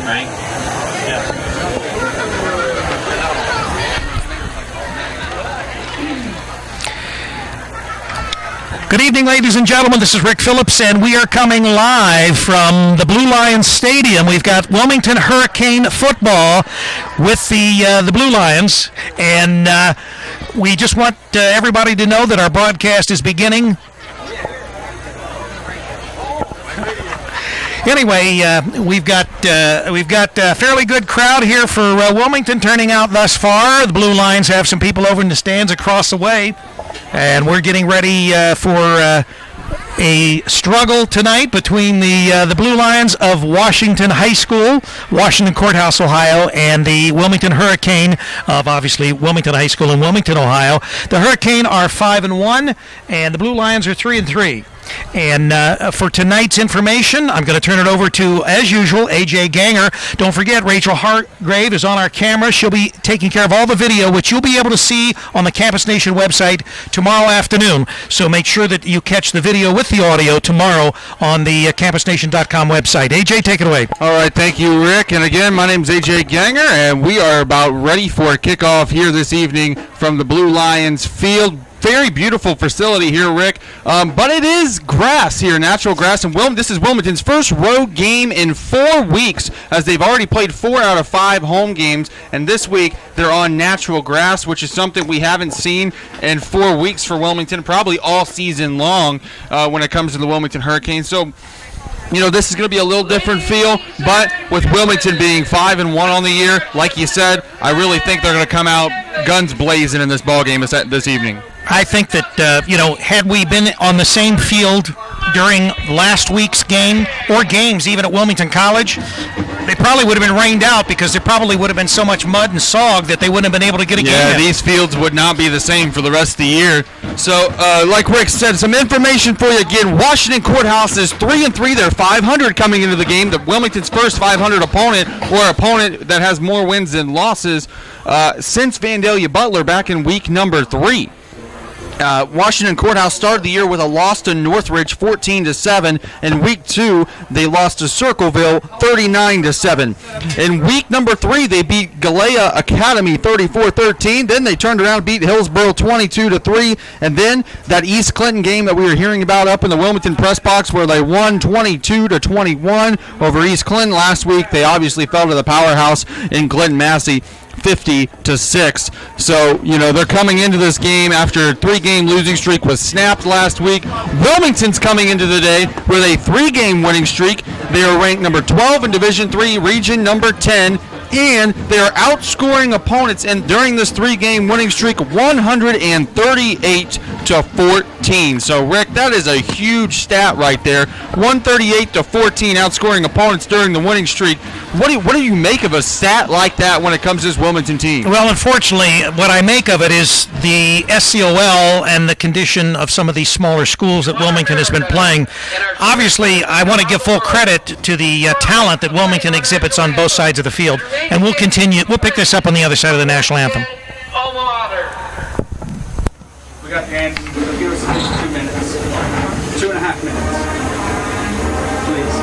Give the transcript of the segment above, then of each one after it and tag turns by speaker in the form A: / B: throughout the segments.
A: Right? Yeah.
B: Good evening, ladies and gentlemen. This is Rick Phillips, and we are coming live from the Blue Lions Stadium. We've got Wilmington Hurricane football with the Blue Lions, and we just want everybody to know that our broadcast is beginning. Anyway, we've got a fairly good crowd here for Wilmington turning out thus far. The Blue Lions have some people over in the stands across the way, and we're getting ready for a struggle tonight between the Blue Lions of Washington High School, Washington Courthouse, Ohio, and the Wilmington Hurricane of obviously Wilmington High School in Wilmington, Ohio. The Hurricane are 5-1, and the Blue Lions are 3-3. And for tonight's information, I'm going to turn it over to, as usual, A.J. Ganger. Don't forget, Rachel Hargrave is on our camera. She'll be taking care of all the video, which you'll be able to see on the Campus Nation website tomorrow afternoon. So make sure that you catch the video with the audio tomorrow on the campusnation.com website. A.J., take it away.
C: All right, thank you, Rick. And again, my name is A.J. Ganger, and we are about ready for a kickoff here this evening from the Blue Lions field. Very beautiful facility here, Rick. But it is grass here, natural grass. And this is Wilmington's first road game in 4 weeks, as they've already played 4 out of 5 home games. And this week, they're on natural grass, which is something we haven't seen in 4 weeks for Wilmington, probably all season long when it comes to the Wilmington Hurricanes. So, you know, this is going to be a little different feel, but with Wilmington being 5-1 on the year, like you said, I really think they're going to come out guns blazing in this ball game this evening.
B: I think that, had we been on the same field during last week's game, or games even at Wilmington College, they probably would have been rained out because there probably would have been so much mud and sog that they wouldn't have been able to get a game in.
C: Yeah, these fields would not be the same for the rest of the year. So, like Rick said, some information for you again. Washington Courthouse is 3-3. They're 500 coming into the game. The Wilmington's first 500 opponent, or opponent that has more wins than losses since Vandalia Butler back in week number 3. Washington Courthouse started the year with a loss to Northridge 14-7. In week 2, they lost to Circleville 39-7. In week number 3, they beat Galea Academy 34-13. Then they turned around and beat Hillsborough 22-3. And then that East Clinton game that we were hearing about up in the Wilmington press box, where they won 22-21 over East Clinton last week. They obviously fell to the powerhouse in Clinton Massey 50-6. So, they're coming into this game after a 3-game losing streak was snapped last week. Wilmington's coming into the day with a 3-game winning streak. They are ranked number 12 in Division III, region number 10, and they are outscoring opponents during this 3-game winning streak 138-14. So, Rick, that is a huge stat right there. 138-14 outscoring opponents during the winning streak. What do you make of a stat like that when it comes to this Wilmington team?
B: Well, unfortunately, what I make of it is the SCOL and the condition of some of these smaller schools that Wilmington has been playing. Obviously, I want to give full credit to the talent that Wilmington exhibits on both sides of the field, and we'll continue. We'll pick this up on the other side of the national anthem.
D: We got the anthem. Give us 2 minutes. 2.5 minutes. Please.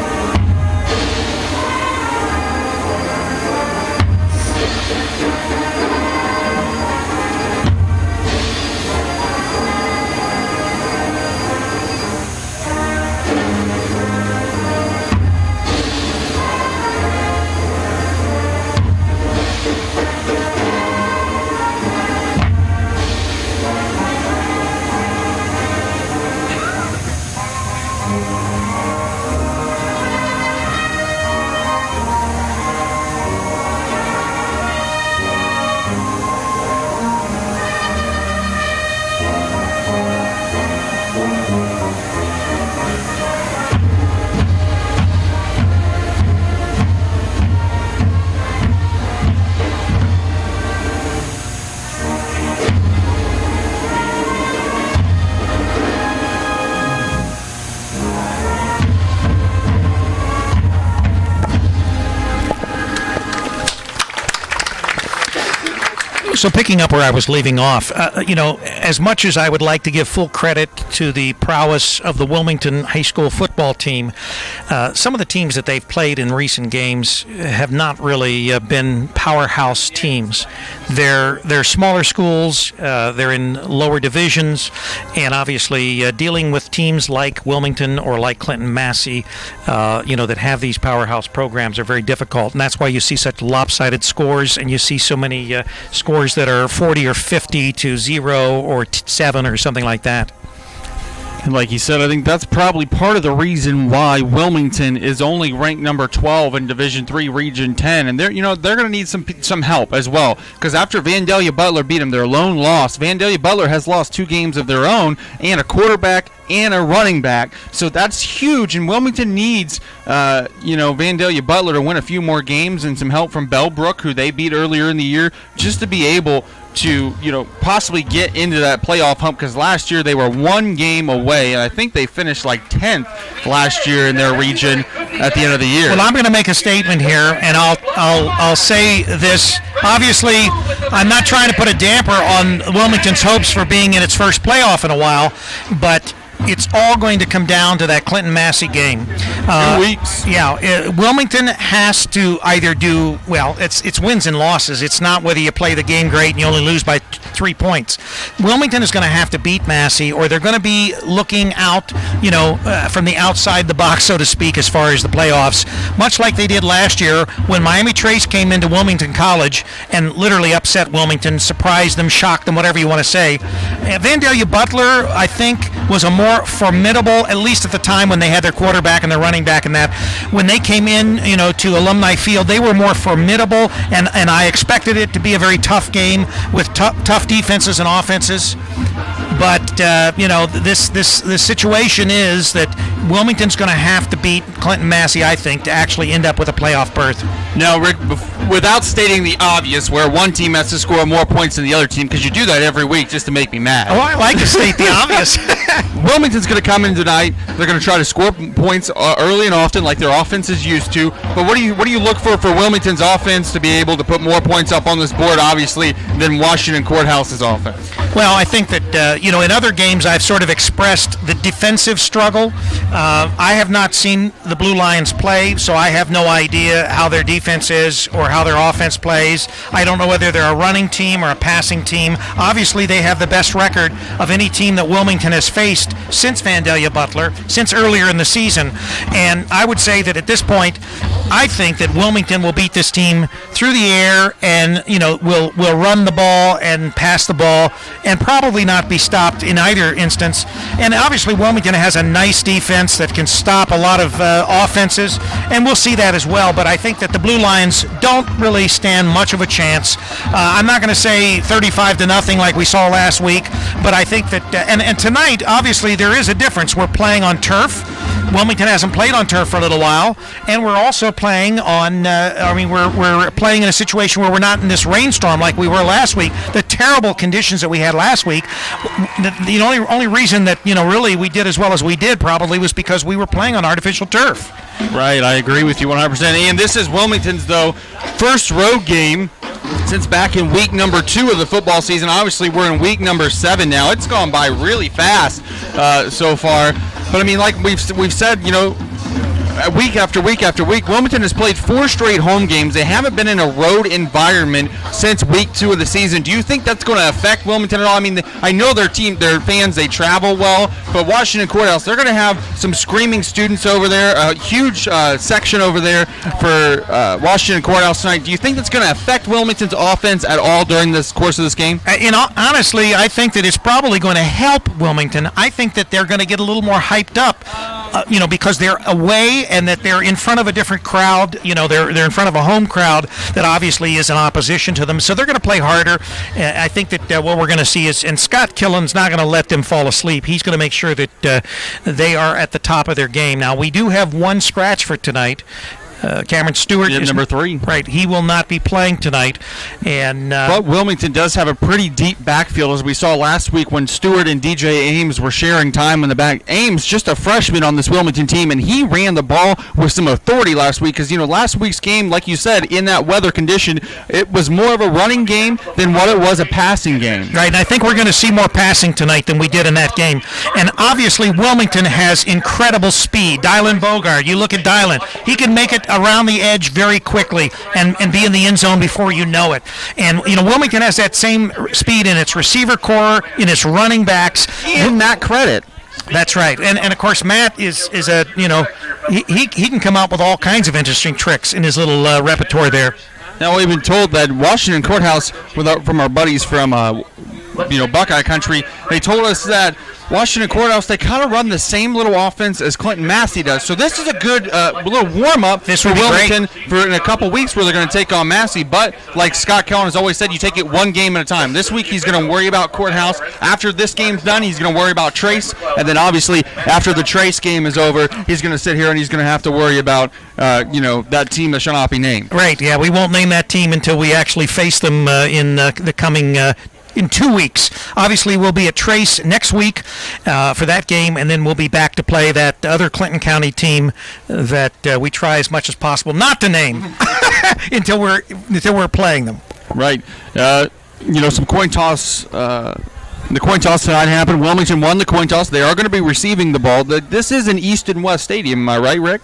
B: So picking up where I was leaving off, as much as I would like to give full credit to the prowess of the Wilmington high school football team, some of the teams that they've played in recent games have not really been powerhouse teams. They're smaller schools, they're in lower divisions, and obviously dealing with teams like Wilmington or like Clinton Massey, that have these powerhouse programs are very difficult, and that's why you see such lopsided scores, and you see so many scores that are 40 or 50 to 0 or 7 or something like that.
C: And like you said, I think that's probably part of the reason why Wilmington is only ranked number 12 in Division III, Region 10, and they're going to need some help as well. Because after Vandalia Butler beat them, their lone loss, Vandalia Butler has lost 2 games of their own and a quarterback and a running back, so that's huge. And Wilmington needs, Vandalia Butler to win a few more games and some help from Bellbrook, who they beat earlier in the year, just to be able to, possibly get into that playoff hump, because last year they were 1 game away, and I think they finished like 10th last year in their region at the end of the year.
B: Well, I'm going to make a statement here, and I'll say this. Obviously, I'm not trying to put a damper on Wilmington's hopes for being in its first playoff in a while, but it's all going to come down to that Clinton Massey game.
C: 2 weeks.
B: Yeah, Wilmington has to either do, it's wins and losses. It's not whether you play the game great and you only lose by 3 points. Wilmington is going to have to beat Massey, or they're going to be looking out, from the outside the box, so to speak, as far as the playoffs, much like they did last year when Miami Trace came into Wilmington College and literally upset Wilmington, surprised them, shocked them, whatever you want to say. Vandalia Butler, I think, was a more formidable, at least at the time when they had their quarterback and their running back and that. When they came in, to Alumni Field, they were more formidable, and I expected it to be a very tough game with tough defenses and offenses. But this situation is that Wilmington's going to have to beat Clinton Massey, I think, to actually end up with a playoff berth.
C: Now, Rick, without stating the obvious, where one team has to score more points than the other team, because you do that every week just to make me mad.
B: Oh, I like to state the obvious.
C: Wilmington's going to come in tonight. They're going to try to score points early and often, like their offense is used to. But what do you look for Wilmington's offense to be able to put more points up on this board, obviously, than Washington Courthouse's offense?
B: Well, I think that in other games I've sort of expressed the defensive struggle. I have not seen the Blue Lions play, so I have no idea how their defense is or how their offense plays. I don't know whether they're a running team or a passing team. Obviously, they have the best record of any team that Wilmington has faced since Vandalia Butler, since earlier in the season. And I would say that at this point, I think that Wilmington will beat this team through the air and, will run the ball and pass the ball and probably not be stopped in either instance. And obviously, Wilmington has a nice defense that can stop a lot of offenses, and we'll see that as well. But I think that the Blue Lions don't really stand much of a chance. I'm not going to say 35-0 like we saw last week, but I think that, and tonight, obviously, there is a difference. We're playing on turf. Wilmington hasn't played on turf for a little while, and we're also playing on, we're playing in a situation where we're not in this rainstorm like we were last week. The terrible conditions that we had last week, the only reason that, really we did as well as we did probably was because we were playing on artificial turf.
C: Right, I agree with you 100%. And this is Wilmington's, though, first road game since back in week number 2 of the football season. Obviously, we're in week number 7 now. It's gone by really fast so far. But, like we've said, week after week after week, Wilmington has played 4 straight home games. They haven't been in a road environment since week 2 of the season. Do you think that's going to affect Wilmington at all? I know their fans, they travel well, but Washington Courthouse, they're going to have some screaming students over there, a huge section over there for Washington Courthouse tonight. Do you think that's going to affect Wilmington's offense at all during this course of this game?
B: Honestly, I think that it's probably going to help Wilmington. I think that they're going to get a little more hyped up, because they're away and that they're in front of a different crowd. They're in front of a home crowd that obviously is in opposition to them, so they're going to play harder. I think that what we're going to see is, and Scott Killen's not going to let them fall asleep. He's going to make sure that they are at the top of their game. Now, we do have one scratch for tonight. Cameron Stewart is
C: number 3.
B: Right, he will not be playing tonight. And
C: but Wilmington does have a pretty deep backfield, as we saw last week when Stewart and DJ Ames were sharing time in the back. Ames, just a freshman on this Wilmington team, and he ran the ball with some authority last week because, last week's game, like you said, in that weather condition, it was more of a running game than what it was a passing game.
B: Right, and I think we're going to see more passing tonight than we did in that game. And obviously, Wilmington has incredible speed. Dylan Bogard, you look at Dylan, he can make it around the edge very quickly and be in the end zone before you know it. And, Wilmington has that same speed in its receiver core, in its running backs.
C: Give Matt credit.
B: That's right. And of course, Matt is a, he can come out with all kinds of interesting tricks in his little repertoire there.
C: Now, we've been told that Washington Courthouse, from our buddies from, Buckeye Country, they told us that Washington Courthouse, they kind of run the same little offense as Clinton Massey does. So this is a good little warm-up for Wilmington for in a couple weeks where they're going to take on Massey. But like Scott Kellen has always said, you take it one game at a time. This week he's going to worry about Courthouse. After this game's done, he's going to worry about Trace. And then obviously after the Trace game is over, he's going to sit here and he's going to have to worry about, that team that shall not be named.
B: Right, yeah. We won't name that team until we actually face them in the coming in 2 weeks. Obviously, we'll be at Trace next week for that game, and then we'll be back to play that other Clinton County team that we try as much as possible not to name until we're playing them.
C: Right. Some coin toss. The coin toss tonight happened. Wilmington won the coin toss. They are going to be receiving the ball. This is an East and West Stadium. Am I right, Rick?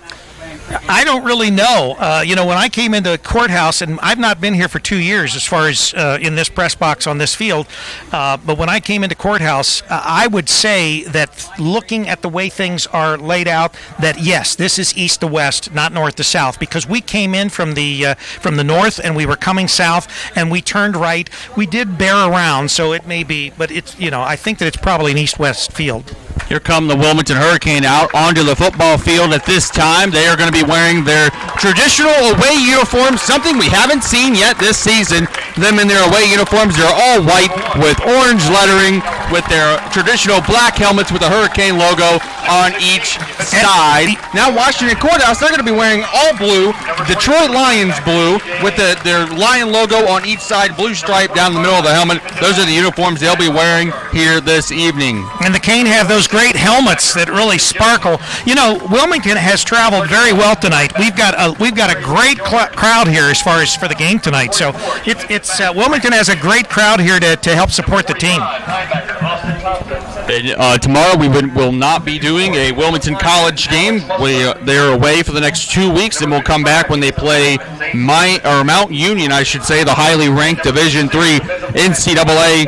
B: I don't really know. When I came into Courthouse, and I've not been here for 2 years as far as in this press box on this field, but when I came into Courthouse, I would say that looking at the way things are laid out, that yes, this is east to west, not north to south, because we came in from the north and we were coming south and we turned right. We did bear around, so it may be, but it's I think that it's probably an east-west field.
C: Here come the Wilmington Hurricane out onto the football field at this time. They are going to be wearing their traditional away uniforms, something we haven't seen yet this season. Them in their away uniforms, they're all white with orange lettering, with their traditional black helmets with the Hurricane logo on each side. Now Washington Courthouse, they're going to be wearing all blue, Detroit Lions blue, with their Lion logo on each side, blue stripe down the middle of the helmet. Those are the uniforms they'll be wearing here this evening.
B: And the Cane have those great helmets that really sparkle. Wilmington has traveled very well tonight. We've got a great crowd here as far as for the game tonight. So it's Wilmington has a great crowd here to help support the team.
C: And, tomorrow we will not be doing a Wilmington College game. They're away for the next 2 weeks, and we'll come back when they play Mount Union, I should say, the highly ranked Division III NCAA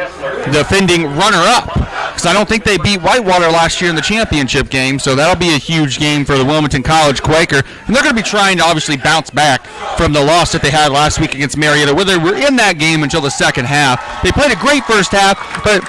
C: defending runner-up. Because I don't think they beat Whitewater last year in the championship game, so that'll be a huge game for the Wilmington College Quaker. And they're going to be trying to obviously bounce back from the loss that they had last week against Marietta, where they were in that game until the second half. They played a great first half, but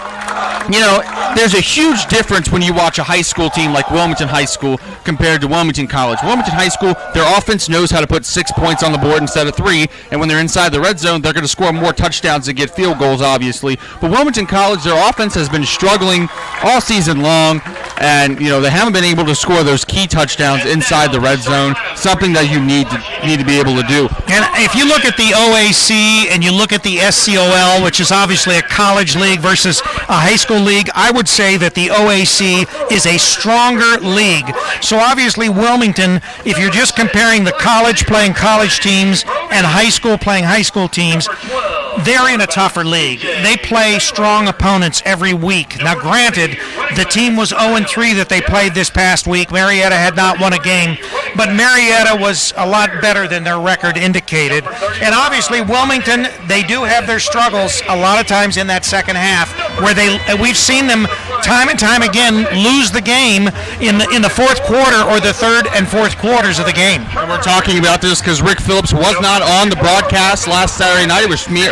C: there's a huge difference when you watch a high school team like Wilmington High School compared to Wilmington College. Wilmington High School, their offense knows how to put 6 points on the board instead of 3, and when they're inside the red zone, they're going to score more touchdowns and get field goals, obviously. But Wilmington College, their offense has been struggling all season long, and they haven't been able to score those key touchdowns inside the red zone, something that you need to be able to do.
B: And if you look at the OAC and you look at the SCOL, which is obviously a college league versus a high school league, I would say that the OAC is a stronger league. So obviously Wilmington, if you're just comparing the college playing college teams and high school playing high school teams, they're in a tougher league. They play strong opponents every week. Now, granted, the team was 0-3 that they played this past week. Marietta had not won a game, but Marietta was a lot better than their record indicated. And obviously, Wilmington, they do have their struggles a lot of times in that second half, where we've seen them time and time again lose the game in the fourth quarter or the third and fourth quarters of the game.
C: And we're talking about this because Rick Phillips was not on the broadcast last Saturday night. It was me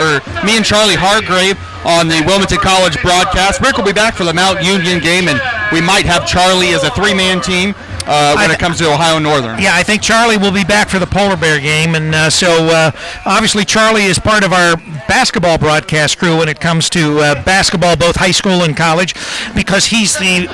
C: and Charlie Hargrave on the Wilmington College broadcast. Rick will be back for the Mount Union game, and we might have Charlie as a three-man team. when it comes to Ohio Northern.
B: Yeah, I think Charlie will be back for the Polar Bear game, and so obviously Charlie is part of our basketball broadcast crew when it comes to basketball, both high school and college, because he's the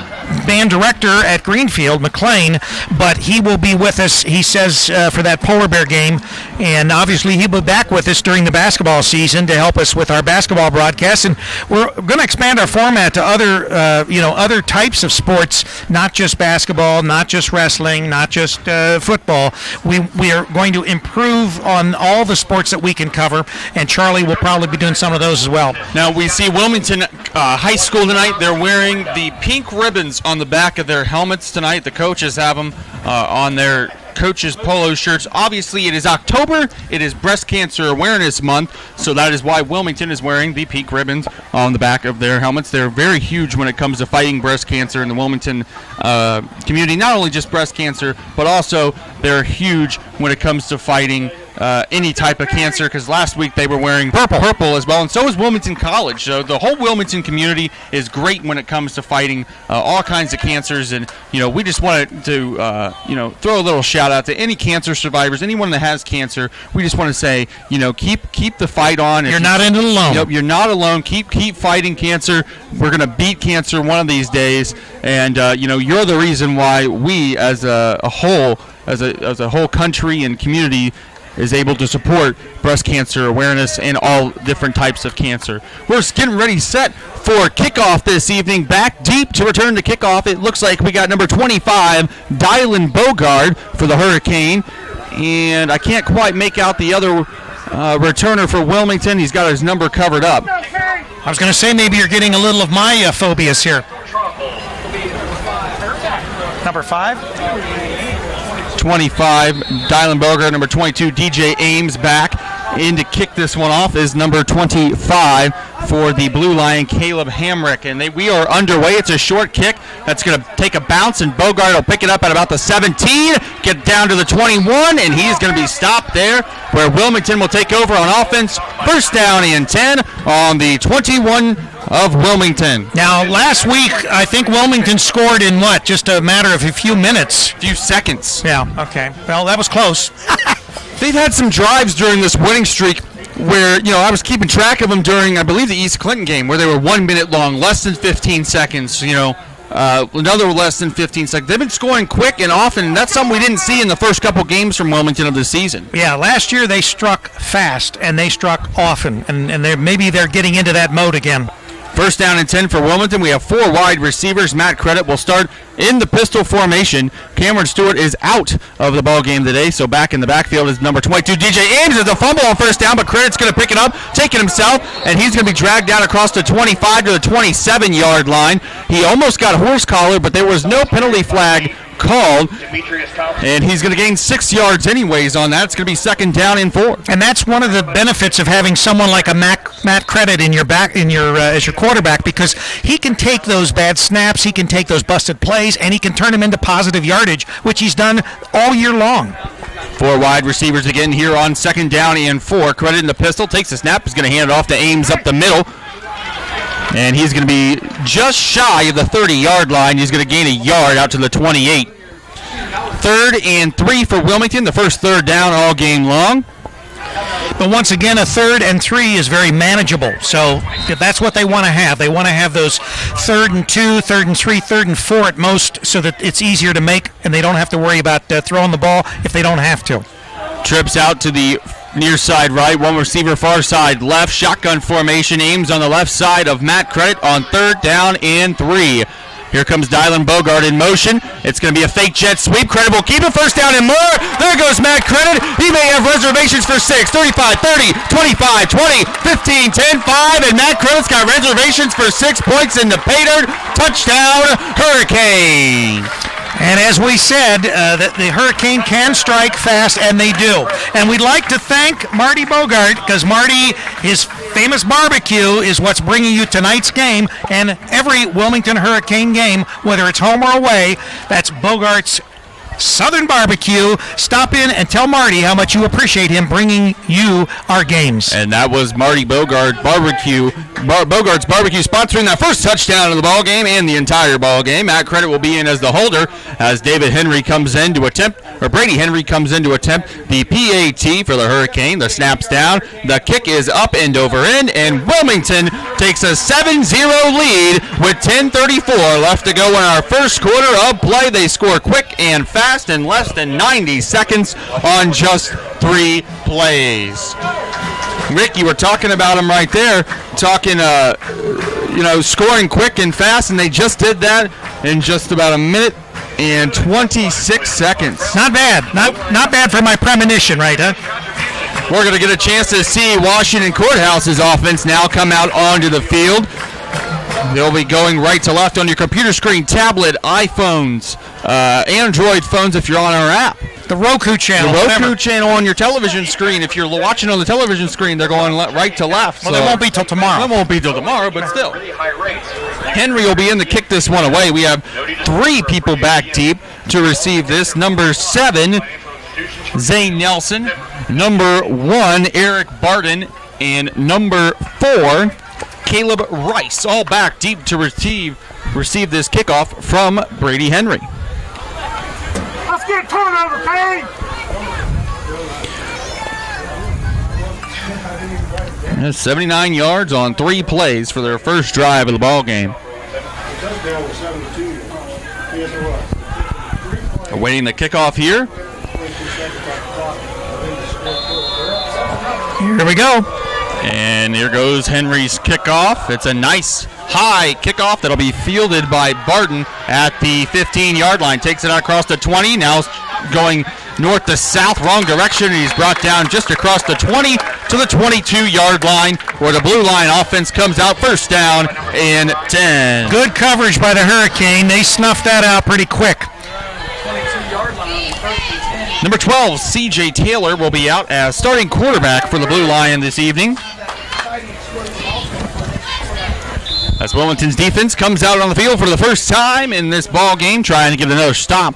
B: band director at Greenfield, McLean, but he will be with us, he says, for that Polar Bear game, and obviously he'll be back with us during the basketball season to help us with our basketball broadcast, and we're going to expand our format to other types of sports, not just basketball, not just wrestling, not just football. We are going to improve on all the sports that we can cover, and Charlie will probably be doing some of those as well.
C: Now we see Wilmington High School tonight. They're wearing the pink ribbons on the back of their helmets tonight. The coaches have them on their coaches' polo shirts. Obviously, it is October. It is Breast Cancer Awareness Month, so that is why Wilmington is wearing the pink ribbons on the back of their helmets. They're very huge when it comes to fighting breast cancer in the Wilmington community. Not only just breast cancer, but also they're huge when it comes to fighting any type of cancer, because last week they were wearing purple as well, and so is Wilmington College. So the whole Wilmington community is great when it comes to fighting all kinds of cancers, and we just wanted to throw a little shout out to any cancer survivors, anyone that has cancer. We just want to say, keep the fight on.
B: You're not alone.
C: You're not alone. Keep fighting cancer. We're gonna beat cancer one of these days, and you're the reason why we as a whole country and community is able to support breast cancer awareness and all different types of cancer. We're getting ready set for kickoff this evening. Back deep to return to kickoff. It looks like we got number 25, Dylan Bogard for the Hurricane. And I can't quite make out the other returner for Wilmington. He's got his number covered up.
B: I was going to say maybe you're getting a little of my phobias here. Number 5?
C: 25, Dylan Bogart. Number 22, DJ Ames back in to kick this one off is number 25 for the Blue Lion, Caleb Hamrick. And we are underway. It's a short kick that's going to take a bounce, and Bogart will pick it up at about the 17, get down to the 21, and he's going to be stopped there, where Wilmington will take over on offense. First down and 10 on the 21 of Wilmington.
B: Now, last week, I think Wilmington scored in just a matter of a few minutes?
C: Few seconds.
B: Yeah, okay. Well, that was close.
C: They've had some drives during this winning streak where, I was keeping track of them during, I believe, the East Clinton game, where they were 1 minute long, less than 15 seconds, another less than 15 seconds. They've been scoring quick and often, and that's something we didn't see in the first couple games from Wilmington of the season.
B: Yeah, last year they struck fast, and they struck often, and maybe they're getting into that mode again.
C: First down and 10 for Wilmington. We have 4 wide receivers. Matt Credit will start in the pistol formation. Cameron Stewart is out of the ball game today, so back in the backfield is number 22, DJ Ames. There's a fumble on first down, but Credit's going to pick it up, take it himself, and he's going to be dragged down across the 25 to the 27-yard line. He almost got horse collar, but there was no penalty flag called, and he's going to gain 6 yards anyways on that. It's going to be second down and 4.
B: And that's one of the benefits of having someone like a Matt Credit in your as your quarterback, because he can take those bad snaps, he can take those busted plays, and he can turn them into positive yardage, which he's done all year long.
C: 4 wide receivers again here on second down and 4. Credit in the pistol, takes the snap, is going to hand it off to Ames up the middle. And he's going to be just shy of the 30-yard line. He's going to gain a yard out to the 28. 3rd and 3 for Wilmington, the first third down all game long.
B: But once again, a 3rd and 3 is very manageable. So that's what they want to have. They want to have those 3rd and 2, 3rd and 3, 3rd and 4 at most, so that it's easier to make, and they don't have to worry about throwing the ball if they don't have to.
C: Trips out to the near side right, one receiver far side left, shotgun formation. Ames on the left side of Matt Credit on 3rd down and 3. Here comes Dylan Bogart in motion. It's going to be a fake jet sweep. Credit will keep it, first down and more. There goes Matt Credit. He may have reservations for 6, 35, 30, 25, 20, 15, 10, 5, and Matt Credit's got reservations for 6 points in the pay dirt. Touchdown, Hurricane.
B: And as we said, that the Hurricane can strike fast, and they do. And we'd like to thank Marty Bogart, because Marty, his famous barbecue is what's bringing you tonight's game, and every Wilmington Hurricane game, whether it's home or away. That's Bogart's Southern Barbecue. Stop in and tell Marty how much you appreciate him bringing you our games.
C: And that was Marty Bogart's Barbecue sponsoring that first touchdown of the ball game and the entire ball game. Matt Credit will be in as the holder as Brady Henry comes in to attempt the PAT for the Hurricane. The snap's down. The kick is up end over end, and Wilmington takes a 7-0 lead with 10:34 left to go in our first quarter of play. They score quick and fast in less than 90 seconds on just 3 plays. Rick, you were talking about them right there, scoring quick and fast, and they just did that in just about a minute and 26 seconds.
B: Not bad. Not bad for my premonition, right, huh?
C: We're going to get a chance to see Washington Courthouse's offense now come out onto the field. They'll be going right to left on your computer screen, tablet, iPhones, Android phones if you're on our app.
B: The Roku channel.
C: The Roku channel on your television screen. If you're watching on the television screen, they're going right to left.
B: Well, it won't be till tomorrow.
C: It won't be till tomorrow, but still. Henry will be in to kick this one away. We have 3 people back deep to receive this. Number 7, Zane Nelson. Number 1, Eric Barton. And number 4, Caleb Rice. All back deep to receive this kickoff from Brady Henry.
A: Let's get a turnover, Perry!
C: 79 yards on 3 plays for their first drive of the ball game. Awaiting the kickoff here.
B: Here we go.
C: And here goes Henry's kickoff. It's a nice high kickoff that'll be fielded by Barton at the 15-yard line. Takes it across the 20. Now going north to south, wrong direction. And he's brought down just across the 20 to the 22-yard line where the blue line offense comes out. First down and 10.
B: Good coverage by the Hurricane. They snuffed that out pretty quick.
D: 22-yard line, first and 10.
C: Number 12, C.J. Taylor, will be out as starting quarterback for the Blue Lion this evening. As Wilmington's defense comes out on the field for the first time in this ball game, trying to get another stop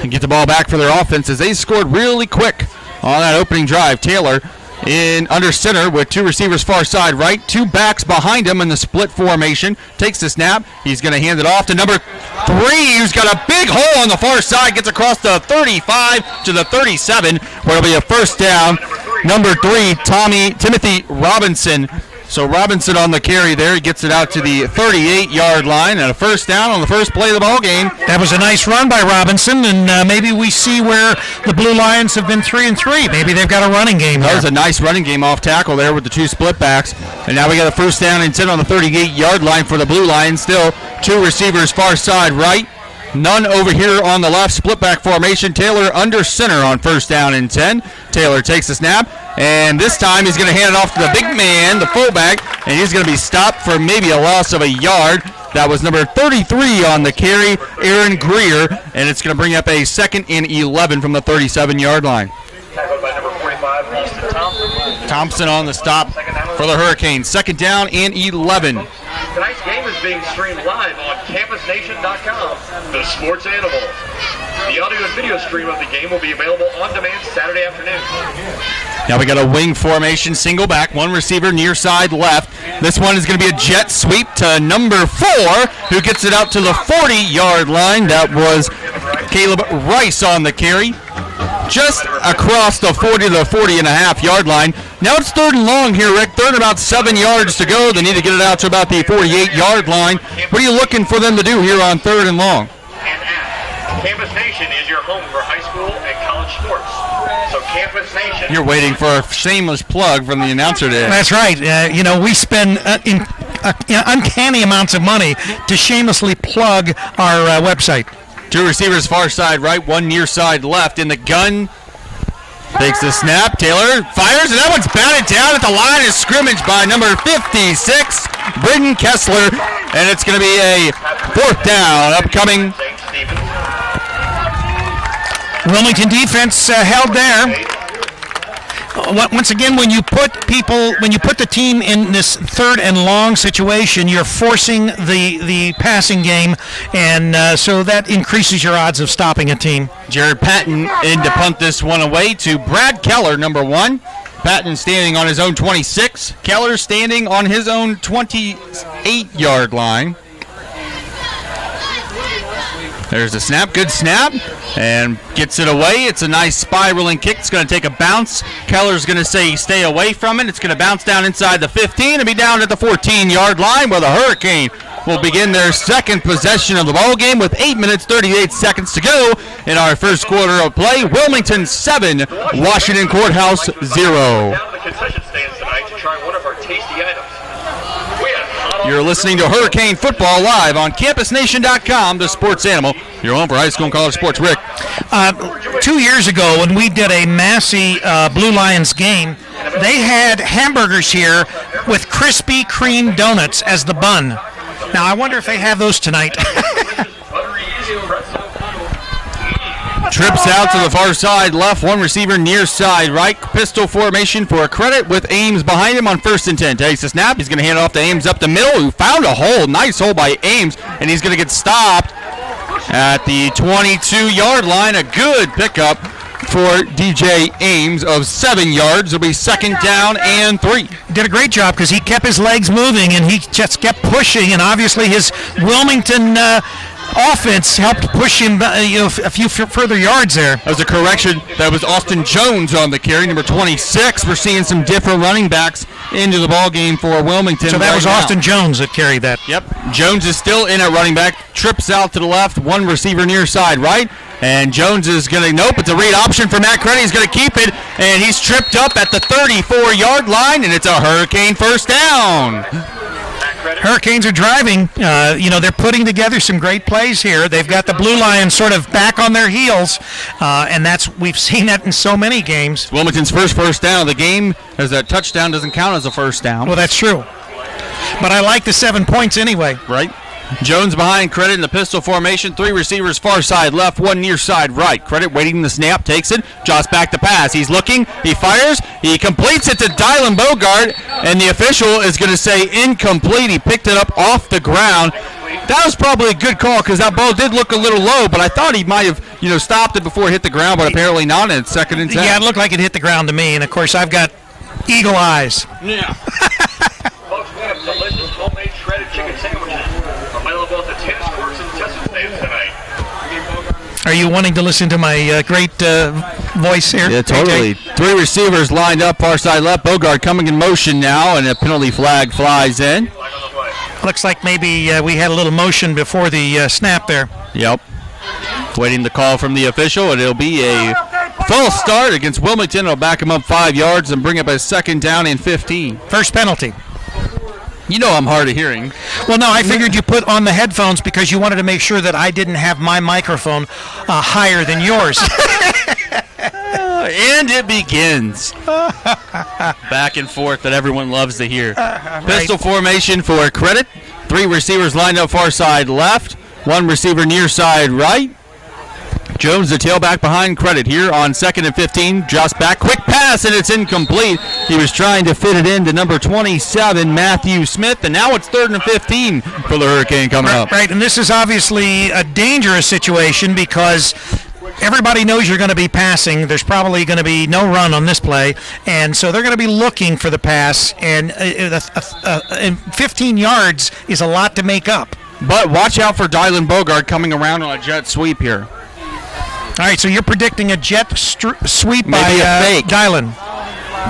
C: and get the ball back for their offense as they scored really quick on that opening drive. Taylor in under center with 2 receivers far side right, 2 backs behind him in the split formation. Takes the snap. He's going to hand it off to number 3, who's got a big hole on the far side. Gets across the 35 to the 37, where it'll be a first down. Number 3, Timothy Robinson. So Robinson on the carry there. He gets it out to the 38-yard line and a first down on the first play of the ball game.
B: That was a nice run by Robinson, and maybe we see where the Blue Lions have been 3-3. Maybe they've got a running game
C: That
B: there.
C: was a nice running game off tackle there with the 2 split backs. And now we got a first down and 10 on the 38-yard line for the Blue Lions. Still 2 receivers far side right. None over here on the left. Split back formation. Taylor under center on first down and 10. Taylor takes the snap, and this time he's going to hand it off to the big man, the fullback, and he's going to be stopped for maybe a loss of a yard. That was number 33 on the carry, Aaron Greer, and it's going to bring up a 2nd and 11 from the 37-yard line.
A: Tackled by number 45, Austin Thompson.
C: Thompson on the stop for the Hurricanes. 2nd down and 11.
A: Tonight's game is being streamed live on CampusNation.com, the sports animal. The audio and video stream of the game will be available on demand Saturday afternoon.
C: Now we got a wing formation, single back, 1 receiver near side left. This one is going to be a jet sweep to number 4, who gets it out to the 40-yard line. That was Caleb Rice on the carry. Just across the 40 to the 40.5-yard line. Now it's 3rd and long here, Rick. 3rd and about 7 yards to go. They need to get it out to about the 48-yard line. What are you looking for them to do here on 3rd and long?
A: And at Campus Nation is your home for high school and college sports. So Campus Nation.
C: You're waiting for a shameless plug from the announcer there.
B: That's right. We spend uncanny amounts of money to shamelessly plug our website.
C: 2 receivers far side right, 1 near side left. In the gun, takes the snap. Taylor fires, and that one's batted down at the line of scrimmage by number 56, Britton Kessler. And it's going to be a 4th down upcoming.
B: Wilmington defense held there. Once again, when you put the team in this third and long situation, you're forcing the passing game, and so that increases your odds of stopping a team.
C: Jared Patton in to punt this one away to Brad Keller, number 1. Patton standing on his own 26. Keller standing on his own 28-yard line. There's a snap, good snap, and gets it away. It's a nice spiraling kick. It's going to take a bounce. Keller's going to say stay away from it. It's going to bounce down inside the 15 and be down at the 14-yard line where the Hurricane will begin their second possession of the ball game with 8 minutes, 38 seconds to go in our first quarter of play. Wilmington 7, Washington Courthouse 0.
A: Down to the concession stands tonight to try one of our tasty items.
C: You're listening to Hurricane Football live on CampusNation.com, the sports animal. Your home for high school and college sports. Rick.
B: 2 years ago when we did a Massey Blue Lions game, they had hamburgers here with Krispy Kreme donuts as the bun. Now, I wonder if they have those tonight.
C: Trips out to the far side left, one receiver near side right. Pistol formation for a credit with Ames behind him on 1st and 10. Takes a snap. He's going to hand it off to Ames up the middle, who found a hole. Nice hole by Ames, and he's going to get stopped at the 22-yard line. A good pickup for DJ Ames of 7 yards. It'll be 2nd down and 3.
B: Did a great job because he kept his legs moving and he just kept pushing, and obviously his Wilmington offense helped push him a few further yards there.
C: That was a correction. That was Austin Jones on the carry, number 26. We're seeing some different running backs into the ball game for Wilmington.
B: So that was Austin Jones that carried that.
C: Yep. Jones is still in at running back. Trips out to the left. One receiver near side right. And Jones is going to, nope, it's a read option for Matt Creddy. He's going to keep it, and he's tripped up at the 34-yard line, and it's a Hurricane first down.
B: Hurricanes are driving. They're putting together some great plays here. They've got the Blue Lions sort of back on their heels, and we've seen that in so many games.
C: Wilmington's first down of the game, as that touchdown doesn't count as a first down.
B: Well, that's true. But I like the 7 points anyway.
C: Right. Jones behind Credit in the pistol formation. 3 receivers far side left, 1 near side right. Credit waiting the snap, takes it, jots back the pass. He's looking, he fires, he completes it to Dylan Bogart, and the official is going to say incomplete. He picked it up off the ground. That was probably a good call because that ball did look a little low, but I thought he might have, stopped it before it hit the ground, but apparently not, and it's 2nd and 10.
B: Yeah, it looked like it hit the ground to me, and of course I've got eagle eyes.
C: Yeah.
A: Folks, we have delicious homemade shredded chicken sandwiches available at the tennis courts and Tesson stands tonight.
B: Are you wanting to listen to my great voice here?
C: Yeah, totally. AJ? 3 receivers lined up, far side left. Bogart coming in motion now, and a penalty flag flies in.
B: Looks like maybe we had a little motion before the snap there.
C: Yep. Waiting the call from the official, and it'll be a false start against Wilmington. It'll back him up 5 yards and bring up a 2nd down and 15.
B: First penalty.
C: You know I'm hard of hearing.
B: Well, no, I figured you put on the headphones because you wanted to make sure that I didn't have my microphone higher than yours.
C: And it begins. Back and forth that everyone loves to hear. Pistol formation for Credit. 3 receivers lined up far side left. 1 receiver near side right. Jones, the tailback behind Credit here on 2nd and 15. Just back, quick pass, and it's incomplete. He was trying to fit it into number 27, Matthew Smith, and now it's 3rd and 15 for the Hurricane coming up.
B: Right, and this is obviously a dangerous situation because everybody knows you're going to be passing. There's probably going to be no run on this play, and so they're going to be looking for the pass, and 15 yards is a lot to make up.
C: But watch out for Dylan Bogart coming around on a jet sweep here.
B: All right, so you're predicting a jet sweep
C: Maybe
B: by
C: a fake.
B: Dylan.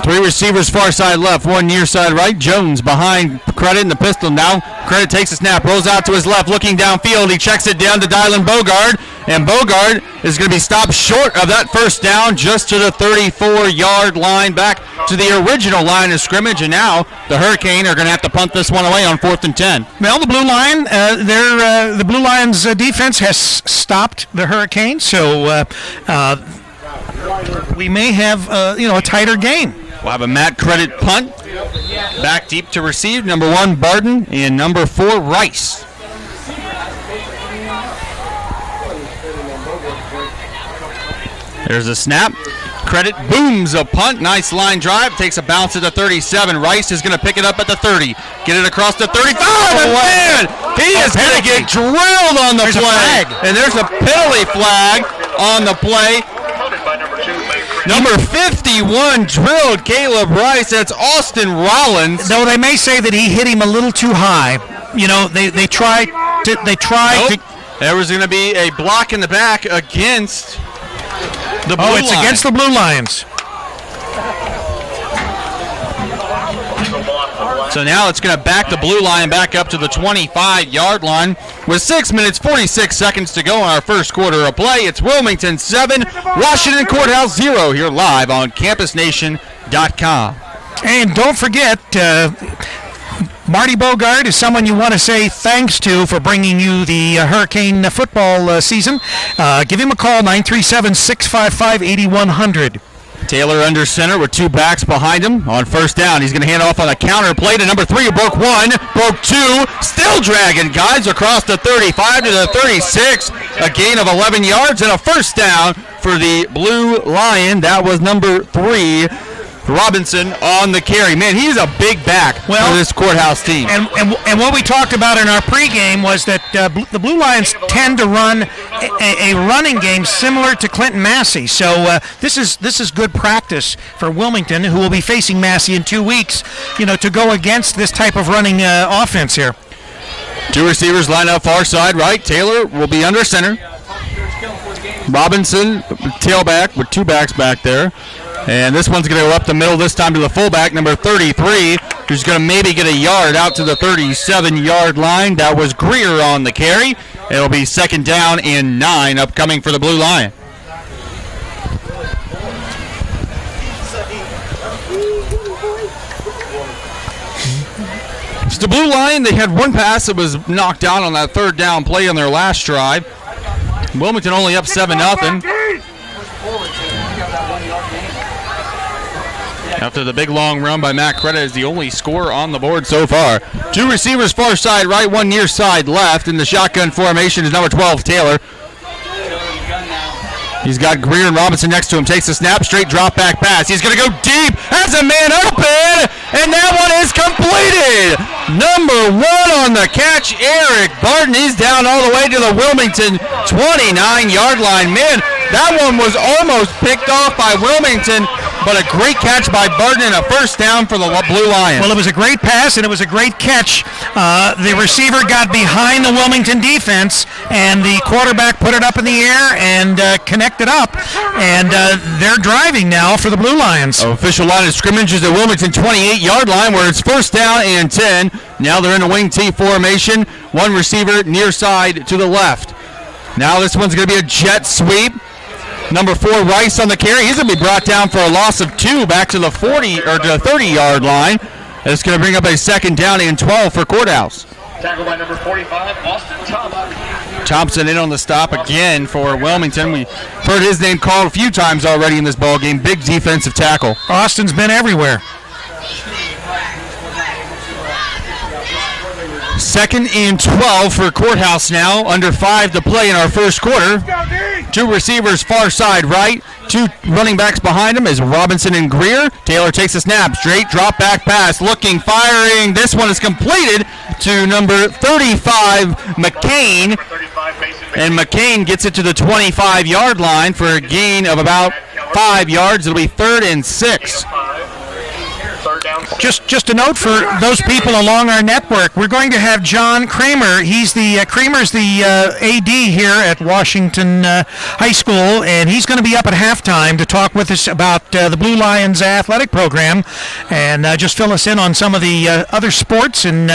C: 3 receivers far side left, 1 near side right. Jones behind Credit in the pistol now. Credit takes a snap, rolls out to his left, looking downfield. He checks it down to Dylan Bogart, and Bogart is going to be stopped short of that first down, just to the 34-yard line, back to the original line of scrimmage. And now the Hurricane are going to have to punt this one away on 4th and 10.
B: Well, the Blue Line, the Blue Lions defense has stopped the Hurricane, so we may have a tighter game.
C: We'll have a Matt Credit punt. Back deep to receive, number 1, Barden, and number 4, Rice. There's a snap. Credit booms a punt. Nice line drive. Takes a bounce at the 37. Rice is going to pick it up at the 30. Get it across the 35. And man, he is going to get drilled on the play. And there's a penalty flag on the play. Number 51 drilled Caleb Rice. That's Austin Rollins.
B: Though they may say that he hit him a little too high. You know, they tried to.
C: There was going to be a block in the back against the Blue Lions.
B: It's against the Blue Lions.
C: So now it's going to back the Blue Line back up to the 25-yard line with 6 minutes, 46 seconds to go in our first quarter of play. It's Wilmington 7, Washington Courthouse 0 here live on CampusNation.com.
B: And don't forget, Marty Bogart is someone you want to say thanks to for bringing you the Hurricane football season. Give him a call, 937-655-8100.
C: Taylor under center with 2 backs behind him on first down. He's going to hand off on a counter play to number 3. Broke 1, broke 2, still dragging guys across the 35 to the 36. A gain of 11 yards and a first down for the Blue Lion. That was number 3. Robinson on the carry. Man, he's a big back for this Courthouse team.
B: And what we talked about in our pregame was that the Blue Lions tend to run a running game similar to Clinton Massey. So this is good practice for Wilmington, who will be facing Massey in 2 weeks, to go against this type of running offense here.
C: 2 receivers line up far side right. Taylor will be under center. Robinson, tailback with 2 backs back there. And this one's going to go up the middle this time to the fullback, number 33, who's going to maybe get a yard out to the 37-yard line. That was Greer on the carry. It'll be 2nd down and 9 upcoming for the Blue Lion. So the Blue Lion, they had 1 pass that was knocked out on that 3rd down play on their last drive. Wilmington only up 7-0. After the big long run by Matt Creda is the only score on the board so far. 2 receivers far side right, 1 near side left. In the shotgun formation is number 12, Taylor. He's got Greer and Robinson next to him. Takes a snap, straight drop back pass. He's going to go deep. Has a man open, and that one is completed. Number 1 on the catch, Eric Barton. He's down all the way to the Wilmington 29-yard line. Man, that one was almost picked off by Wilmington, but a great catch by Barton and a first down for the Blue Lions.
B: Well, it was a great pass and it was a great catch. The receiver got behind the Wilmington defense, and the quarterback put it up in the air and connected up. And they're driving now for the Blue Lions.
C: Official line of scrimmage is the Wilmington 28-yard line, where it's 1st down and 10. Now they're in a wing T formation. 1 receiver near side to the left. Now this one's going to be a jet sweep. Number 4, Rice on the carry. He's going to be brought down for a loss of 2 back to the 40 or to the 30-yard line. It's going to bring up a 2nd down and 12 for Courthouse.
A: Tackle by number 45, Austin Thompson.
C: Thompson in on the stop again for Wilmington. We've heard his name called a few times already in this ball game. Big defensive tackle.
B: Austin's been everywhere.
C: 2nd and 12 for Courthouse now. Under 5 to play in our first quarter. 2 receivers far side right. 2 running backs behind him is Robinson and Greer. Taylor takes a snap. Straight drop back pass. Looking, firing. This one is completed to number 35, McCain. And McCain gets it to the 25-yard line for a gain of about 5 yards. It'll be 3rd and 6.
B: Just a note for those people along our network, we're going to have John Kramer. He's the Kramer's the AD here at Washington High School, and he's going to be up at halftime to talk with us about the Blue Lions athletic program and just fill us in on some of the other sports and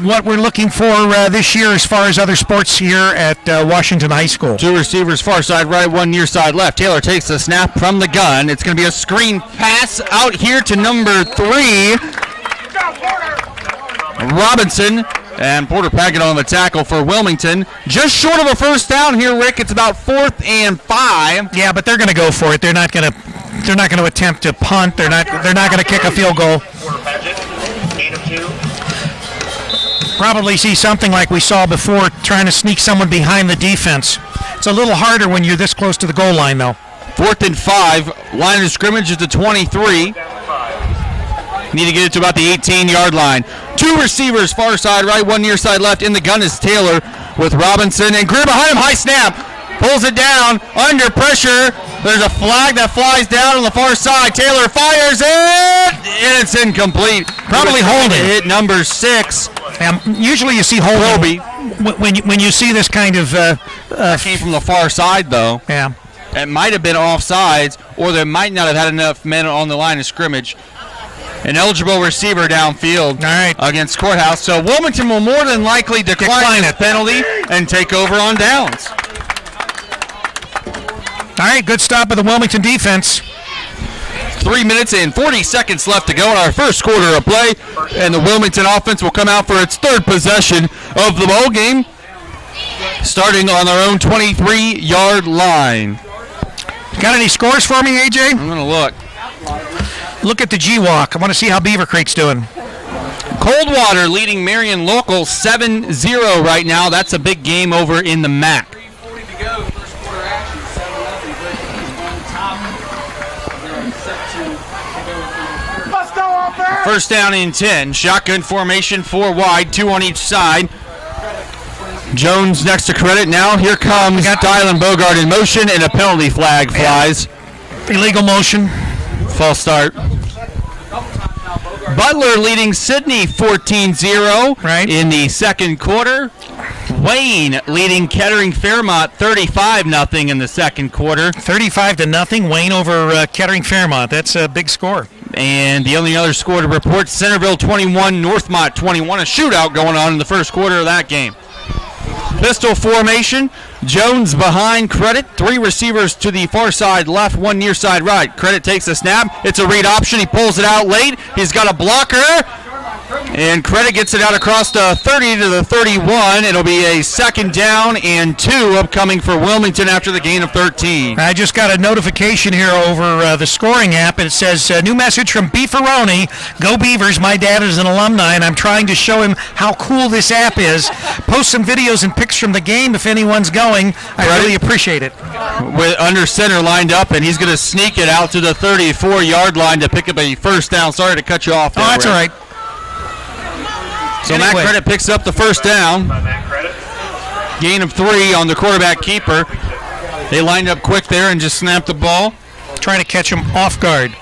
B: what we're looking for this year as far as other sports here at Washington High School.
C: 2 receivers far side right, 1 near side left. Taylor takes the snap from the gun. It's going to be a screen pass out here to number 3, Robinson, and Porter Packett on the tackle for Wilmington. Just short of a first down here, Rick. It's about 4th and 5.
B: Yeah, but they're going to go for it. They're not going to attempt to punt. They're not going to kick a field goal. Probably see something like we saw before, trying to sneak someone behind the defense. It's a little harder when you're this close to the goal line, though.
C: 4th and 5. Line of scrimmage is the 23. Need to get it to about the 18-yard line. 2 receivers, far side right, 1 near side left. In the gun is Taylor with Robinson. And Greer behind him, high snap. Pulls it down, under pressure. There's a flag that flies down on the far side. Taylor fires it, and it's incomplete.
B: Probably holding.
C: Hit number 6.
B: Usually you see holding when you see this kind of...
C: came from the far side, though.
B: Yeah.
C: It might have been offsides, or they might not have had enough men on the line of scrimmage. An eligible receiver downfield against Courthouse. So Wilmington will more than likely decline this penalty and take over on downs.
B: All right, good stop of the Wilmington defense.
C: 3 minutes and 40 seconds left to go in our first quarter of play, and the Wilmington offense will come out for its 3rd possession of the ball game, starting on their own 23-yard line.
B: Got any scores for me, AJ?
C: I'm going to look.
B: Look at the G-Walk. I want to see how Beaver Creek's doing.
C: Coldwater leading Marion Local 7-0 right now. That's a big game over in the MAC.
D: 40 to go. First quarter action, 7-0.
C: First down and 10. Shotgun formation, 4 wide, 2 on each side. Jones next to Credit. Now here comes Dylan Bogart in motion, and a penalty flag flies.
B: Illegal motion.
C: False start. Butler leading Sydney 14-0 in the second quarter. Wayne leading Kettering Fairmont 35-0 in the second quarter.
B: 35-0. Wayne over Kettering Fairmont. That's a big score.
C: And the only other score to report, Centerville 21, Northmont 21. A shootout going on in the first quarter of that game. Pistol formation. Jones behind Credit. 3 receivers to the far side left, 1 near side right. Credit takes a snap. It's a read option. He pulls it out late. He's got a blocker. And Credit gets it out across the 30 to the 31. It'll be a 2nd down and 2 upcoming for Wilmington after the gain of 13.
B: I just got a notification here over the scoring app, and it says, new message from Beefaroni. Go Beavers, my dad is an alumni, and I'm trying to show him how cool this app is. Post some videos and pics from the game if anyone's going. I really appreciate it.
C: With under center lined up, and he's going to sneak it out to the 34-yard line to pick up a 1st down. Sorry to cut you off there,
B: that's all right.
C: So Matt Credit picks up the 1st down. Gain of 3 on the quarterback keeper. They lined up quick there and just snapped the ball.
B: Trying to catch him off guard.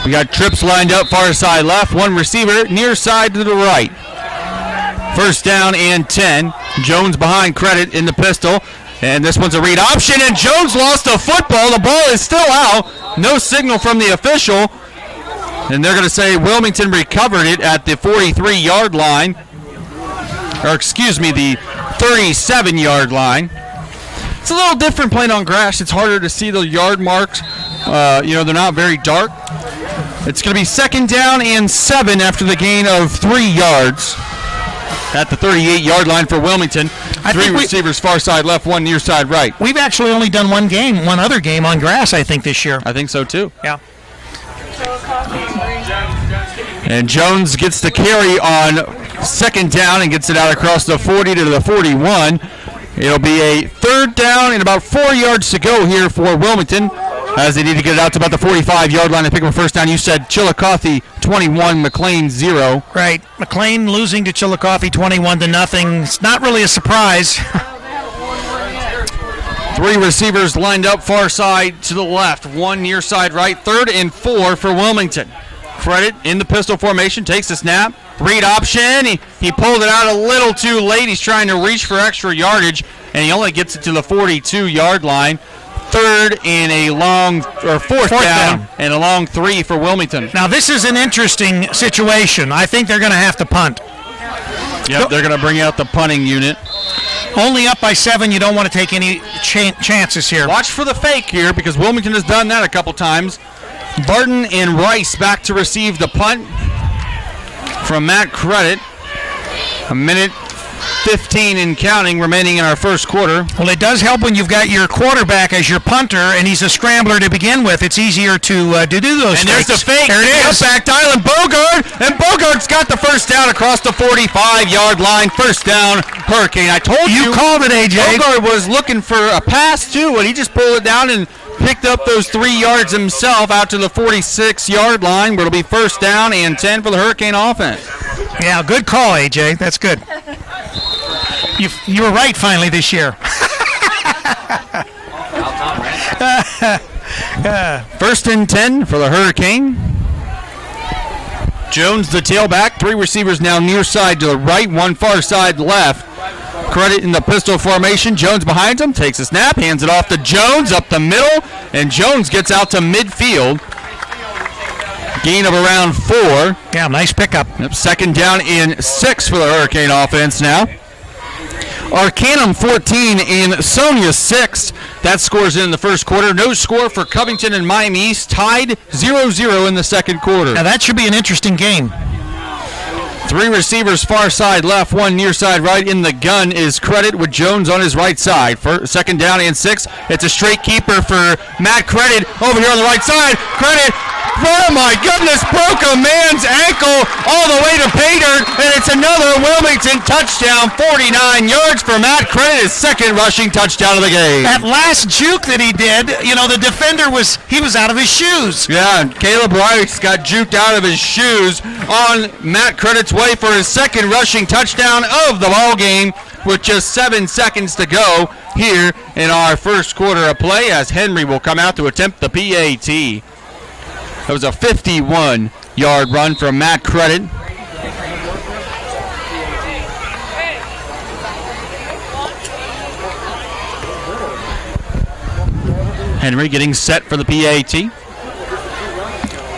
C: We got trips lined up far side left. 1 receiver near side to the right. 1st down and 10. Jones behind Credit in the pistol. And this one's a read option, and Jones lost a football. The ball is still out. No signal from the official. And they're going to say Wilmington recovered it at the 43-yard line. Or excuse me, the 37-yard line. It's a little different playing on grass. It's harder to see the yard marks. They're not very dark. It's going to be 2nd down and 7 after the gain of 3 yards at the 38-yard line for Wilmington. 3 receivers far side left, 1 near side right.
B: We've actually only done one other game on grass, I think, this year.
C: I think so, too.
B: Yeah.
C: And Jones gets the carry on 2nd down and gets it out across the 40 to the 41. It'll be a 3rd down and about 4 yards to go here for Wilmington as they need to get it out to about the 45-yard line to pick up a 1st down. You said Chillicothe 21, McLean 0.
B: Right. McLean losing to Chillicothe 21-0. It's not really a surprise.
C: 3 receivers lined up far side to the left, 1 near side right. 3rd and 4 for Wilmington. Credit in the pistol formation, takes a snap. Read option. He pulled it out a little too late. He's trying to reach for extra yardage, and he only gets it to the 42-yard line. 3rd and a long, or 4th down and a long 3 for Wilmington.
B: Now this is an interesting situation. I think they're going to have to punt.
C: Yep, they're going to bring out the punting unit.
B: Only up by 7. You don't want to take any chances here.
C: Watch for the fake here because Wilmington has done that a couple times. Barton and Rice back to receive the punt from Matt Credit. 1:15 and counting remaining in our first quarter.
B: Well, it does help when you've got your quarterback as your punter, and he's a scrambler to begin with. It's easier to do those.
C: And there's the fake.
B: There it is.
C: Back Dylan Bogart, and Bogart's got the 1st down across the 45-yard line. 1st down, Hurricane. I told you.
B: You called it, AJ.
C: Bogart was looking for a pass, too, and he just pulled it down and picked up those 3 yards himself out to the 46-yard line, where it'll be first down and 10 for the Hurricane offense.
B: Yeah, good call, AJ. That's good. You were right finally this year.
C: First and 10 for the Hurricane. Jones, the tailback. 3 receivers now near side to the right, 1 far side left. Credit in the pistol formation. Jones behind him, takes a snap, hands it off to Jones up the middle, and Jones gets out to midfield. Gain of around 4.
B: Yeah, nice pickup.
C: Yep, second down and 6 for the Hurricane offense now. Arcanum 14 and Sonia 6. That scores in the first quarter. No score for Covington and Miami East. Tied 0-0 in the second quarter.
B: Now that should be an interesting game.
C: 3 receivers far side left, 1 near side right. In the gun is Credit with Jones on his right side. For second down and 6. It's a straight keeper for Matt Credit over here on the right side. Credit, oh my goodness, broke a man's ankle all the way to pay dirt, and it's another Wilmington touchdown. 49 yards for Matt Credit, his second rushing touchdown of the game.
B: That last juke that he did, the defender was out of his shoes.
C: Yeah, and Caleb Rice got juked out of his shoes on Matt Credit's way for his second rushing touchdown of the ball game with just 7 seconds to go here in our first quarter of play, as Henry will come out to attempt the PAT. That was a 51-yard run from Matt Credit. Henry getting set for the PAT.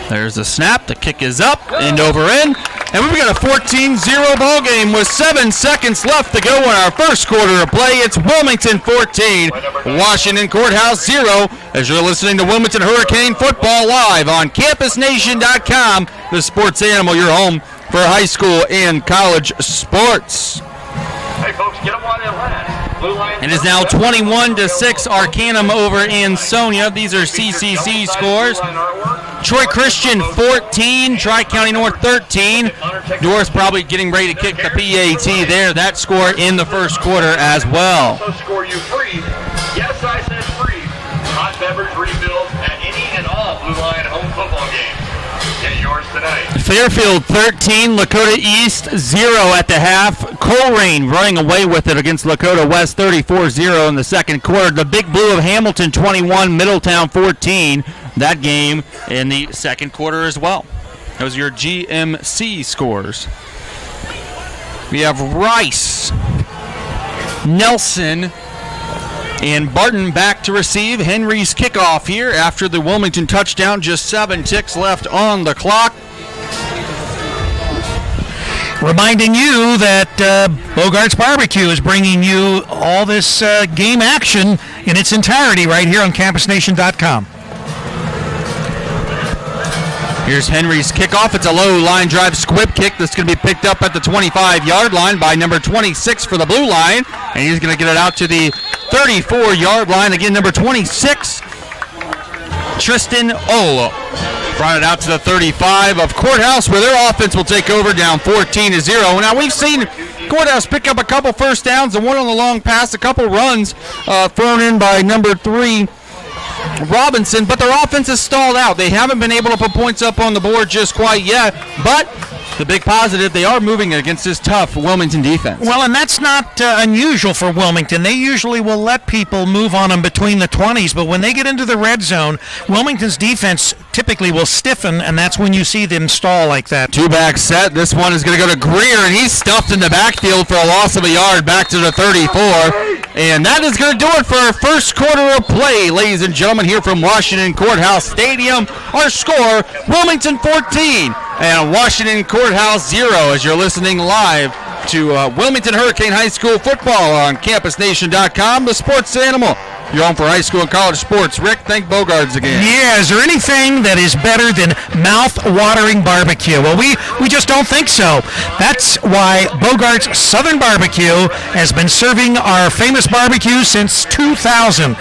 C: There's the snap. The kick is up and over in. And we've got a 14-0 ball game with 7 seconds left to go in our first quarter of play. It's Wilmington 14, Washington Courthouse 0, as you're listening to Wilmington Hurricane football live on CampusNation.com, the sports animal, your home for high school and college sports.
A: Hey, folks, get them while they last.
C: It is now 21-6, Arcanum over Ansonia. These are CCC scores. Troy Christian 14, Tri-County North 13. North probably getting ready to kick the PAT there. That score in the first quarter as well.
A: Also score you free. Yes, I said free. Hot beverage refills at any and all Blue Line home football games. Get yours tonight.
C: Fairfield 13, Lakota East 0 at the half. Coleraine running away with it against Lakota West 34-0 in the second quarter. The Big Blue of Hamilton 21, Middletown 14. That game in the second quarter as well. Those are your GMC scores. We have Rice, Nelson, and Barton back to receive Henry's kickoff here after the Wilmington touchdown. Just 7 ticks left on the clock.
B: Reminding you that Bogart's Barbecue is bringing you all this game action in its entirety right here on CampusNation.com.
C: Here's Henry's kickoff. It's a low line drive squib kick that's going to be picked up at the 25-yard line by number 26 for the Blue Line. And he's going to get it out to the 34-yard line. Again, number 26, Tristan Olo. Brought it out to the 35 of Courthouse, where their offense will take over down 14-0. Now, we've seen Courthouse pick up a couple first downs, and one on the long pass, a couple runs thrown in by number 3, Robinson, but their offense is stalled out. They haven't been able to put points up on the board just quite yet, but the big positive, they are moving against this tough Wilmington defense.
B: Well, and that's not unusual for Wilmington. They usually will let people move on them between the 20s, but when they get into the red zone, Wilmington's defense typically will stiffen, and that's when you see them stall like that.
C: Two-back set. This one is going to go to Greer, and he's stuffed in the backfield for a loss of a yard back to the 34. And that is going to do it for our first quarter of play, ladies and gentlemen, here from Washington Courthouse Stadium. Our score, Wilmington 14 and Washington Courthouse 0, as you're listening live to Wilmington Hurricane High School football on CampusNation.com, the sports animal. You're on for high school and college sports. Rick, thank Bogarts again.
B: Yeah, is there anything that is better than mouth-watering barbecue? Well, we just don't think so. That's why Bogart's Southern Barbecue has been serving our famous barbecue since 2000.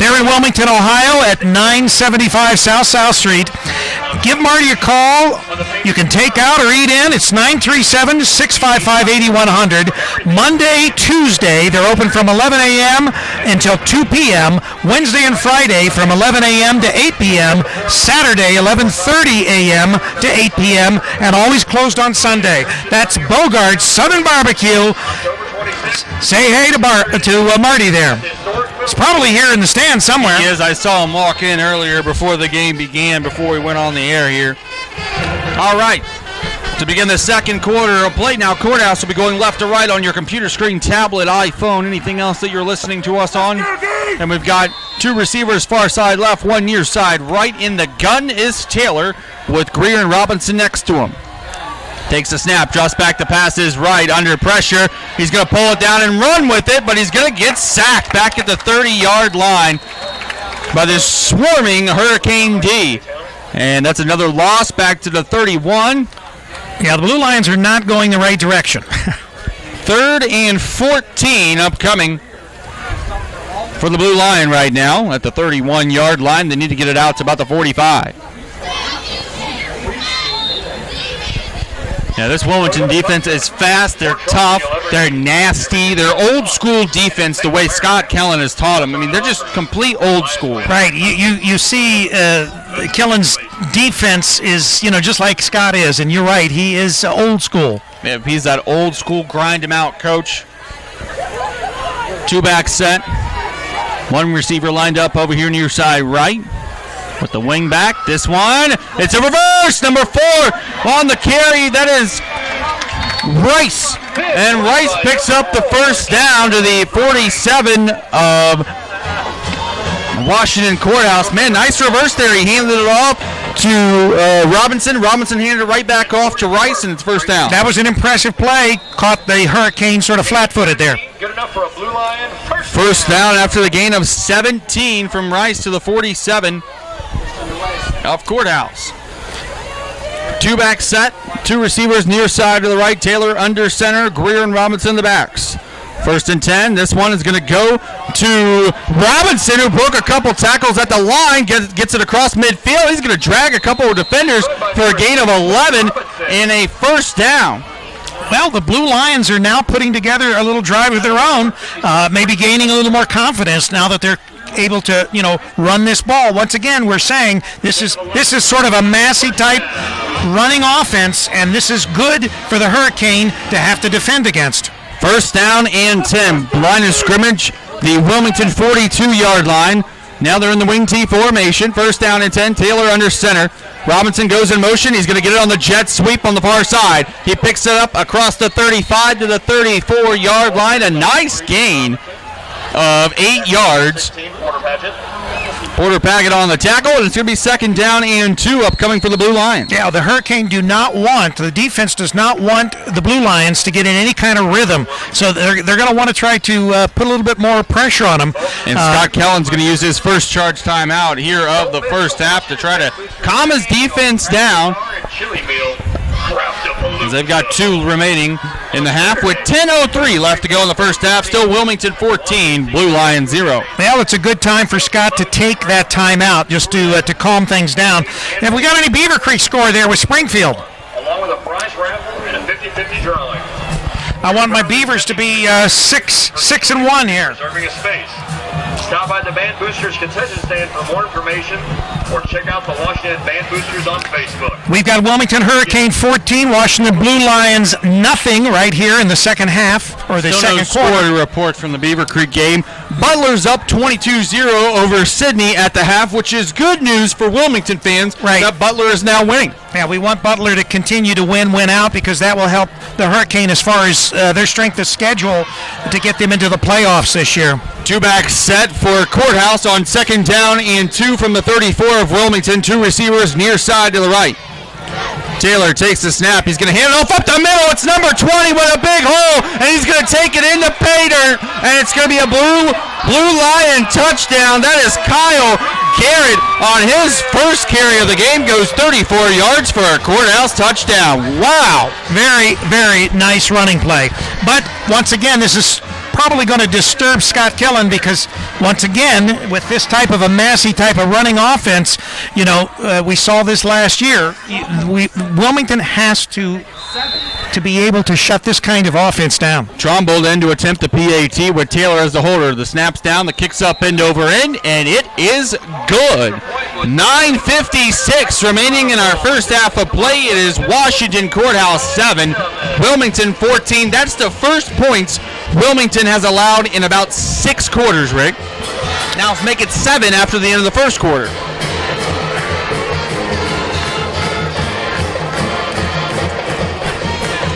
B: They're in Wilmington, Ohio at 975 South Street. Give Marty a call. You can take out or eat in. It's 937-655-8100. Monday, Tuesday, they're open from 11 a.m. until 2 p.m. Wednesday and Friday from 11 a.m. to 8 p.m. Saturday, 11:30 a.m. to 8 p.m. and always closed on Sunday. That's Bogart's Southern Barbecue. Say hey to Marty there. He's probably here in the stand somewhere.
C: He is. I saw him walk in earlier before the game began, before we went on the air here. All right. To begin the second quarter of play now, Courthouse will be going left to right on your computer screen, tablet, iPhone, anything else that you're listening to us on. And we've got two receivers far side left, one near side right. In the gun is Taylor with Greer and Robinson next to him. Takes a snap, drops back to pass his right, under pressure. He's going to pull it down and run with it, but he's going to get sacked back at the 30-yard line by this swarming Hurricane D. And that's another loss back to the 31.
B: Yeah, the Blue Lions are not going the right direction.
C: 3rd and 14 upcoming for the Blue Lion right now at the 31-yard line. They need to get it out to about the 45. Yeah, this Wilmington defense is fast, they're tough, they're nasty, they're old school defense the way Scott Kellen has taught them. I mean, they're just complete old school.
B: Right, you see Kellen's defense is, just like Scott is, and you're right, he is old school.
C: Yeah, he's that old school grind him out coach. Two-back set, one receiver lined up over here near side right. With the wing back, this one, it's a reverse, number 4 on the carry, that is Rice. And Rice picks up the first down to the 47 of Washington Courthouse. Man, nice reverse there, he handed it off to Robinson. Robinson handed it right back off to Rice, and it's first down.
B: That was an impressive play, caught the Hurricane sort of flat-footed there.
A: Good enough for a Blue Lion.
C: First down after the gain of 17 from Rice to the 47. Of Courthouse. Two-back set, two receivers near side to the right. Taylor under center, Greer and Robinson the backs. 1st and 10. This one is going to go to Robinson, who broke a couple tackles at the line, gets it across midfield. He's going to drag a couple of defenders for a gain of 11 and a first down.
B: Well, the Blue Lions are now putting together a little drive of their own, maybe gaining a little more confidence now that they're able to, run this ball. Once again, we're saying this is sort of a Massey type running offense, and this is good for the Hurricane to have to defend against.
C: First down and 10. Line of scrimmage, the Wilmington 42-yard line. Now they're in the wing T formation. First down and 10. Taylor under center. Robinson goes in motion. He's going to get it on the jet sweep on the far side. He picks it up across the 35 to the 34-yard line. A nice gain of 8 yards. Porter Packett on the tackle, and it's going to be 2nd down and 2 upcoming for the Blue Lions.
B: Yeah, the Hurricane the defense does not want the Blue Lions to get in any kind of rhythm, so they're going to want to try to put a little bit more pressure on them.
C: And Scott Kellen's going to use his first charge timeout here of the first half to try to calm his defense down, as they've got 2 remaining in the half with 10:03 left to go in the first half. Still Wilmington 14, Blue Lions 0.
B: Well, it's a good time for Scott to take that timeout just to calm things down. Have we got any Beaver Creek score there with Springfield?
A: Along with a prize raffle and a 50-50 drawing.
B: I want my Beavers to be 6-1 here.
A: Reserving a space. Stop by the Band Boosters concession stand for more information, or check out the Washington Band Boosters on Facebook.
B: We've got Wilmington Hurricane 14, Washington Blue Lions nothing right here in the second half, or the second quarter.
C: Score report from the Beaver Creek game. Butler's up 22-0 over Sydney at the half, which is good news for Wilmington fans.
B: Right.
C: That Butler is now winning.
B: Yeah, we want Butler to continue to win out, because that will help the Hurricane as far as their strength of schedule to get them into the playoffs this year.
C: Two-back set for Courthouse on 2nd down and 2 from the 34 of Wilmington. 2 receivers near side to the right. Taylor takes the snap. He's going to hand it off up the middle. It's number 20 with a big hole, and he's going to take it into pay dirt, and it's going to be a Blue Lion touchdown. That is Kyle Garrett on his first carry of the game. Goes 34 yards for a Courthouse touchdown. Wow.
B: Very, very nice running play. But once again, this is probably going to disturb Scott Killen because, once again, with this type of a messy type of running offense, we saw this last year. Wilmington has to be able to shut this kind of offense down.
C: Trumbull then to attempt the PAT with Taylor as the holder. The snap's down, the kick's up end over end, and it is good. 9:56 remaining in our first half of play. It is Washington Courthouse 7, Wilmington 14. That's the first points Wilmington has allowed in about 6 quarters, Rick. Now let's make it 7 after the end of the first quarter.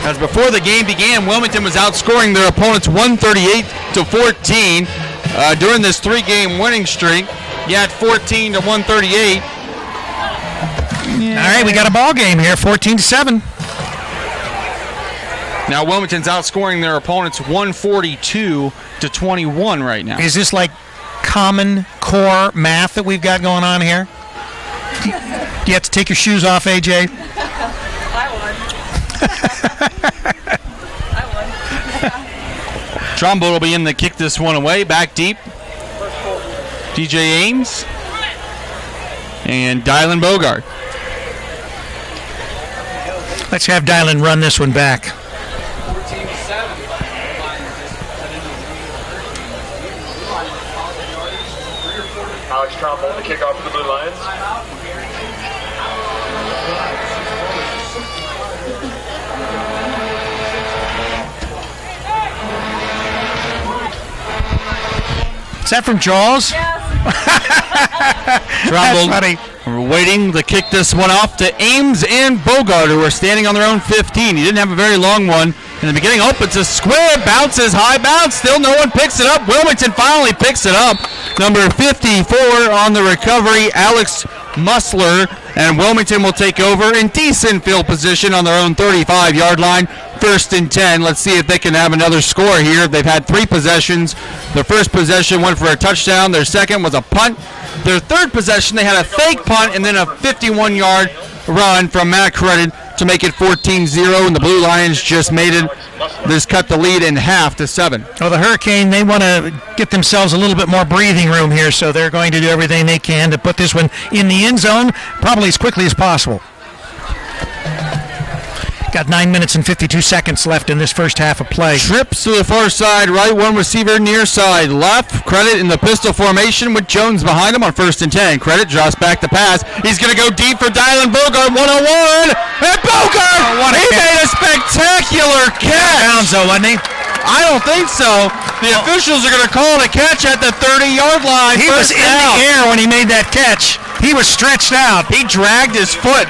C: As before the game began, Wilmington was outscoring their opponents 138-14 during this 3-game winning streak. You had 14 to 138.
B: Yeah. All right, we got a ball game here, 14-7.
C: Now Wilmington's outscoring their opponents 142-21 right now.
B: Is this like common core math that we've got going on here? Do you have to take your shoes off, AJ?
C: Trumbull will be in to kick this one away, back deep. DJ Ames and Dylan Bogart.
B: Let's have Dylan run this one back.
A: Alex Trumbull to kick off for the Blue Lions.
B: Is that from Jaws?
C: Trumbull waiting to kick this one off to Ames and Bogart, who are standing on their own 15. He didn't have a very long one in the beginning. Oh, it's a square, bounces, high bounce. Still no one picks it up. Wilmington finally picks it up. Number 54 on the recovery, Alex Musler, and Wilmington will take over in decent field position on their own 35-yard line. 1st and 10. Let's see if they can have another score here. They've had 3 possessions. Their first possession went for a touchdown. Their second was a punt. Their third possession, they had a fake punt and then a 51-yard run from Matt Credit to make it 14-0, and the Blue Lions just made it. This cut the lead in half to 7.
B: Well, the Hurricane, they want to get themselves a little bit more breathing room here, so they're going to do everything they can to put this one in the end zone probably as quickly as possible. Got 9 minutes and 52 seconds left in this first half of play.
C: Trips to the far side, right, one receiver near side, left. Credit in the pistol formation with Jones behind him on 1st and 10. Credit drops back to pass. He's going to go deep for Dylan Bogart, 101. And Bogart, he made a spectacular catch.
B: Bounds though, wasn't he?
C: I don't think so. The officials are going to call it a catch at the 30-yard line.
B: He was in the air when he made that catch. He was stretched out.
C: He dragged his foot.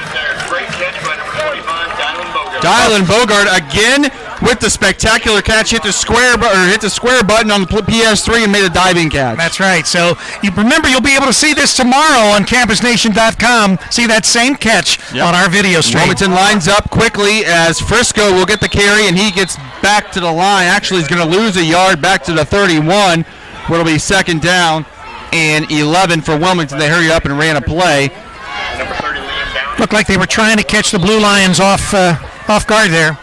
A: Great catch by number 45, Dylan Bogart.
C: Dylan Bogart again with the spectacular catch, hit the square button on the PS3 and made a diving catch.
B: That's right. So you remember, you'll be able to see this tomorrow on campusnation.com. See that same catch on our video stream.
C: Wilmington lines up quickly as Frisco will get the carry, and he gets back to the line. Actually, he's going to lose a yard back to the 31, where it'll be 2nd down and 11 for Wilmington. They hurried up and ran a play.
A: Number 30, Liam Down.
B: Looked like they were trying to catch the Blue Lions off guard there.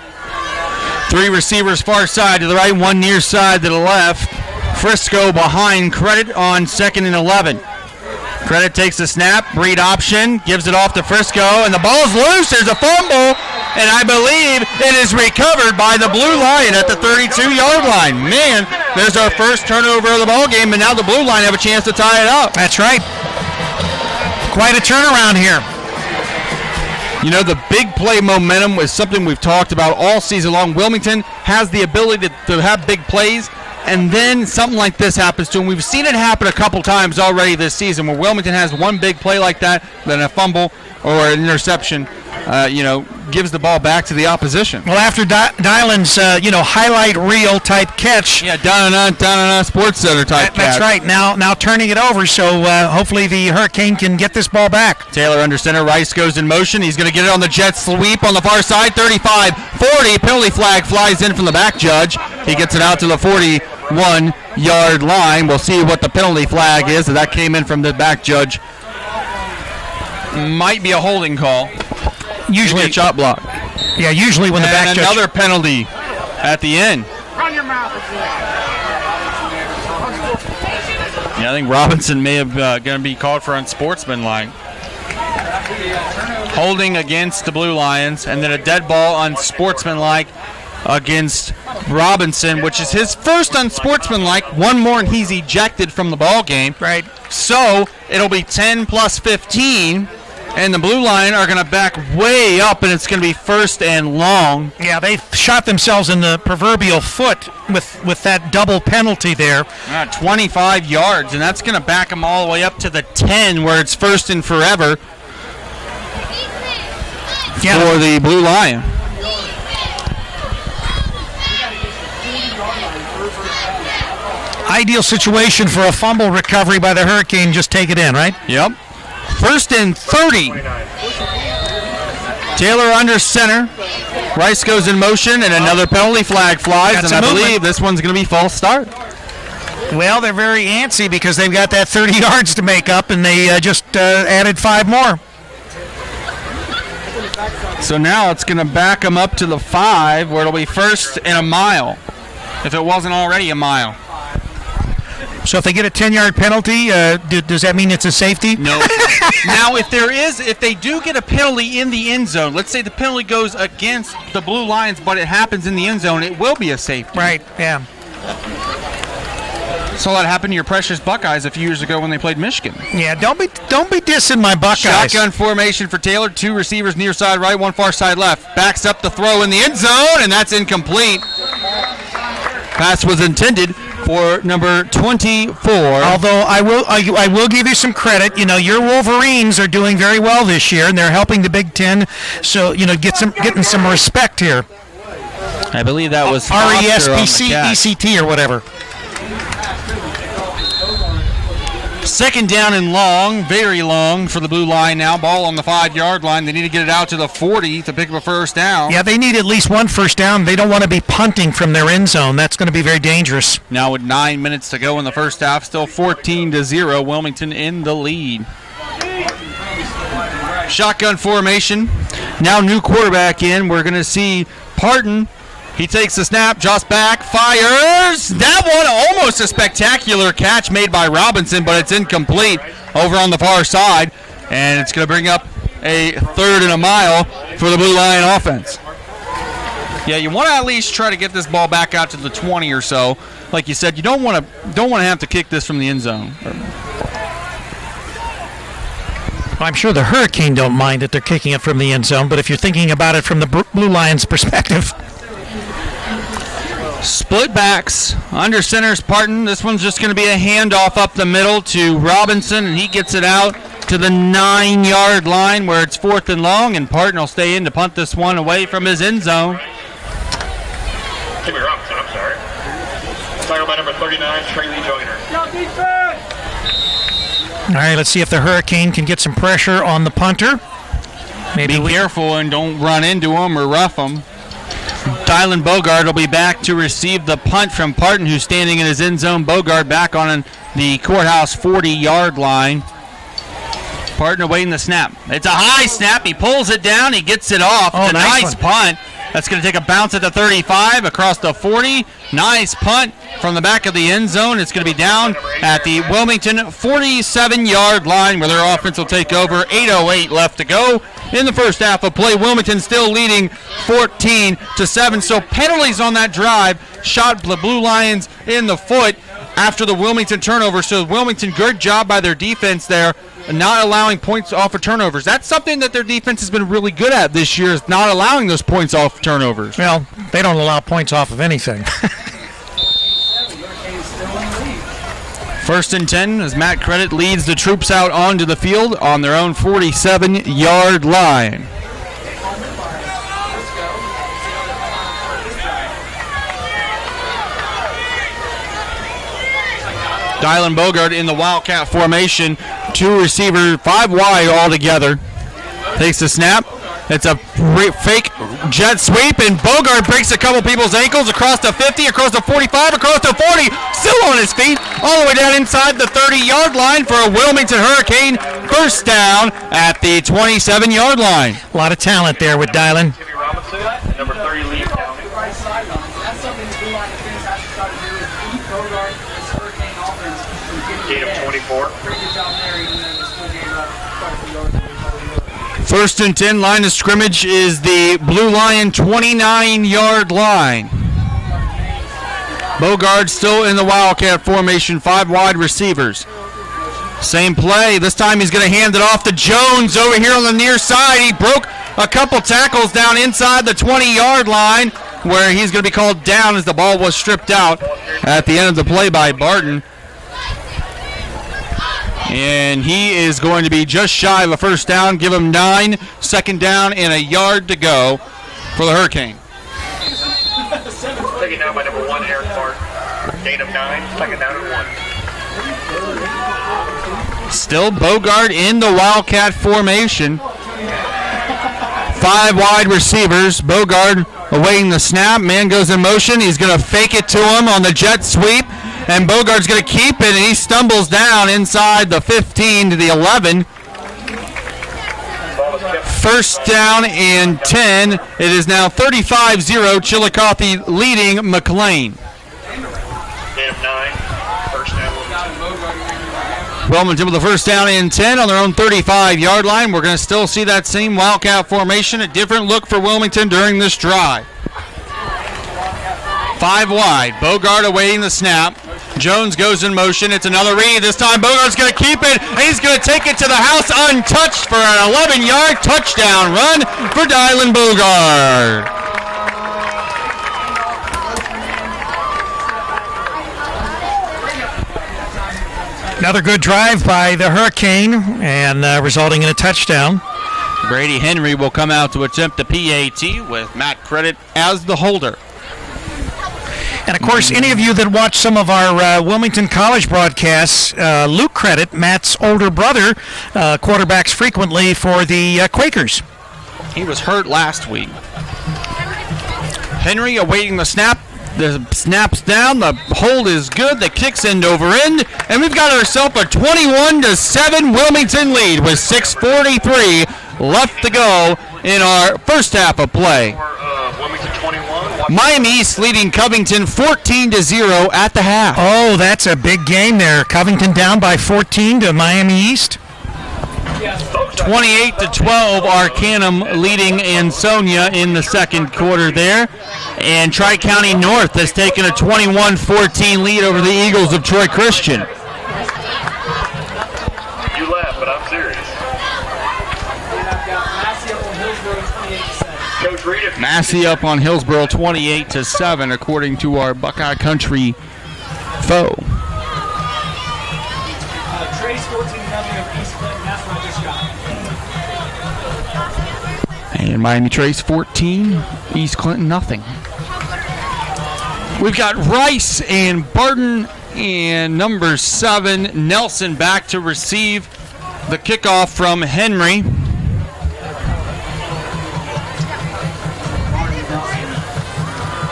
C: 3 receivers far side to the right, 1 near side to the left. Frisco behind Credit on 2nd and 11. Credit takes the snap, read option, gives it off to Frisco, and the ball's loose. There's a fumble, and I believe it is recovered by the Blue Lion at the 32-yard line. Man, there's our first turnover of the ball game, and now the Blue Line have a chance to tie it up.
B: That's right. Quite a turnaround here.
C: You know, the big play momentum is something we've talked about all season long. Wilmington has the ability to have big plays, and then something like this happens to them. We've seen it happen a couple times already this season where Wilmington has one big play like that, then a fumble or an interception, gives the ball back to the opposition.
B: Well, after Dylan's, highlight reel type catch.
C: Yeah, down Sports Center type catch.
B: That's right. Now turning it over, so hopefully the Hurricane can get this ball back.
C: Taylor under center. Rice goes in motion. He's going to get it on the jet sweep on the far side. 35, 40. Penalty flag flies in from the back judge. He gets it out to the 41-yard line. We'll see what the penalty flag is. That came in from the back judge. Might be a holding call.
B: Usually
C: a chop block.
B: Yeah, usually when the back judge.
C: Another penalty at the end.
D: Run your mouth.
C: Yeah, I think Robinson may have going to be called for unsportsmanlike. Holding against the Blue Lions, and then a dead ball unsportsmanlike against Robinson, which is his first unsportsmanlike. One more and he's ejected from the ball game.
B: Right.
C: So it'll be 10 plus 15, and the Blue Line are going to back way up, and it's going to be first and long.
B: Yeah, they shot themselves in the proverbial foot with that double penalty there.
C: 25 yards, and that's going to back them all the way up to the 10, where it's first and forever for the Blue Lion.
B: Ideal situation for a fumble recovery by the Hurricane. Just take it in, right?
C: Yep. First and 30. Taylor under center. Rice goes in motion, and another penalty flag flies, and I believe this one's going to be false start.
B: Well, they're very antsy because they've got that 30 yards to make up, and they just added 5 more.
C: So now it's going to back them up to the 5, where it'll be first and a mile, if it wasn't already a mile.
B: So if they get a 10-yard penalty, does that mean it's a safety?
C: No. Now, if they do get a penalty in the end zone, let's say the penalty goes against the Blue Lions, but it happens in the end zone, it will be a safety.
B: Right, yeah.
C: Saw that happen to your precious Buckeyes a few years ago when they played Michigan.
B: Yeah, don't be dissing my Buckeyes.
C: Shotgun formation for Taylor. 2 receivers near side right, 1 far side left. Backs up the throw in the end zone, and that's incomplete. Pass was intended for number 24.
B: Although I will give you some credit. You know, your Wolverines are doing very well this year, and they're helping the Big Ten. So getting some respect here.
C: I believe that was
B: RESPCECT or whatever.
C: Second down and long, very long for the Blue Line now. Ball on the 5-yard line. They need to get it out to the 40 to pick up a first down.
B: Yeah, they need at least 1 first down. They don't want to be punting from their end zone. That's going to be very dangerous.
C: Now with 9 minutes to go in the first half, still 14-0. Wilmington in the lead. Shotgun formation. Now new quarterback in. We're going to see Parton. He takes the snap, drops back, fires. That one almost a spectacular catch made by Robinson, but it's incomplete over on the far side. And it's going to bring up a 3rd and a mile for the Blue Lion offense. Yeah, you want to at least try to get this ball back out to the 20 or so. Like you said, you don't want to have to kick this from the end zone.
B: I'm sure the Hurricane don't mind that they're kicking it from the end zone, but if you're thinking about it from the Blue Lions' perspective.
C: Split backs, under center's Parton. This one's just going to be a handoff up the middle to Robinson, and he gets it out to the 9-yard line where it's 4th and long, and Parton will stay in to punt this one away from his end zone.
A: Jimmy Robinson, I'm sorry. Tackled by number 39, Trey Lee Joyner.
B: All right, let's see if the Hurricane can get some pressure on the punter.
C: Maybe be careful and don't run into him or rough him. Dylan Bogard will be back to receive the punt from Parton, who's standing in his end zone. Bogard back on the courthouse 40-yard line. Parton awaiting the snap. It's a high snap. He pulls it down. He gets it off.
B: Oh,
C: it's a nice punt. That's going to take a bounce at the 35, across the 40. Nice punt from the back of the end zone. It's going to be down at the Wilmington 47-yard line where their offense will take over. 8:08 left to go in the first half of play. Wilmington still leading 14-7. So penalties on that drive shot the Blue Lions in the foot after the Wilmington turnover. So Wilmington, good job by their defense there, not allowing points off of turnovers. That's something that their defense has been really good at this year, is not allowing those points off turnovers.
B: Well, they don't allow points off of anything.
C: First and 10 as Matt Credit leads the troops out onto the field on their own 47-yard line. Dylan Bogard in the Wildcat formation. 2 receiver, 5 wide altogether. Takes the snap. It's a fake jet sweep, and Bogard breaks a couple people's ankles across the 50, across the 45, across the 40. Still on his feet, all the way down inside the 30-yard line for a Wilmington Hurricane first down at the 27-yard line.
B: A lot of talent there with Dylan.
A: Jimmy Robinson, number 30, Lee County.
D: That's something the Blue Line defense has to try to do, is keep Bogard, this Hurricane offense, from getting
A: Gain of 24.
C: First and 10, line of scrimmage is the Blue Lion 29-yard line. Bogard still in the Wildcat formation, 5 wide receivers. Same play. This time he's going to hand it off to Jones over here on the near side. He broke a couple tackles down inside the 20-yard line where he's going to be called down as the ball was stripped out at the end of the play by Barton. And he is going to be just shy of a first down. Give him 9, second down and a yard to go for the Hurricane.
A: Taken down by number 1, Eric Clark. Gain of 9, second down and 1.
C: Still Bogard in the Wildcat formation. 5 wide receivers. Bogard awaiting the snap. Man goes in motion. He's going to fake it to him on the jet sweep. And Bogard's going to keep it, and he stumbles down inside the 15 to the 11. First down and 10. It is now 35-0. Chillicothe leading McLean.
A: Gain of 9, first down.
C: Wilmington with the first down and 10 on their own 35-yard line. We're going to still see that same Wildcat formation. A different look for Wilmington during this drive. 5 wide. Bogard awaiting the snap. Jones goes in motion. It's another read. This time Bogard's going to keep it. And he's going to take it to the house untouched for an 11-yard touchdown run for Dylan Bogard.
B: Another good drive by the Hurricane and resulting in a touchdown.
C: Brady Henry will come out to attempt the PAT with Matt Credit as the holder.
B: And, of course, any of you that watch some of our Wilmington College broadcasts, Luke Credit, Matt's older brother, quarterbacks frequently for the Quakers.
C: He was hurt last week. Henry awaiting the snap. The snap's down. The hold is good. The kick's end over end. And we've got ourselves a 21-7 Wilmington lead with 6:43 left to go in our first half of play.
A: Wilmington 21.
C: Miami East leading Covington 14-0 at the half.
B: Oh, that's a big game there. Covington down by 14 to Miami East.
C: 28-12, Arcanum leading Ansonia in the second quarter there. And Tri-County North has taken a 21-14 lead over the Eagles of Troy Christian.
A: You laugh, but I'm serious. Coach Reed, if
C: Massey up on Hillsboro 28-7, according to our Buckeye Country foe.
D: Trace 14-0 of East Clinton. That's what I just got.
C: And Miami Trace 14, East Clinton nothing. We've got Rice and Barton and number 7, Nelson, back to receive the kickoff from Henry.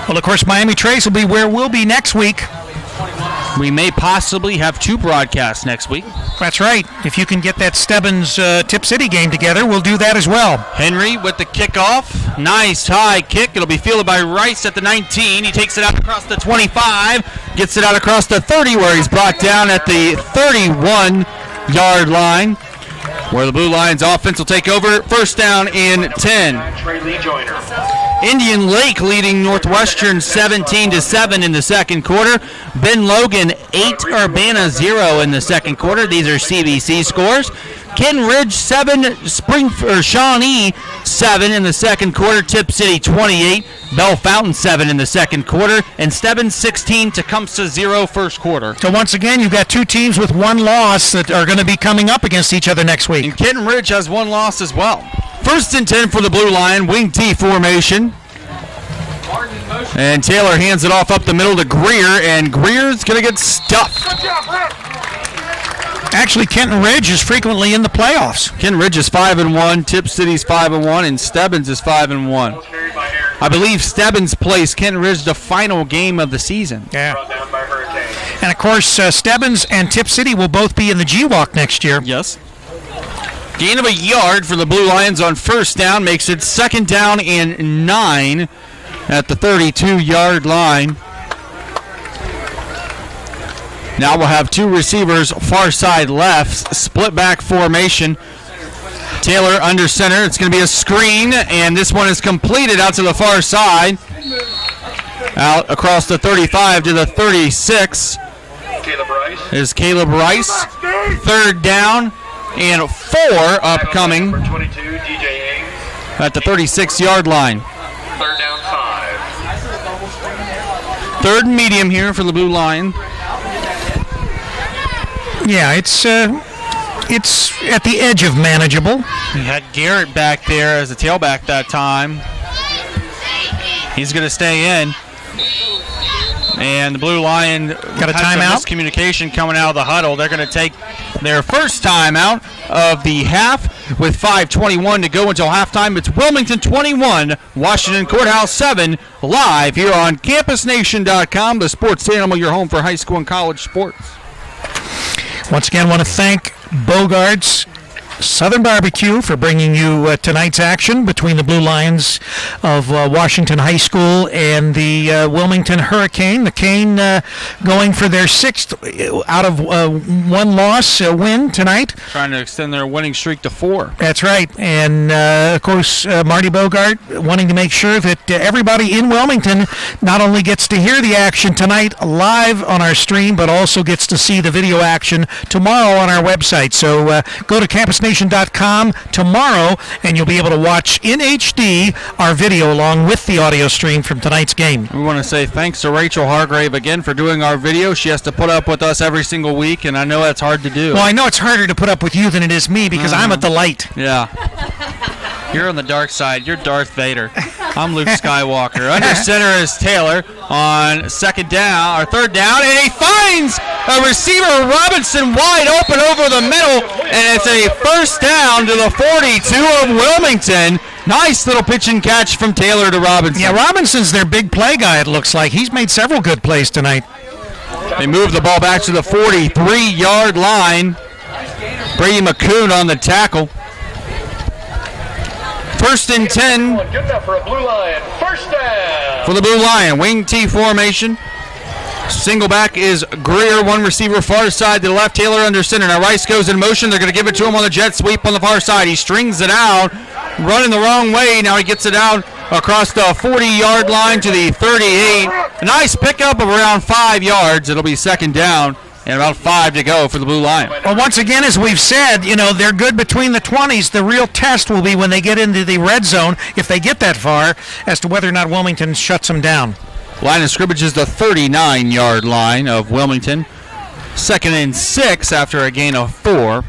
B: Well, of course, Miami Trace will be where we'll be next week.
C: We may possibly have 2 broadcasts next week.
B: That's right. If you can get that Stebbins Tip City game together, we'll do that as well.
C: Henry with the kickoff. Nice high kick. It'll be fielded by Rice at the 19. He takes it out across the 25. Gets it out across the 30 where he's brought down at the 31-yard line, where the Blue Lions offense will take over. First down and 10.
A: Trey Lee Joyner.
C: Indian Lake leading Northwestern 17-7 in the second quarter. Ben Logan 8, Urbana 0 in the second quarter. These are CBC scores. Ken Ridge 7, Shawnee 7 in the second quarter. Tip City 28, Bell Fountain 7 in the second quarter, and Stebbins 16, Tecumseh 0 first quarter.
B: So once again, you've got 2 teams with 1 loss that are going to be coming up against each other next week.
C: And Kenton Ridge has 1 loss as well. First and 10 for the Blue Lion, wing T formation. And Taylor hands it off up the middle to Greer, and Greer's going to get stuffed.
B: Actually, Kenton Ridge is frequently in the playoffs.
C: Kenton Ridge is 5-1, Tip City's 5-1, and Stebbins is 5-1. I believe Stebbins plays Kenton Ridge the final game of the season.
B: Yeah. And, of course, Stebbins and Tip City will both be in the G-Walk next year.
C: Yes. Gain of a yard for the Blue Lions on first down makes it second down and 9 at the 32-yard line. Now we'll have two receivers far side left, split back formation. Taylor under center. It's going to be a screen, and this one is completed out to the far side. Out across the 35 to the 36 is Caleb Rice. Third down and 4 upcoming at the 36-yard line.
A: Third down 5.
C: Third and medium here for the Blue Line.
B: Yeah, it's at the edge of manageable.
C: He had Garrett back there as a tailback that time. He's going to stay in. And the Blue Lion
B: got a timeout.
C: Miscommunication coming out of the huddle. They're going to take their first timeout of the half with 5:21 to go until halftime. It's Wilmington 21, Washington Courthouse 7, live here on CampusNation.com, the sports animal, your home for high school and college sports.
B: Once again, I want to thank Bogart's Southern Barbecue for bringing you tonight's action between the Blue Lions of Washington High School and the Wilmington Hurricane. The Cane going for their 6th out of 1 loss win tonight.
C: Trying to extend their winning streak to 4.
B: That's right. And, of course, Marty Bogart wanting to make sure that everybody in Wilmington not only gets to hear the action tonight live on our stream, but also gets to see the video action tomorrow on our website. So go to CampusNation.com tomorrow, and you'll be able to watch in HD our video along with the audio stream from tonight's game.
C: We want to say thanks to Rachel Hargrave again for doing our video. She has to put up with us every single week, and I know that's hard to do.
B: Well, I know it's harder to put up with you than it is me because I'm at the light.
C: Yeah. You're on the dark side. You're Darth Vader. I'm Luke Skywalker. Under center is Taylor on third down, and he finds a receiver, Robinson, wide open over the middle, and it's a first down to the 42 of Wilmington. Nice little pitch and catch from Taylor to Robinson.
B: Yeah, Robinson's their big play guy, it looks like. He's made several good plays tonight.
C: They move the ball back to the 43-yard line. Brady McCoon on the tackle. First and 10
A: Good enough for a Blue Lion. First down.
C: for the Blue Lion. Wing T formation. Single back is Greer, one receiver far side to the left, Taylor under center. Now Rice goes in motion. They're going to give it to him on the jet sweep on the far side. He strings it out, running the wrong way. Now he gets it out across the 40-yard line to the 38. A nice pickup of around 5 yards. It'll be second down and about 5 to go for the Blue Lion.
B: Well, once again, as we've said, they're good between the 20s. The real test will be when they get into the red zone, if they get that far, as to whether or not Wilmington shuts them down.
C: Line of scrimmage is the 39-yard line of Wilmington. Second and 6 after a gain of 4.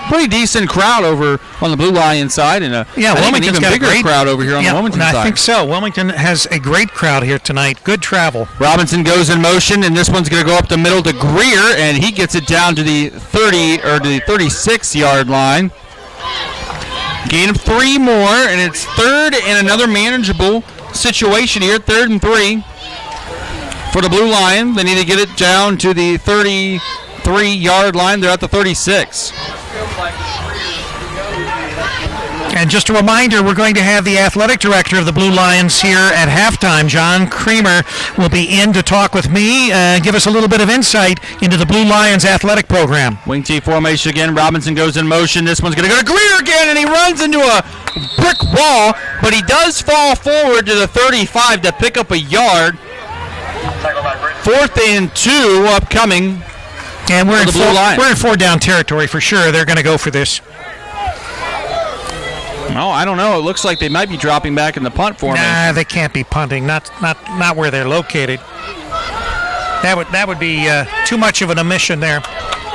C: Pretty decent crowd over on the Blue Lion side, and
B: Wilmington's
C: an even
B: got
C: bigger crowd over here on the Wilmington side.
B: I think so. Wilmington has a great crowd here tonight. Good travel.
C: Robinson goes in motion, and this one's going to go up the middle to Greer, and he gets it down to the 36-yard line. Gain of 3 more, and it's third and another manageable situation here. 3rd and 3 for the Blue Lion. They need to get it down to the 33-yard line. They're at the 36.
B: And just a reminder, we're going to have the athletic director of the Blue Lions here at halftime. John Creamer will be in to talk with me, give us a little bit of insight into the Blue Lions athletic program.
C: Wing T formation again. Robinson goes in motion. This one's going to go to Greer again, and he runs into a brick wall, but he does fall forward to the 35 to pick up a yard. 4th and 2 upcoming.
B: And we're in 4-down territory for sure. They're going to go for this.
C: No, I don't know. It looks like they might be dropping back in the punt formation.
B: Nah, they can't be punting. Not where they're located. That would be too much of an omission there.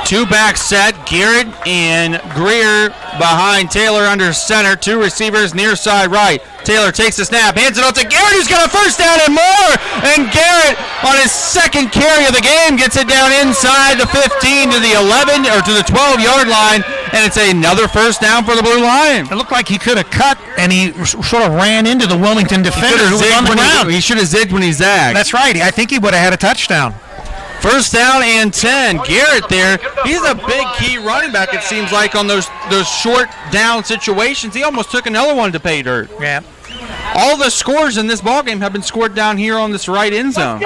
C: 2-back set. Garrett and Greer behind Taylor under center. 2 receivers near side right. Taylor takes the snap, hands it off to Garrett, who's got a first down and more. And Garrett, on his second carry of the game, gets it down inside the 15 to the 11 or to the 12-yard line, and it's another first down for the Blue Lion.
B: It looked like he could have cut, and he sort of ran into the Wilmington defender who was on the ground.
C: He should have zigged when he zagged.
B: That's right. I think he would have had a touchdown.
C: First down and 10. Garrett there. He's a big key running back, it seems like, on those short down situations. He almost took another one to pay dirt.
B: Yeah.
C: All the scores in this ballgame have been scored down here on this right end zone.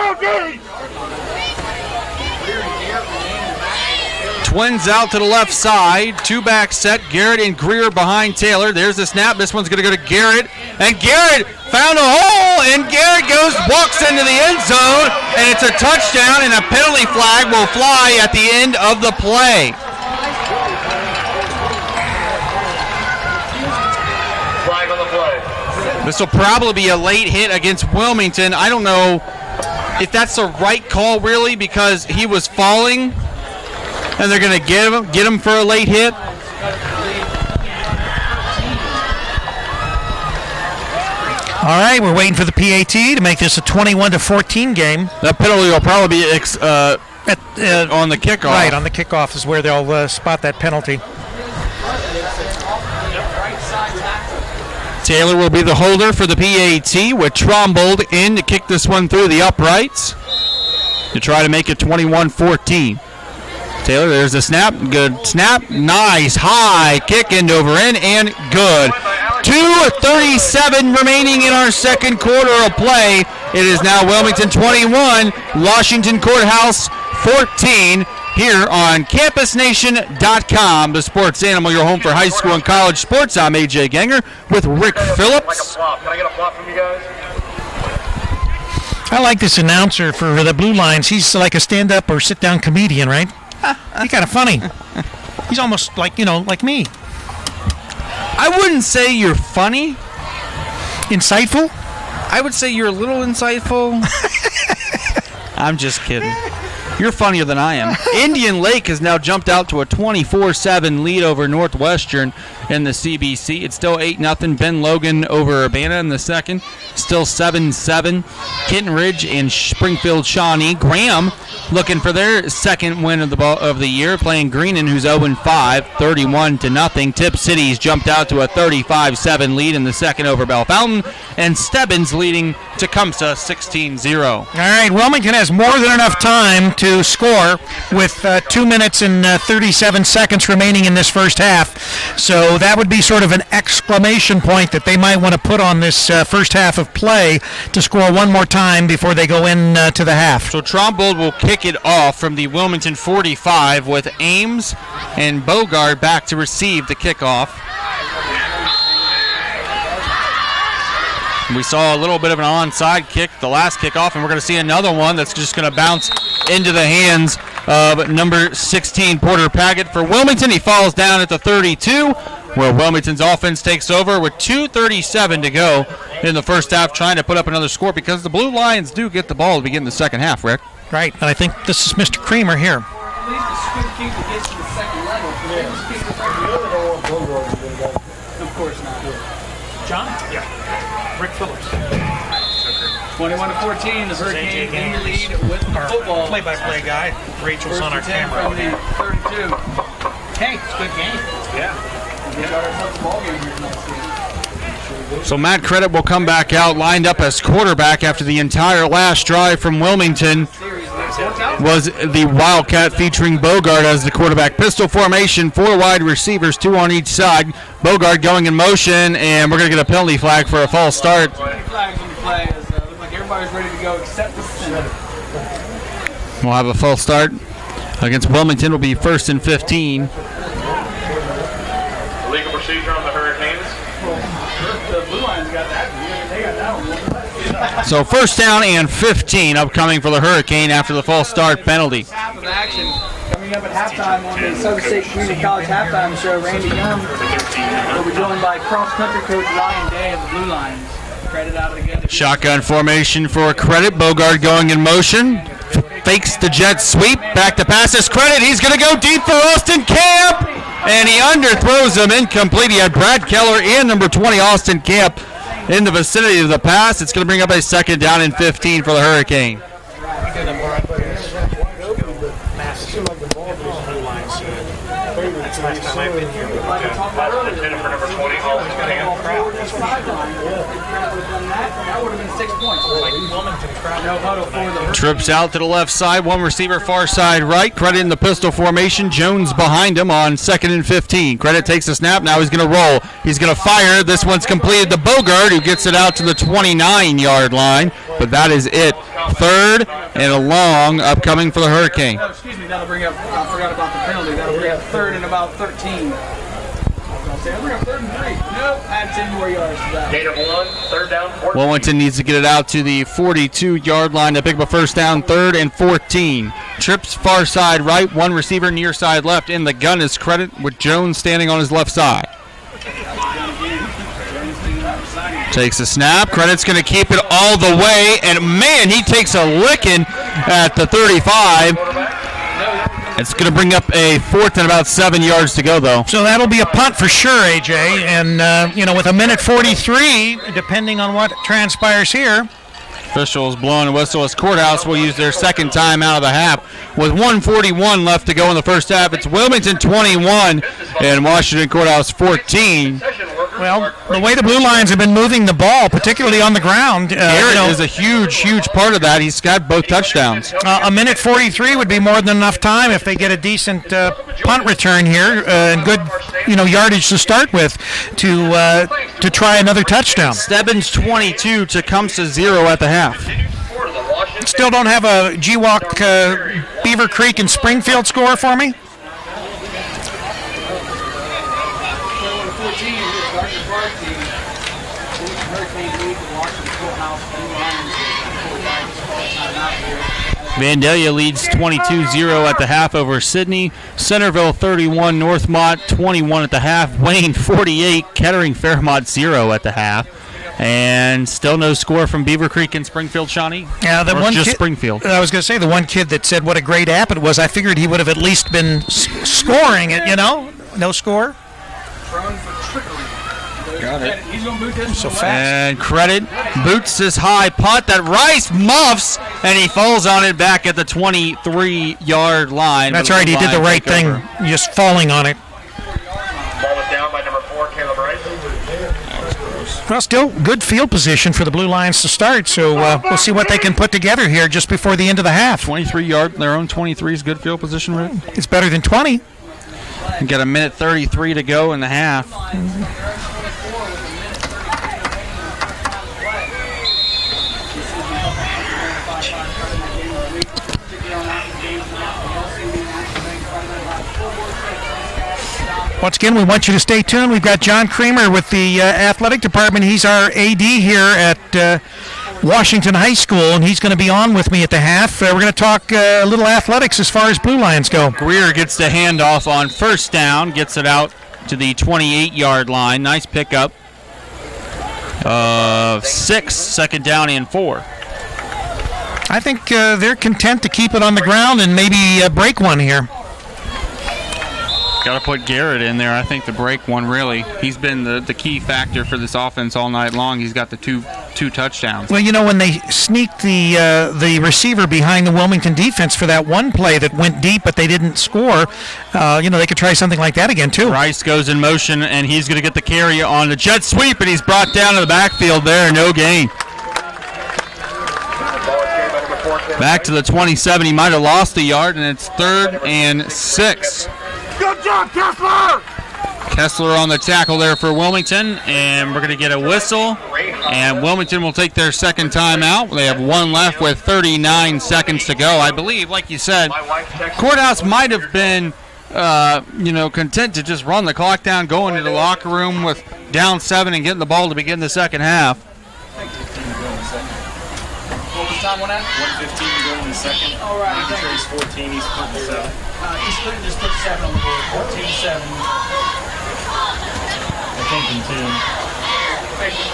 C: Twins out to the left side. Two-back set. Garrett and Greer behind Taylor. There's the snap. This one's going to go to Garrett. And Garrett found a hole. And Garrett walks into the end zone. And it's a touchdown. And a penalty flag will fly at the end of the play.
A: Flag on the play.
C: This will probably be a late hit against Wilmington. I don't know if that's the right call, really, because he was falling. And they're going to get him for a late hit.
B: All right, we're waiting for the PAT to make this a 21-14 game.
C: That penalty will probably be on the kickoff.
B: Right, on the kickoff is where they'll spot that penalty.
C: Taylor will be the holder for the PAT with Trombold in to kick this one through the uprights to try to make it 21-14. Taylor, there's the snap. Good snap. Nice high kick end over end and good. 2:37 remaining in our second quarter of play. It is now Wilmington 21, Washington Courthouse 14 here on CampusNation.com, the sports animal, your home for high school and college sports. I'm AJ Ganger with Rick Phillips.
A: Can I get a flop from you guys?
B: I like this announcer for the Blue Lines. He's like a stand-up or sit-down comedian, right? He's kind of funny. He's almost like, like me.
C: I wouldn't say you're funny.
B: Insightful?
C: I would say you're a little insightful. I'm just kidding. You're funnier than I am. Indian Lake has now jumped out to a 24-7 lead over Northwestern in the CBC. It's still 8-0. Ben Logan over Urbana in the second. Still 7-7. Kenton Ridge and Springfield Shawnee. Graham looking for their second win of the year, playing Greenon, who's 0-5, 31-0. Tip City's jumped out to a 35-7 lead in the second over Bell Fountain, and Stebbins leading Tecumseh 16-0.
B: All right, Wilmington has more than enough time to score with 2 minutes and 37 seconds remaining in this first half. So that would be sort of an exclamation point that they might want to put on this first half of play to score one more time before they go in to the half.
C: So Trombold will kick it off from the Wilmington 45 with Ames and Bogard back to receive the kickoff. We saw a little bit of an onside kick the last kickoff, and we're going to see another one that's just going to bounce into the hands of number 16, Porter Paget. For Wilmington, he falls down at the 32, where Wilmington's offense takes over with 2:37 to go in the first half, trying to put up another score because the Blue Lions do get the ball to begin the second half, Rick.
B: Right, and I think this is Mr. Creamer here.
D: Of course not.
B: John? Yeah. Rick Phillips.
D: 21-14, the Hurricanes in the lead with the football.
B: Play-by-play guy. Rachel's on our camera.
D: From the 32.
B: Hey, it's a good game.
D: Yeah. We got ourselves a ball game here tonight.
C: So Matt Credit will come back out, lined up as quarterback after the entire last drive from Wilmington was the Wildcat, featuring Bogard as the quarterback. Pistol formation, 4 wide receivers, 2 on each side. Bogard going in motion, and we're going to get a penalty flag for a false start.
D: Flags on the play. Looks like everybody's ready to go except the center.
C: We'll have a false start against Wilmington. Will be 1st and 15.
A: Legal procedure on the Hurricanes.
D: The Blue Lions got that. They got that one.
C: So 1st down and 15 upcoming for the Hurricane after the false start penalty.
D: Half of action coming up at halftime on the Southern State Community College halftime show. Randy Young will be joined by cross-country coach Ryan Day of the Blue Lions. Credit out together.
C: Shotgun formation for Credit. Bogard going in motion. Fakes the jet sweep. Back to pass his Credit. He's going to go deep for Austin Camp. And he underthrows him, incomplete. He had Brad Keller and number 20, Austin Camp, in the vicinity of the pass. It's going to bring up a 2nd down and 15 for the Hurricane.
D: just 5 line. If Credit would have done that would have been 6 points. No huddle for the
C: Trips out to the left side, one receiver far side right. Credit in the pistol formation. Jones behind him on 2nd and 15. Credit takes a snap. Now he's going to roll. He's going to fire. This one's completed to Bogart, who gets it out to the 29-yard line. But that is it. 3rd and a long upcoming for the Hurricane.
D: Oh, excuse me, that'll bring up, I forgot about the penalty. That'll bring up 3rd and about 13. That'll bring up 3rd and 3. Nope, add 10 more yards to that.
A: Gain of 1, 3rd down, 14.
C: Wilmington needs to get it out to the 42-yard line to pick up a first down, 3rd and 14. Trips far side right, one receiver near side left. In the gun is Credit with Jones standing on his left side. Takes a snap. Credit's going to keep it all the way. And, man, he takes a licking at the 35. It's going to bring up a 4th and about 7 yards to go, though.
B: So that'll be a punt for sure, AJ. And, with a minute 43, depending on what transpires here.
C: Officials blowing a whistle as Courthouse will use their second time out of the half. With 1:41 left to go in the first half, it's Wilmington 21 and Washington Courthouse 14.
B: Well, the way the Blue Lions have been moving the ball, particularly on the ground.
C: Garrett is a huge part of that. He's got both touchdowns.
B: A minute 43 would be more than enough time if they get a decent punt return here and good, yardage to start with to try another touchdown.
C: Stebbins 22, Tecumseh 0 at the half.
B: Still don't have a GWalk Beaver Creek and Springfield score for me?
C: Vandalia leads 22-0 at the half over Sydney. Centerville 31, Northmont 21 at the half. Wayne 48, Kettering Fairmont 0 at the half. And still no score from Beaver Creek and Springfield, Shawnee?
B: Yeah, the one
C: just
B: kid,
C: Springfield.
B: I was going to say, the one kid that said what a great app it was, I figured he would have at least been scoring it, No score.
D: Prone for trickery.
C: Got it.
D: He's going to boot this
B: So
D: one
B: fast.
C: And Credit boots this high punt that Rice muffs, and he falls on it back at the 23-yard line.
B: That's right, he did the right thing, just falling on it.
A: Ball was down by number 4, Caleb Rice.
B: Well, still good field position for the Blue Lions to start, so we'll see what they can put together here just before the end of the half.
C: 23-yard, their own 23 is good field position, Rick.
B: It's better than 20.
C: You got a minute 33 to go in the half.
B: Once again, we want you to stay tuned. We've got John Creamer with the athletic department. He's our AD here at Washington High School, and he's going to be on with me at the half. We're going to talk a little athletics as far as Blue Lions go.
C: Greer gets the handoff on first down, gets it out to the 28-yard line. Nice pickup of 6, second down and 4.
B: I think they're content to keep it on the ground and maybe break one here.
C: Got to put Garrett in there. I think the break one, really. He's been the key factor for this offense all night long. He's got the two touchdowns.
B: Well, when they sneaked the receiver behind the Wilmington defense for that one play that went deep but they didn't score, they could try something like that again, too.
C: Rice goes in motion, and he's going to get the carry on the jet sweep, and he's brought down to the backfield there. No gain. Back to the 27. He might have lost a yard, and it's 3rd and 6.
A: Good job, Kessler!
C: Kessler on the tackle there for Wilmington, and we're going to get a whistle, and Wilmington will take their second time out. They have one left with 39 seconds to go. I believe, like you said, Courthouse might have been, content to just run the clock down, go into the locker room with down 7 and getting the ball to begin the second half.
D: What was time on that?
E: 1:15 to go in the second.
D: All right, thank you.
E: Trace 14, he's putting 7.
D: He's just put 7 on the board. 14-7.
E: I think in 10.
D: Thank you.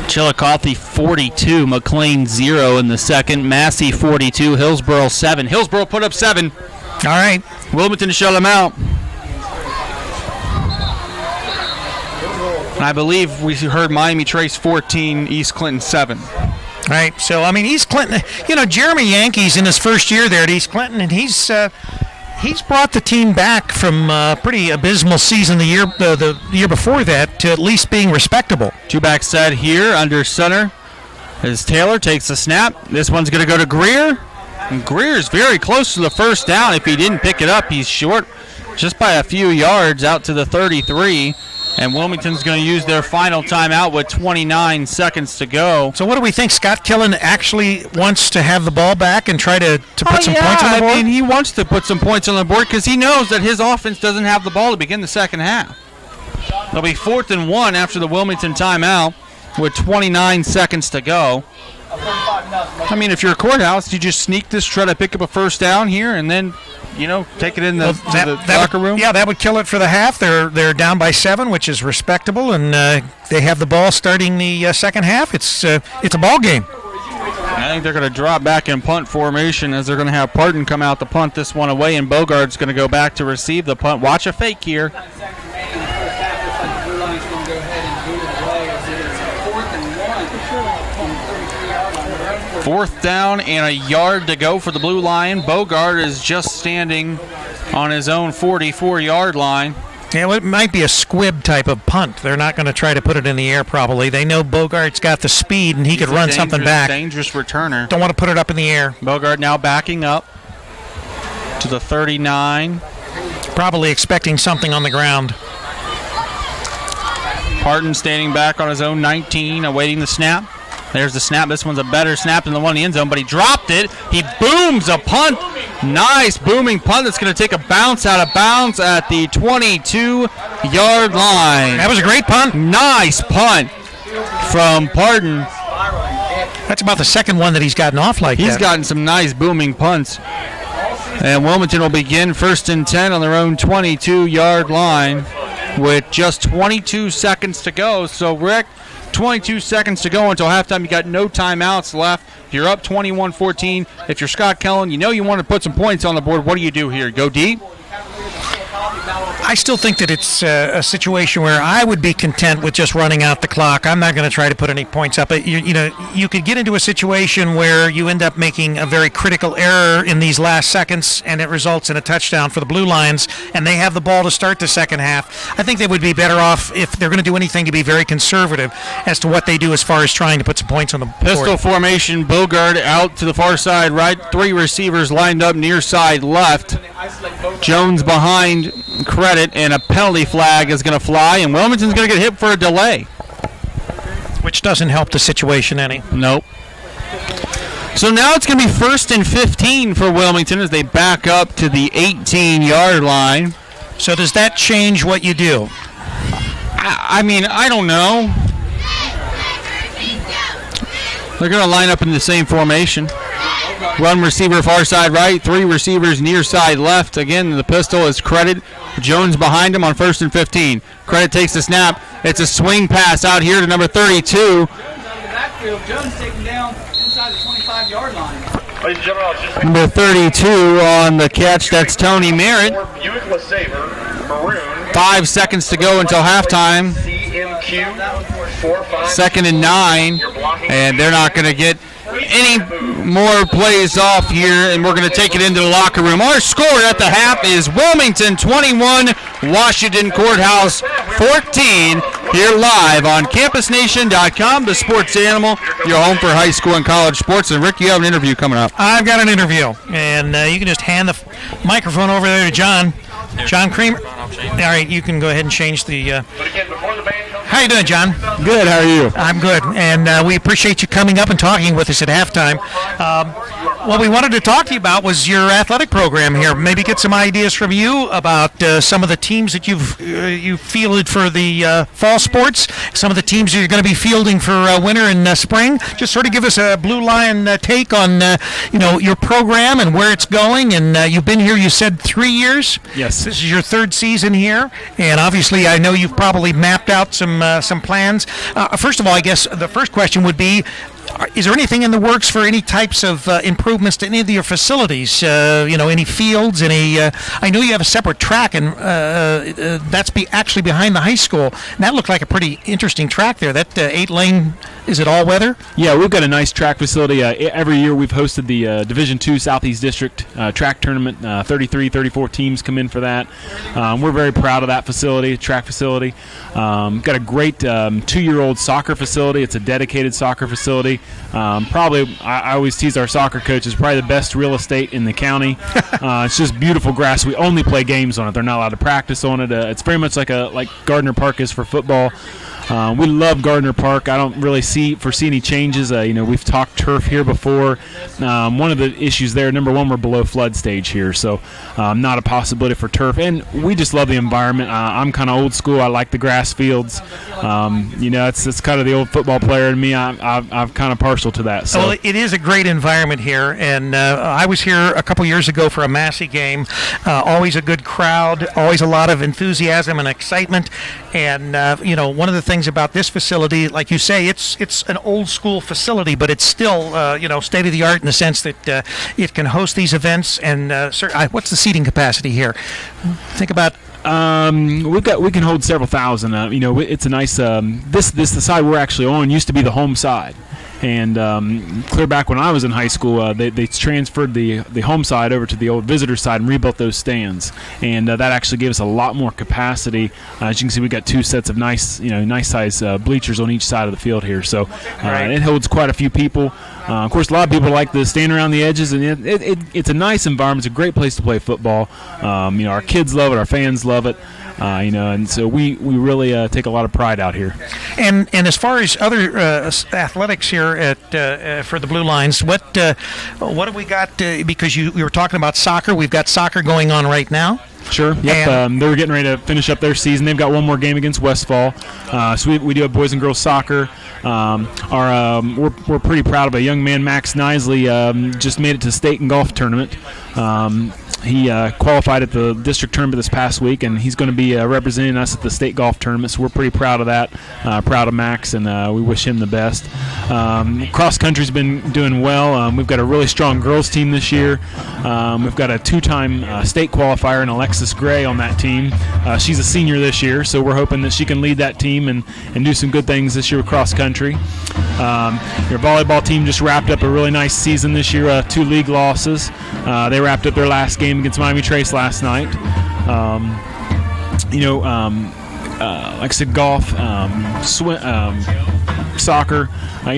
C: Chillicothe 42, McLean 0 in the second. Massey 42, Hillsboro 7. Hillsboro put up 7.
B: All right.
C: Wilmington to shut them out. I believe we heard Miami Trace 14, East Clinton 7.
B: Right. So I mean, East Clinton. Jeremy Yankees in his first year there at East Clinton, and he's brought the team back from a pretty abysmal season the year before that to at least being respectable.
C: Two-back set here under center as Taylor takes the snap. This one's going to go to Greer. And Greer's very close to the first down. If he didn't pick it up, he's short just by a few yards out to the 33. And Wilmington's going to use their final timeout with 29 seconds to go.
B: So what do we think? Scott Killen actually wants to have the ball back and try to put some points on the board?
C: I mean, he wants to put some points on the board because he knows that his offense doesn't have the ball to begin the second half. It'll be 4th and 1 after the Wilmington timeout with 29 seconds to go. I mean, if you're a Courthouse, you just sneak this, try to pick up a first down here, and then take it in the locker room.
B: Yeah, that would kill it for the half. They're down by 7, which is respectable, and they have the ball starting the second half. It's a ball game.
C: I think they're going to drop back in punt formation as they're going to have Parton come out to punt this one away, and Bogart's going to go back to receive the punt. Watch a fake here. Fourth down and a yard to go for the Blue Line. Bogart is just standing on his own 44-yard line.
B: Yeah, well, it might be a squib type of punt. They're not going to try to put it in the air probably. They know Bogart's got the speed and he could run something back.
C: Dangerous returner.
B: Don't want to put it up in the air.
C: Bogart now backing up to the 39.
B: Probably expecting something on the ground.
C: Parton standing back on his own 19, awaiting the snap. There's the snap. This one's a better snap than the one in the end zone, but he dropped it. He booms a punt. Nice booming punt that's going to take a bounce out of bounds at the 22-yard line.
B: That was a great punt.
C: Nice punt from Parton.
B: That's about the second one that he's gotten off like that.
C: He's gotten some nice booming punts. And Wilmington will begin 1st and 10 on their own 22-yard line with just 22 seconds to go. So, Rick, 22 seconds to go until halftime. You got no timeouts left. You're up 21-14. If you're Scott Kellen, you want to put some points on the board. What do you do here? Go deep?
B: I still think that it's a situation where I would be content with just running out the clock. I'm not going to try to put any points up. You could get into a situation where you end up making a very critical error in these last seconds, and it results in a touchdown for the Blue Lions, and they have the ball to start the second half. I think they would be better off if they're going to do anything to be very conservative as to what they do as far as trying to put some points on the board.
C: Pistol formation, Bogart out to the far side right. 3 receivers lined up near side left. Jones behind Credit, and a penalty flag is going to fly, and Wilmington's going to get hit for a delay.
B: Which doesn't help the situation any.
C: Nope. So now it's going to be 1st and 15 for Wilmington as they back up to the 18-yard line.
B: So does that change what you do?
C: I mean, I don't know. They're going to line up in the same formation. One receiver far side right, 3 receivers near side left. Again, the pistol is Credit. Jones behind him on 1st and 15. Credit takes the snap. It's a swing pass out here to number 32.
D: Jones taken down inside the 25-yard line.
A: Ladies and gentlemen, I'll just
C: Number 32 on the catch. That's Tony Merritt.
A: Buick LeSabre, maroon.
C: 5 seconds to go until halftime.
A: CMQ 45.
C: 2nd and 9. And they're not going to get any more plays off here, and we're going to take it into the locker room. Our score at the half is Wilmington 21, Washington Courthouse 14. Here live on CampusNation.com, the sports animal, your home for high school and college sports. And Rick, you have an interview coming up.
B: I've got an interview, and you can just hand the microphone over there to John. John Creamer. All right, you can go ahead and change the. How you doing, John?
C: Good. How are you?
B: I'm good, and we appreciate you coming up and talking with us at halftime. What we wanted to talk to you about was your athletic program here. Maybe get some ideas from you about some of the teams that you've fielded for the fall sports, some of the teams that you're going to be fielding for winter and spring. Just sort of give us a Blue Lion take on your program and where it's going. And you've been here, you said, 3 years.
C: Yes.
B: This is your 3rd season here, and obviously I know you've probably mapped out some plans. First of all, I guess the first question would be, Is there anything in the works for any types of improvements to any of your facilities? Any fields? I know you have a separate track, and that's actually behind the high school. And that looked like a pretty interesting track there. That 8-lane, is it all weather?
F: Yeah, we've got a nice track facility. Every year we've hosted the Division II Southeast District track tournament. 33, 34 teams come in for that. We're very proud of that facility, track facility. Got a great 2-year-old soccer facility. It's a dedicated soccer facility. Probably, I always tease our soccer coach, is probably the best real estate in the county. It's just beautiful grass. We only play games on it. They're not allowed to practice on it. It's very much like Gardner Park is for football. We love Gardner Park. I don't really foresee any changes. We've talked turf here before. One of the issues there, number one, we're below flood stage here, so not a possibility for turf. And we just love the environment. I'm kind of old school. I like the grass fields. It's kind of the old football player in me. I'm kind of partial to that. So.
B: Well, it is a great environment here, and I was here a couple years ago for a Massey game. Always a good crowd, always a lot of enthusiasm and excitement. And one of the things about this facility, like you say, it's an old school facility, but it's still state of the art in the sense that it can host these events. And what's the seating capacity here? Think about.
F: We can hold several thousand. It's a nice. The side we're actually on used to be the home side. And clear back when I was in high school, they transferred the home side over to the old visitor side and rebuilt those stands. And that actually gave us a lot more capacity. As you can see, we got 2 sets of nice size bleachers on each side of the field here. So it holds quite a few people. Of course, a lot of people like to stand around the edges, and it's a nice environment. It's a great place to play football. Our kids love it. Our fans love it. And so we really take a lot of pride out here.
B: And as far as other athletics here at for the Blue Lines, what do we got? Because we were talking about soccer, we've got soccer going on right now.
F: Sure. Yep. They're getting ready to finish up their season. They've got one more game against Westfall. So we do have boys and girls soccer. We're pretty proud of a young man, Max Nisley, just made it to state and golf tournament. He qualified at the district tournament this past week, and he's going to be representing us at the state golf tournament, so we're pretty proud of that, proud of Max, and we wish him the best. Cross country's been doing well. We've got a really strong girls team this year. We've got a 2-time state qualifier in Alexis Gray on that team. She's a senior this year, so we're hoping that she can lead that team and do some good things this year with cross country. Your volleyball team just wrapped up a really nice season this year, 2 league losses. They wrapped up their last game against Miami Trace last night. Like I said, golf, soccer.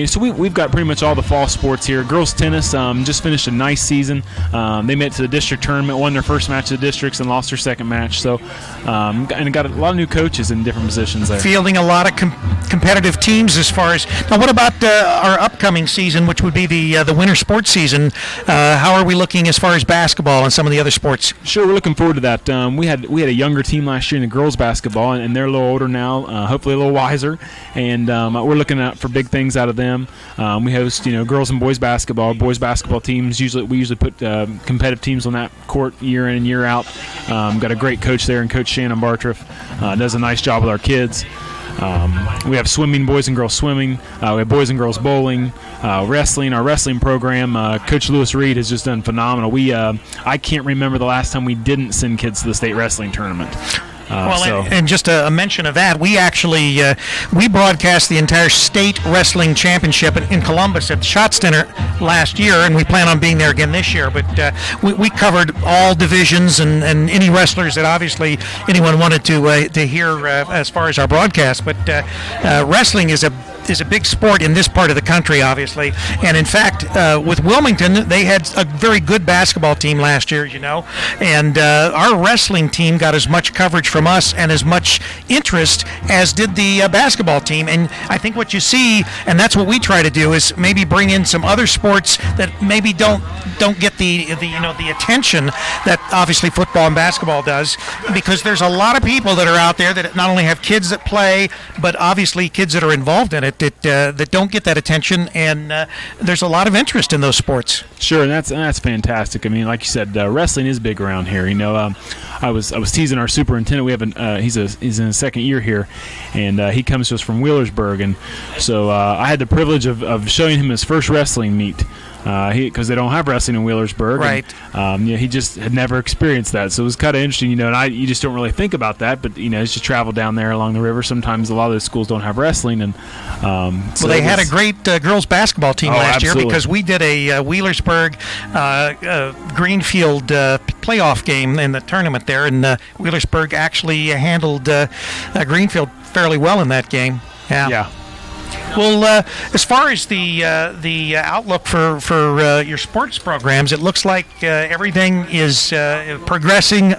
F: So we've got pretty much all the fall sports here. Girls tennis just finished a nice season. They made it to the district tournament, won their first match of the districts, and lost their second match. So and got a lot of new coaches in different positions there.
B: Fielding a lot of competitive teams as far as now. What about our upcoming season, which would be the winter sports season? How are we looking as far as basketball and some of the other sports?
F: Sure, we're looking forward to that. We had a younger team last year in the girls basketball, and they're a little older now, hopefully a little wiser, and we're looking out for big things out of them. We host girls and boys basketball. Boys basketball teams we usually put competitive teams on that court year in and year out. Got a great coach there, and Coach Shannon Bartriff does a nice job with our kids. We have swimming, boys and girls swimming. We have boys and girls bowling, wrestling. Our wrestling program, Coach Lewis Reed has just done phenomenal. I can't remember the last time we didn't send kids to the state wrestling tournament.
B: And just a mention of that, we actually we broadcast the entire state wrestling championship in Columbus at the Schott Center last year, and we plan on being there again this year. But we covered all divisions and any wrestlers that obviously anyone wanted to hear as far as our broadcast. But wrestling is a big sport in this part of the country, obviously. And in fact, with Wilmington, they had a very good basketball team last year, and our wrestling team got as much coverage from us and as much interest as did the basketball team. And I think what you see, and that's what we try to do, is maybe bring in some other sports that maybe don't get the attention that obviously football and basketball does, because there's a lot of people that are out there that not only have kids that play, but obviously kids that are involved in it that don't get that attention, and there's a lot of interest in those sports.
F: Sure, and that's fantastic. I mean, like you said, wrestling is big around here. I was teasing our superintendent. We have he's in his second year here, and he comes to us from Wheelersburg, and so I had the privilege of showing him his first wrestling meet. Because they don't have wrestling in Wheelersburg,
B: right?
F: And, he just had never experienced that, so it was kind of interesting, and you just don't really think about that, but as you travel down there along the river, sometimes a lot of those schools don't have wrestling, and
B: so they had a great girls basketball team last
F: absolutely.
B: year, because we did a Wheelersburg Greenfield playoff game in the tournament there, and Wheelersburg actually handled Greenfield fairly well in that game.
F: Yeah.
B: Well, as far as the outlook for your sports programs, it looks like everything is progressing,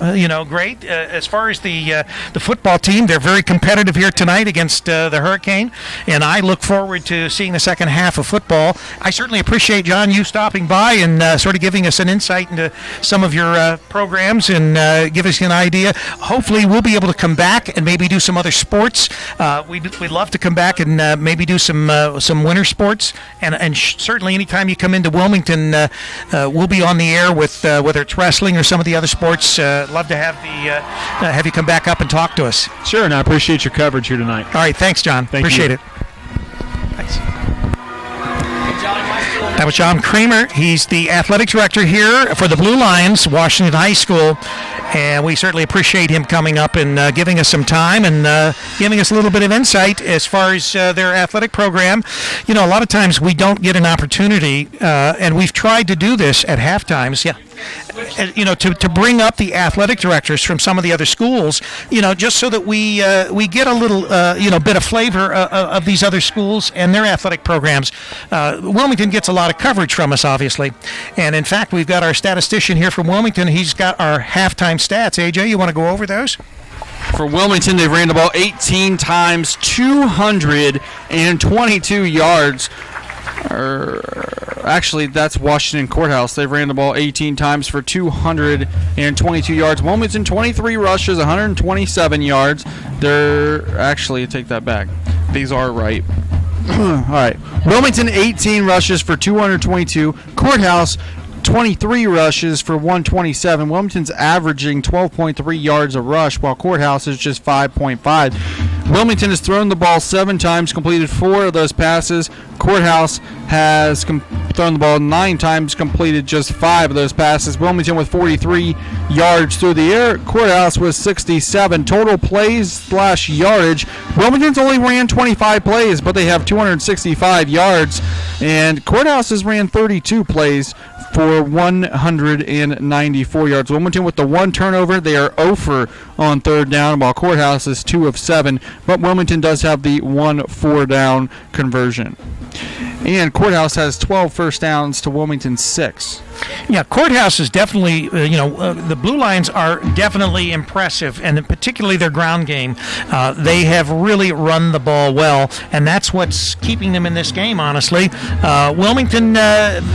B: great. As far as the football team, they're very competitive here tonight against the Hurricane, and I look forward to seeing the second half of football. I certainly appreciate, John, you stopping by and sort of giving us an insight into some of your programs and give us an idea. Hopefully, we'll be able to come back and maybe do some other sports. We'd love to come back and maybe do some winter sports, and certainly anytime you come into Wilmington, we'll be on the air with whether it's wrestling or some of the other sports. Love to have you come back up and talk to us.
F: Sure, and I appreciate your coverage here tonight.
B: All right, thanks, John. Appreciate it. Thanks. That was John Kramer. He's the athletic director here for the Blue Lions, Washington High School. And we certainly appreciate him coming up and giving us some time and giving us a little bit of insight as far as their athletic program. A lot of times we don't get an opportunity, and we've tried to do this at halftimes. Yeah. To bring up the athletic directors from some of the other schools, just so that we get a little, bit of flavor of these other schools and their athletic programs. Wilmington gets a lot of coverage from us, obviously. And, in fact, we've got our statistician here from Wilmington. He's got our halftime stats. AJ, you want to go over those?
C: For Wilmington, they've ran the ball 18 times, 222 yards. Actually, that's Washington Courthouse. They've ran the ball 18 times for 222 yards. Wilmington, 23 rushes, 127 yards. Take that back. These are right. All right. Wilmington, 18 rushes for 222. Courthouse, 23 rushes for 127. Wilmington's averaging 12.3 yards a rush, while Courthouse is just 5.5. Wilmington has thrown the ball 7 times, completed 4 of those passes. Courthouse has thrown the ball 9 times, completed just 5 of those passes. Wilmington with 43 yards through the air. Courthouse with 67. Total plays/yardage. Wilmington's only ran 25 plays, but they have 265 yards. And Courthouse has ran 32 plays for 194 yards. Wilmington with the 1 turnover. They are 0 for on third down, while Courthouse is 2 of 7. But Wilmington does have the 1 4-down conversion. And Courthouse has 12 first downs to Wilmington's 6.
B: Yeah, Courthouse is definitely, the Blue Lions are definitely impressive, and particularly their ground game. They have really run the ball well, and that's what's keeping them in this game, honestly. Wilmington,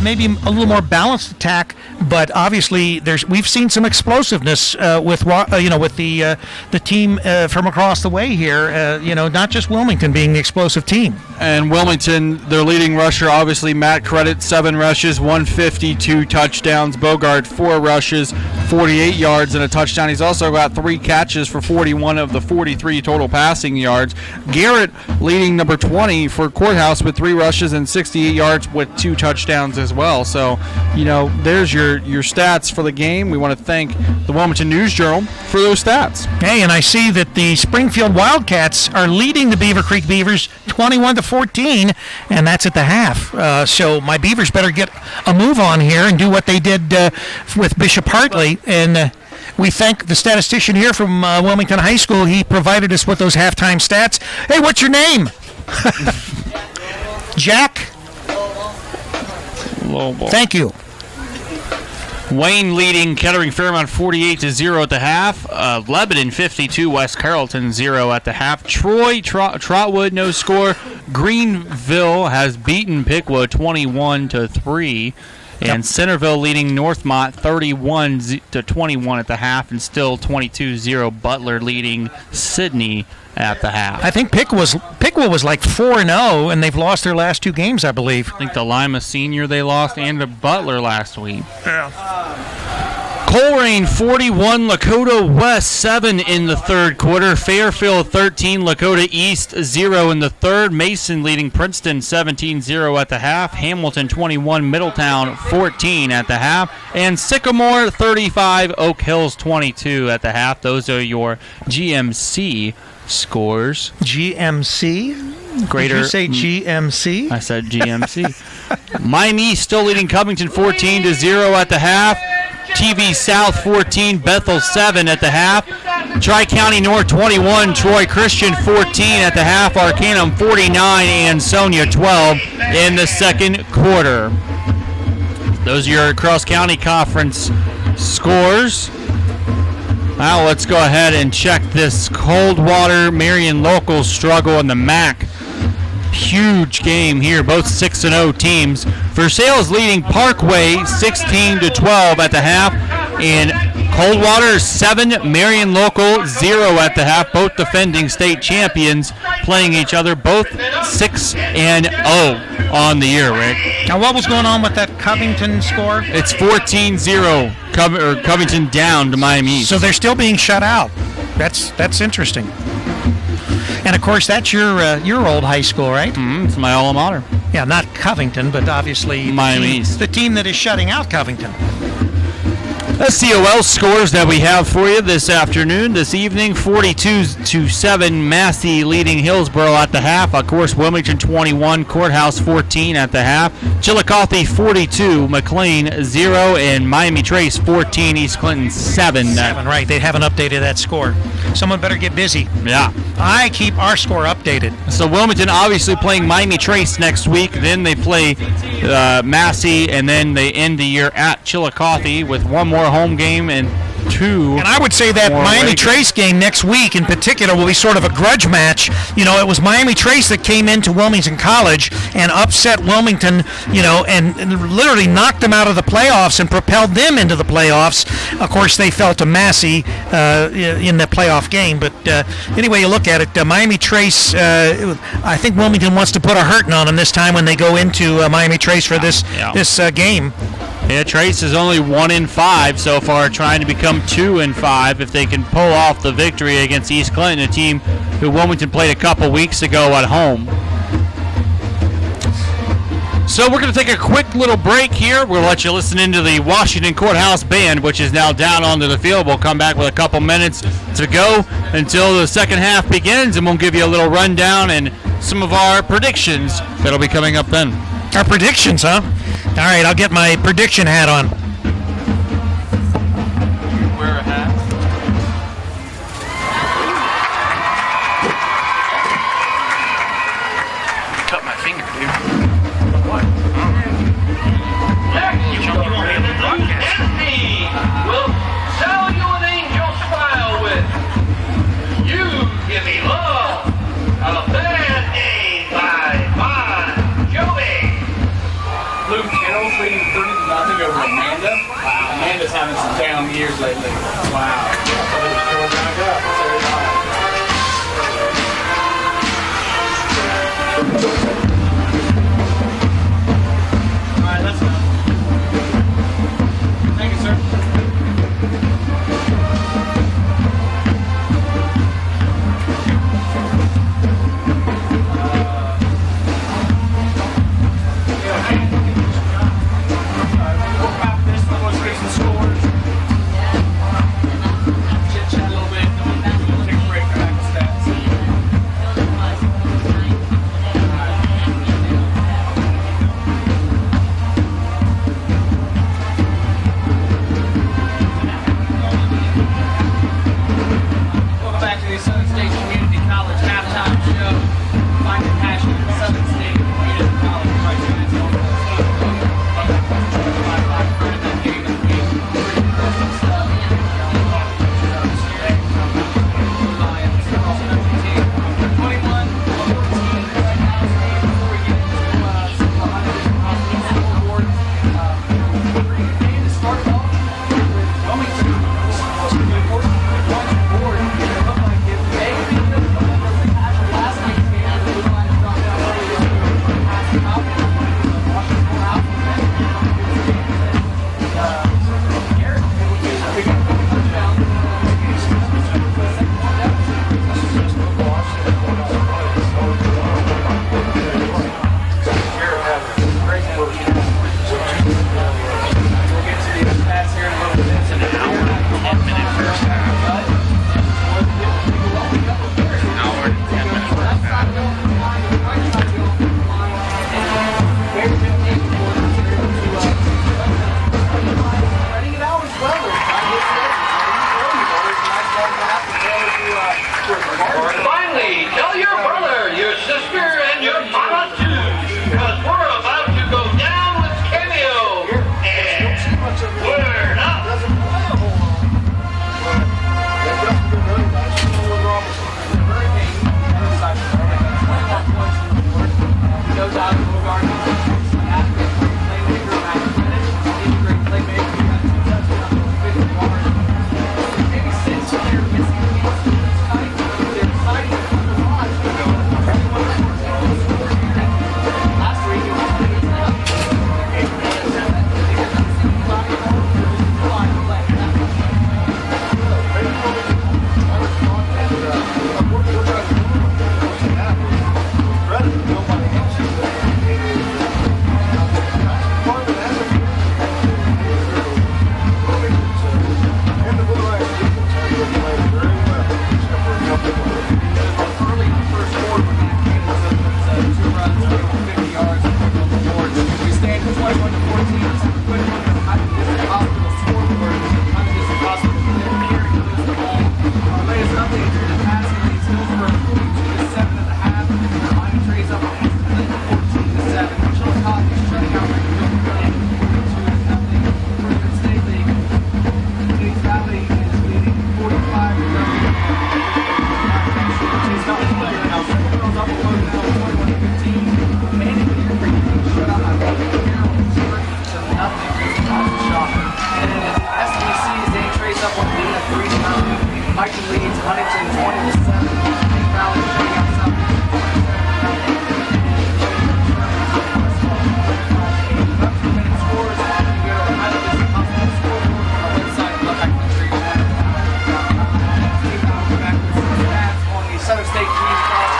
B: maybe a little more balanced attack, but obviously we've seen some explosiveness with the team from across the way here. Not just Wilmington being the explosive team.
C: And Wilmington, their leading rusher, obviously Matt Credit, 7 rushes, 152 touchdowns. Bogart, 4 rushes, 48 yards and a touchdown. He's also got 3 catches for 41 of the 43 total passing yards. Garrett leading number 20 for Courthouse with 3 rushes and 68 yards with 2 touchdowns as well. So, there's your stats for the game. We want to thank the Wilmington News Journal for those stats.
B: Hey, and I see that the Springfield Wildcats are leading the Beaver Creek Beavers 21-14, and that's at the half. So my Beavers better get a move on here and do what they did with Bishop Hartley. And we thank the statistician here from Wilmington High School. He provided us with those halftime stats. Hey, what's your name? Jack?
C: Lobo.
B: Thank you.
C: Wayne leading Kettering Fairmont 48-0 at the half. Lebanon 52, West Carrollton 0 at the half. Troy Trotwood no score. Greenville has beaten Pickwood 21-3. And Centerville leading Northmont 31-21 at the half, and still 22-0 Butler leading Sydney at the half.
B: I think Pickwa was like 4-0, and they've lost their last 2 games, I believe.
C: I think the Lima Senior they lost, and the Butler last week.
B: Yeah.
C: Coleraine 41, Lakota West 7 in the third quarter. Fairfield 13, Lakota East 0 in the third. Mason leading Princeton 17-0 at the half. Hamilton 21, Middletown 14 at the half. And Sycamore 35, Oak Hills 22 at the half. Those are your GMC scores.
B: GMC?
C: Greater.
B: Did you say GMC?
C: I said GMC. Miami still leading Covington 14-0 at the half. TV South 14, Bethel 7 at the half. Tri-County North 21, Troy Christian 14 at the half. Arcanum 49, and Sonia 12 in the second quarter. Those are your cross-county conference scores. Now let's go ahead and check this Coldwater Marion local struggle in the MAC. Huge game here, both 6-0 teams. Versailles leading Parkway 16-12 at the half, and Coldwater 7, Marion local 0 at the half. Both defending state champions playing each other, both 6-0 on the year, Rick.
B: Now, what was going on with that Covington score?
C: It's 14-0, Covington down to Miami East.
B: So they're still being shut out. That's interesting. And of course, that's your old high school, right?
C: It's my alma mater.
B: Yeah, not Covington, but obviously
C: Miami East.
B: The team that is shutting out Covington.
C: SCOL scores that we have for you this evening. 42-7, Massey leading Hillsborough at the half. Of course, Wilmington 21, Courthouse 14 at the half. Chillicothe 42, McLean 0, and Miami Trace 14, East Clinton 7.
B: 7, right. They haven't updated that score. Someone better get busy.
C: Yeah.
B: I keep our score updated.
C: So Wilmington obviously playing Miami Trace next week. Then they play Massey, and then they end the year at Chillicothe with one more home game and 2.
B: And I would say that Miami Trace game next week in particular will be sort of a grudge match. You know, it was Miami Trace that came into Wilmington College and upset Wilmington, and literally knocked them out of the playoffs and propelled them into the playoffs. Of course, they fell to Massey in the playoff game. But anyway, you look at it, Miami Trace, I think Wilmington wants to put a hurting on them this time when they go into Miami Trace for this game.
C: Yeah, Trace is only 1-5 so far, trying to become 2-5 if they can pull off the victory against East Clinton, a team who Wilmington played a couple weeks ago at home. So we're going to take a quick little break here. We'll let you listen into the Washington Courthouse Band, which is now down onto the field. We'll come back with a couple minutes to go until the second half begins, and we'll give you a little rundown and some of our predictions that'll be coming up then.
B: Our predictions, huh? All right, I'll get my prediction hat on.
C: Wear a hat.
B: Cut my finger, dude.
A: What? We'll sell you an angel smile with You Give Me Love. A bad day by Joey.
D: Luke Kittle's leading 30-0 over Amanda. Wow, Amanda's having some down years lately. Wow. So they're just going back up. So they are. All right, let's go. Thank you, sir. 21 to 14. Let's put it on the District Hospital scoreboard. District Hospital here goes to home. Our latest update here to passing leads Hillsborough 42 to 7 at the half. Miami trades up against Clinton 14 to 7. Chillicothe is shutting out Greenville 42 to nothing. Further State League, Gates Valley is leading 45 to nothing. Chase Valley player now. Girls up a low now 21 to 15. Manning here for shut out by Carroll to nothing. Shocker. And then in the SBCs, they trace up on Lena 3 to nothing. Mike leads Huntington 20 to 7. Gates Valley shutting out something. Southern State Community College.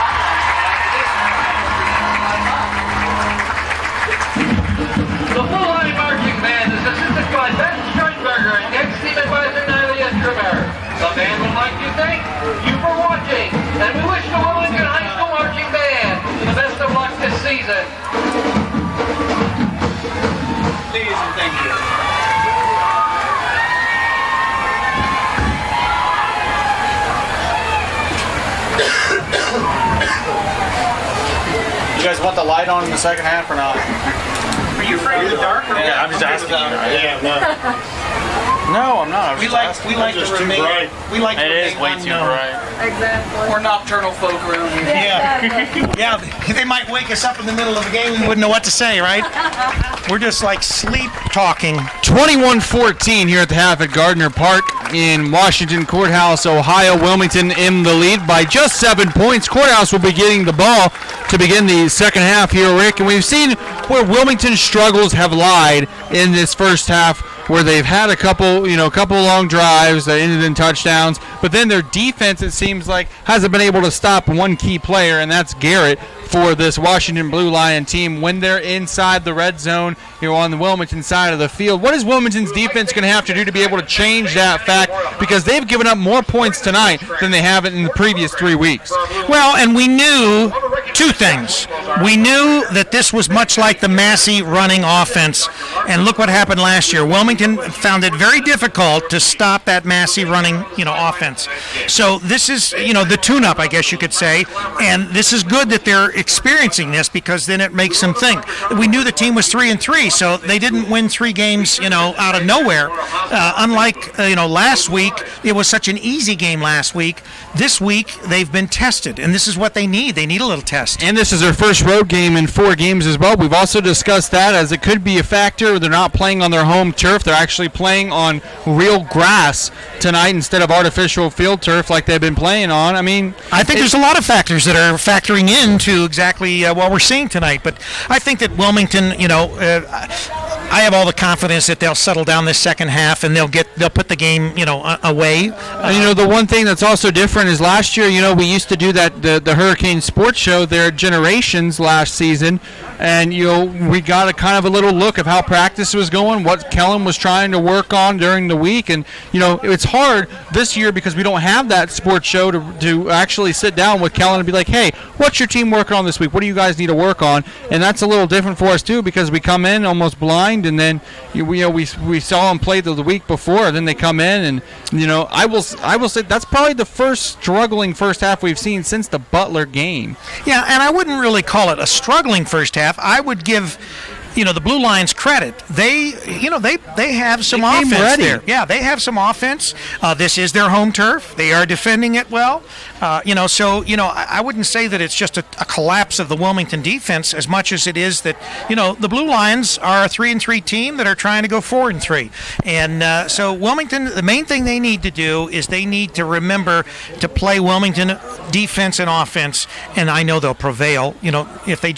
A: The Blue Line Marching Band is assisted by Ben Sternberger and next team advisor Nylia Trimmer. The band would like to thank you for watching, and we wish the Wilmington High School Marching Band the best of luck this season.
D: Please and thank you.
G: You guys want the light on in the second half or not?
D: Are you afraid of the dark? Or
G: Yeah, I'm just asking you.
E: Yeah, no.
G: No, I'm not.
D: We like to remain. We like to
G: It is
D: remain
G: way too
D: unknown.
G: bright.
H: Exactly.
D: We're nocturnal folk around here.
B: Yeah. Yeah, they might wake us up in the middle of the game. We wouldn't know what to say, right? We're just like sleep talking.
C: 21-14 here at the half at Gardner Park in Washington Courthouse, Ohio. Wilmington in the lead by just 7 points. Courthouse will be getting the ball to begin the second half here, Rick. And we've seen where Wilmington's struggles have lied in this first half, where they've had a couple long drives that ended in touchdowns, but then their defense, it seems like, hasn't been able to stop one key player, and that's Garrett for this Washington Blue Lion team when they're inside the red zone here on the Wilmington side of the field. What is Wilmington's defense going to have to do to be able to change that fact? Because they've given up more points tonight than they have in the previous 3 weeks.
B: Well, and we knew two things. We knew that this was much like the Massey running offense, and look what happened last year. Wilmington found it very difficult to stop that Massey running, offense. So this is, the tune-up, I guess you could say, and this is good that they're experiencing this because then it makes them think. We knew the team was 3-3, so they didn't win 3 games, out of nowhere. Unlike, last week, it was such an easy game last week. This week, they've been tested, and this is what they need. They need a little test.
C: And this is their first road game in 4 games as well. We've also discussed that as it could be a factor. They're not playing on their home turf. They're actually playing on real grass tonight instead of artificial field turf like they've been playing on.
B: I think there's a lot of factors that are factoring into exactly what we're seeing tonight. But I think that Wilmington, I have all the confidence that they'll settle down this second half and they'll put the game, away.
C: The one thing that's also different is last year, we used to do that the Hurricane Sports Show there, Generations, last season, and we got a kind of a little look of how practice was going, what Kellen was trying to work on during the week, and it's hard this year because we don't have that sports show to actually sit down with Kellen and be like, hey, what's your team working on this week? What do you guys need to work on? And that's a little different for us too because we come in almost blind, and then we saw them play the week before, then they come in, and I will say that's probably the first struggling first half we've seen since the Butler game.
B: Yeah, and I wouldn't really call it a struggling first half. I would give the Blue Lions credit. They have some offense
C: ready.
B: there. Yeah, they have some offense. This is their home turf. They are defending it well. I wouldn't say that it's just a collapse of the Wilmington defense as much as it is that, the Blue Lions are a 3-3 team that are trying to go 4-3. And so Wilmington, the main thing they need to do is they need to remember to play Wilmington defense and offense, and I know they'll prevail, if they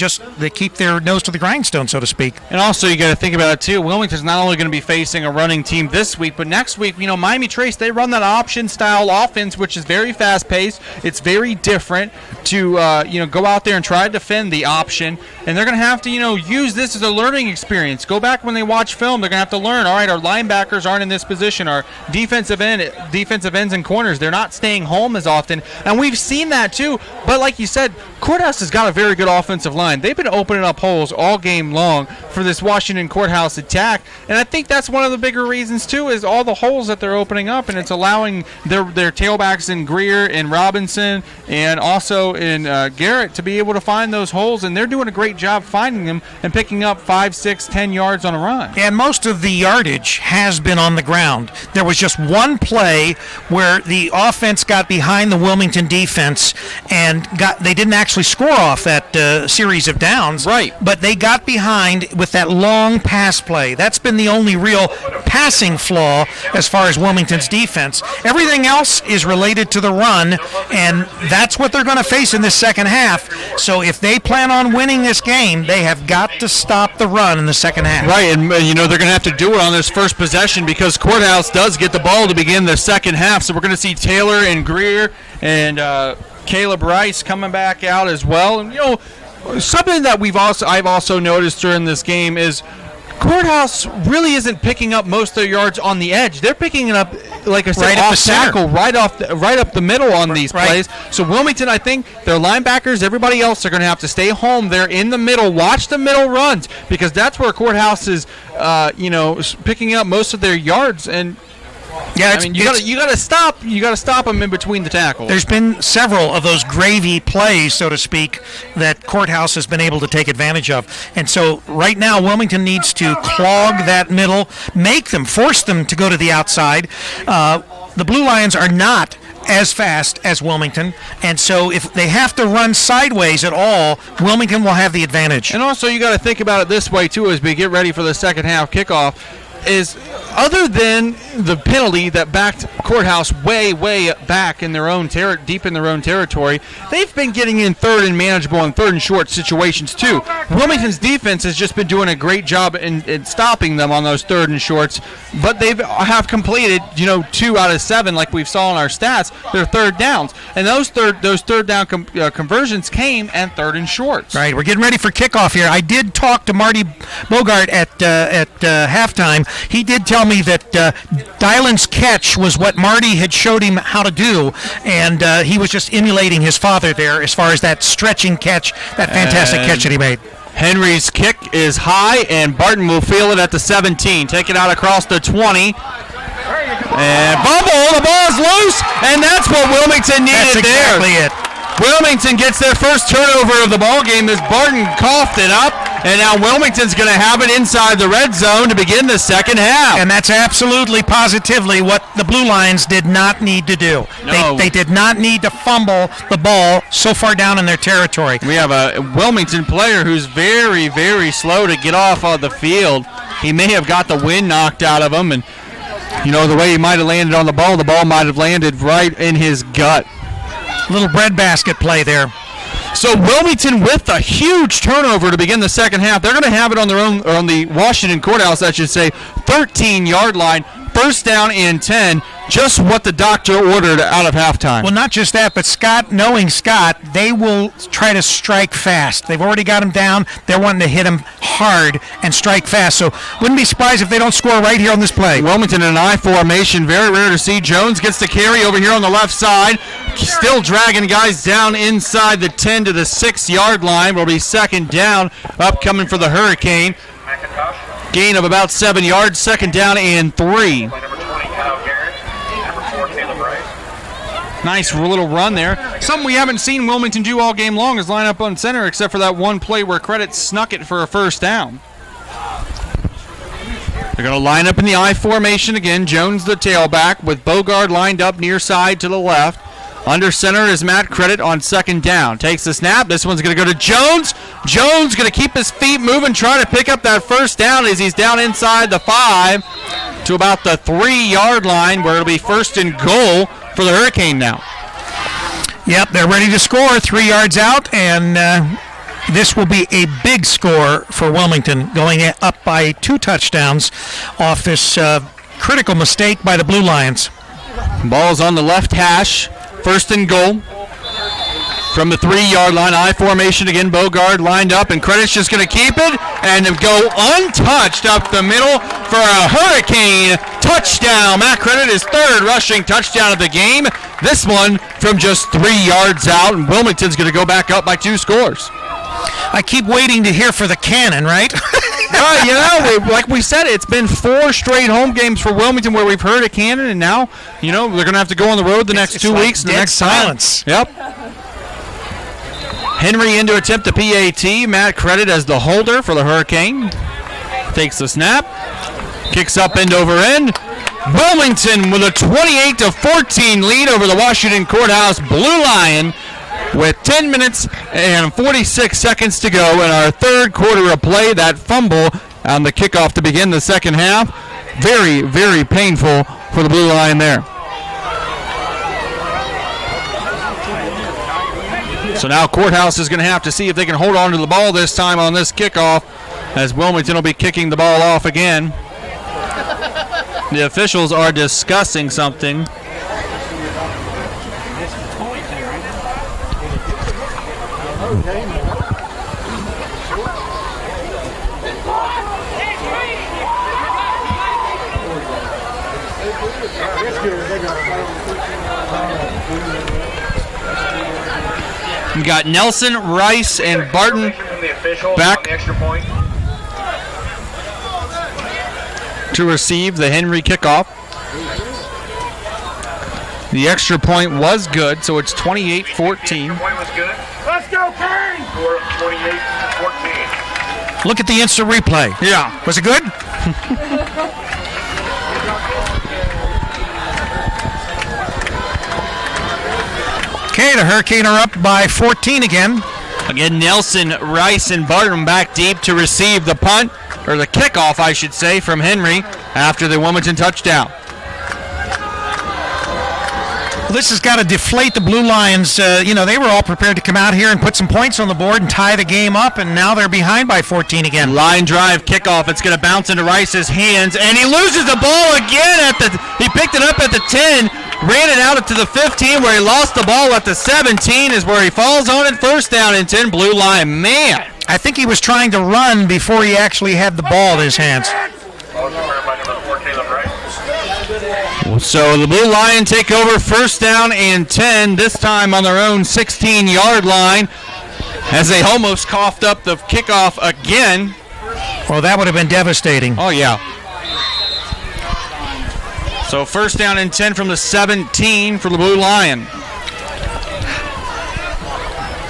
B: keep their nose to the grindstone, so to speak.
C: And also, you got to think about it too. Wilmington's not only going to be facing a running team this week, but next week, Miami Trace, they run that option style offense, which is very fast paced. It's very different to go out there and try to defend the option, and they're going to have to use this as a learning experience. Go back when they watch film, they're going to have to learn. All right, our linebackers aren't in this position. Our defensive ends and corners, they're not staying home as often, and we've seen that too. But like you said, Courthouse has got a very good offensive line. They've been opening up holes all game long for this Washington Courthouse attack, and I think that's one of the bigger reasons too, is all the holes that they're opening up, and it's allowing their tailbacks in Greer and Robinson and also in Garrett to be able to find those holes, and they're doing a great job finding them and picking up 5, 6, 10 yards on a run.
B: And most of the yardage has been on the ground. There was just one play where the offense got behind the Wilmington defense and they didn't actually score off that series of downs.
C: Right.
B: But they got behind with that long pass play. That's been the only real passing flaw as far as Wilmington's defense. Everything else is related to the run, and that's what they're going to face in this second half. So if they plan on winning this game, they have got to stop the run in the second half.
C: Right, and they're going to have to do it on this first possession because Courthouse does get the ball to begin the second half. So we're going to see Taylor and Greer and Caleb Rice coming back out as well. And something that I've also noticed during this game is Courthouse really isn't picking up most of their yards on the edge. They're picking it up, like I said,
B: right
C: off tackle, right up the middle on these plays. So Wilmington, I think, their linebackers, everybody else are going to have to stay home. They're in the middle. Watch the middle runs because that's where Courthouse is, picking up most of their yards. And
B: yeah,
C: you got to stop. You got to stop them in between the tackles.
B: There's been several of those gravy plays, so to speak, that Courthouse has been able to take advantage of. And so right now, Wilmington needs to clog that middle, force them to go to the outside. The Blue Lions are not as fast as Wilmington, and so if they have to run sideways at all, Wilmington will have the advantage.
C: And also, you got to think about it this way too, as we get ready for the second half kickoff. Is other than the penalty that backed Courthouse way back in their own deep in their own territory, they've been getting in third and manageable and third and short situations too. Wilmington's defense has just been doing a great job in stopping them on those third and shorts, but they have completed 2 out of 7, like we saw in our stats. They're third downs, and those third down conversions came and third and shorts.
B: Right, we're getting ready for kickoff here. I did talk to Marty Bogart at halftime. He did tell me that Dylan's catch was what Marty had showed him how to do, and he was just emulating his father there as far as that stretching catch, that fantastic catch that he made.
C: Henry's kick is high, and Barton will feel it at the 17. Take it out across the 20. And bubble, the ball's loose, and that's what Wilmington needed there.
B: That's exactly it.
C: Wilmington gets their first turnover of the ball game as Barton coughed it up, and now Wilmington's going to have it inside the red zone to begin the second half.
B: And that's absolutely positively what the Blue Lions did not need to do.
C: No.
B: They did not need to fumble the ball so far down in their territory.
C: We have a Wilmington player who's very, very slow to get off of the field. He may have got the wind knocked out of him, and the way he might have landed on the ball might have landed right in his gut.
B: Little breadbasket play there.
C: So Wilmington with a huge turnover to begin the second half. They're going to have it on their own, or on the Washington Courthouse, I should say, 13-yard line. First down and 10, just what the doctor ordered out of halftime.
B: Well, not just that, but knowing Scott, they will try to strike fast. They've already got him down. They're wanting to hit him hard and strike fast. So wouldn't be surprised if they don't score right here on this play.
C: Wilmington in an I formation, very rare to see. Jones gets the carry over here on the left side. Still dragging guys down inside the 10 to the 6-yard line. Will be second down, upcoming for the Hurricane. Gain of about 7 yards, second down and 3. Nice little run there. Something we haven't seen Wilmington do all game long is line up on center, except for that one play where Credit snuck it for a first down. They're going to line up in the I formation again. Jones the tailback with Bogard lined up near side to the left. Under center is Matt Credit on second down. Takes the snap. This one's going to go to Jones. Jones going to keep his feet moving, trying to pick up that first down as he's down inside the 5 to about the 3-yard line, where it'll be first and goal for the Hurricane now.
B: Yep, they're ready to score 3 yards out, and this will be a big score for Wilmington, going up by 2 touchdowns off this critical mistake by the Blue Lions.
C: Ball's on the left hash. First and goal. from the 3-yard line. I formation again. Bogard lined up, and Credit's just going to keep it and go untouched up the middle for a Hurricane touchdown. Matt Credit is third rushing touchdown of the game. This one from just 3 yards out, and Wilmington's going to go back up by 2 scores.
B: I keep waiting to hear for the cannon, right?
C: Like we said, it's been 4 straight home games for Wilmington where we've heard a cannon, and now, they're going to have to go on the road the next 2 weeks.
B: Dead
C: the next
B: silence.
C: Yep. Henry in to attempt the PAT. Matt Credit as the holder for the Hurricane. Takes the snap. Kicks up end over end. Wilmington with a 28-14 lead over the Washington Courthouse Blue Lion with 10 minutes and 46 seconds to go in our third quarter of play. That fumble on the kickoff to begin the second half. Very, very painful for the Blue Lion there. So now Courthouse is going to have to see if they can hold on to the ball this time on this kickoff, as Wilmington will be kicking the ball off again. The officials are discussing something. We got Nelson, Rice, and Barton back to receive the Henry kickoff. The extra point was good, so it's 28-14.
A: Let's go, Kane! 28-14.
B: Look at the instant replay.
C: Yeah.
B: Was it good? Okay, the Hurricane are up by 14 again.
C: Again, Nelson, Rice, and Barton back deep to receive the punt, or the kickoff, I should say, from Henry after the Wilmington touchdown.
B: Well, this has got to deflate the Blue Lions. They were all prepared to come out here and put some points on the board and tie the game up, and now they're behind by 14 again.
C: Line drive kickoff. It's going to bounce into Rice's hands, and he loses the ball again. He picked it up at the 10, ran it out to the 15, where he lost the ball at the 17, is where he falls on it. First down and 10, Blue Lion. Man,
B: I think he was trying to run before he actually had the ball in his hands.
C: So the Blue Lion take over first down and 10, this time on their own 16-yard line, as they almost coughed up the kickoff again.
B: Well, that would have been devastating.
C: Oh, yeah. So first down and 10 from the 17 for the Blue Lion.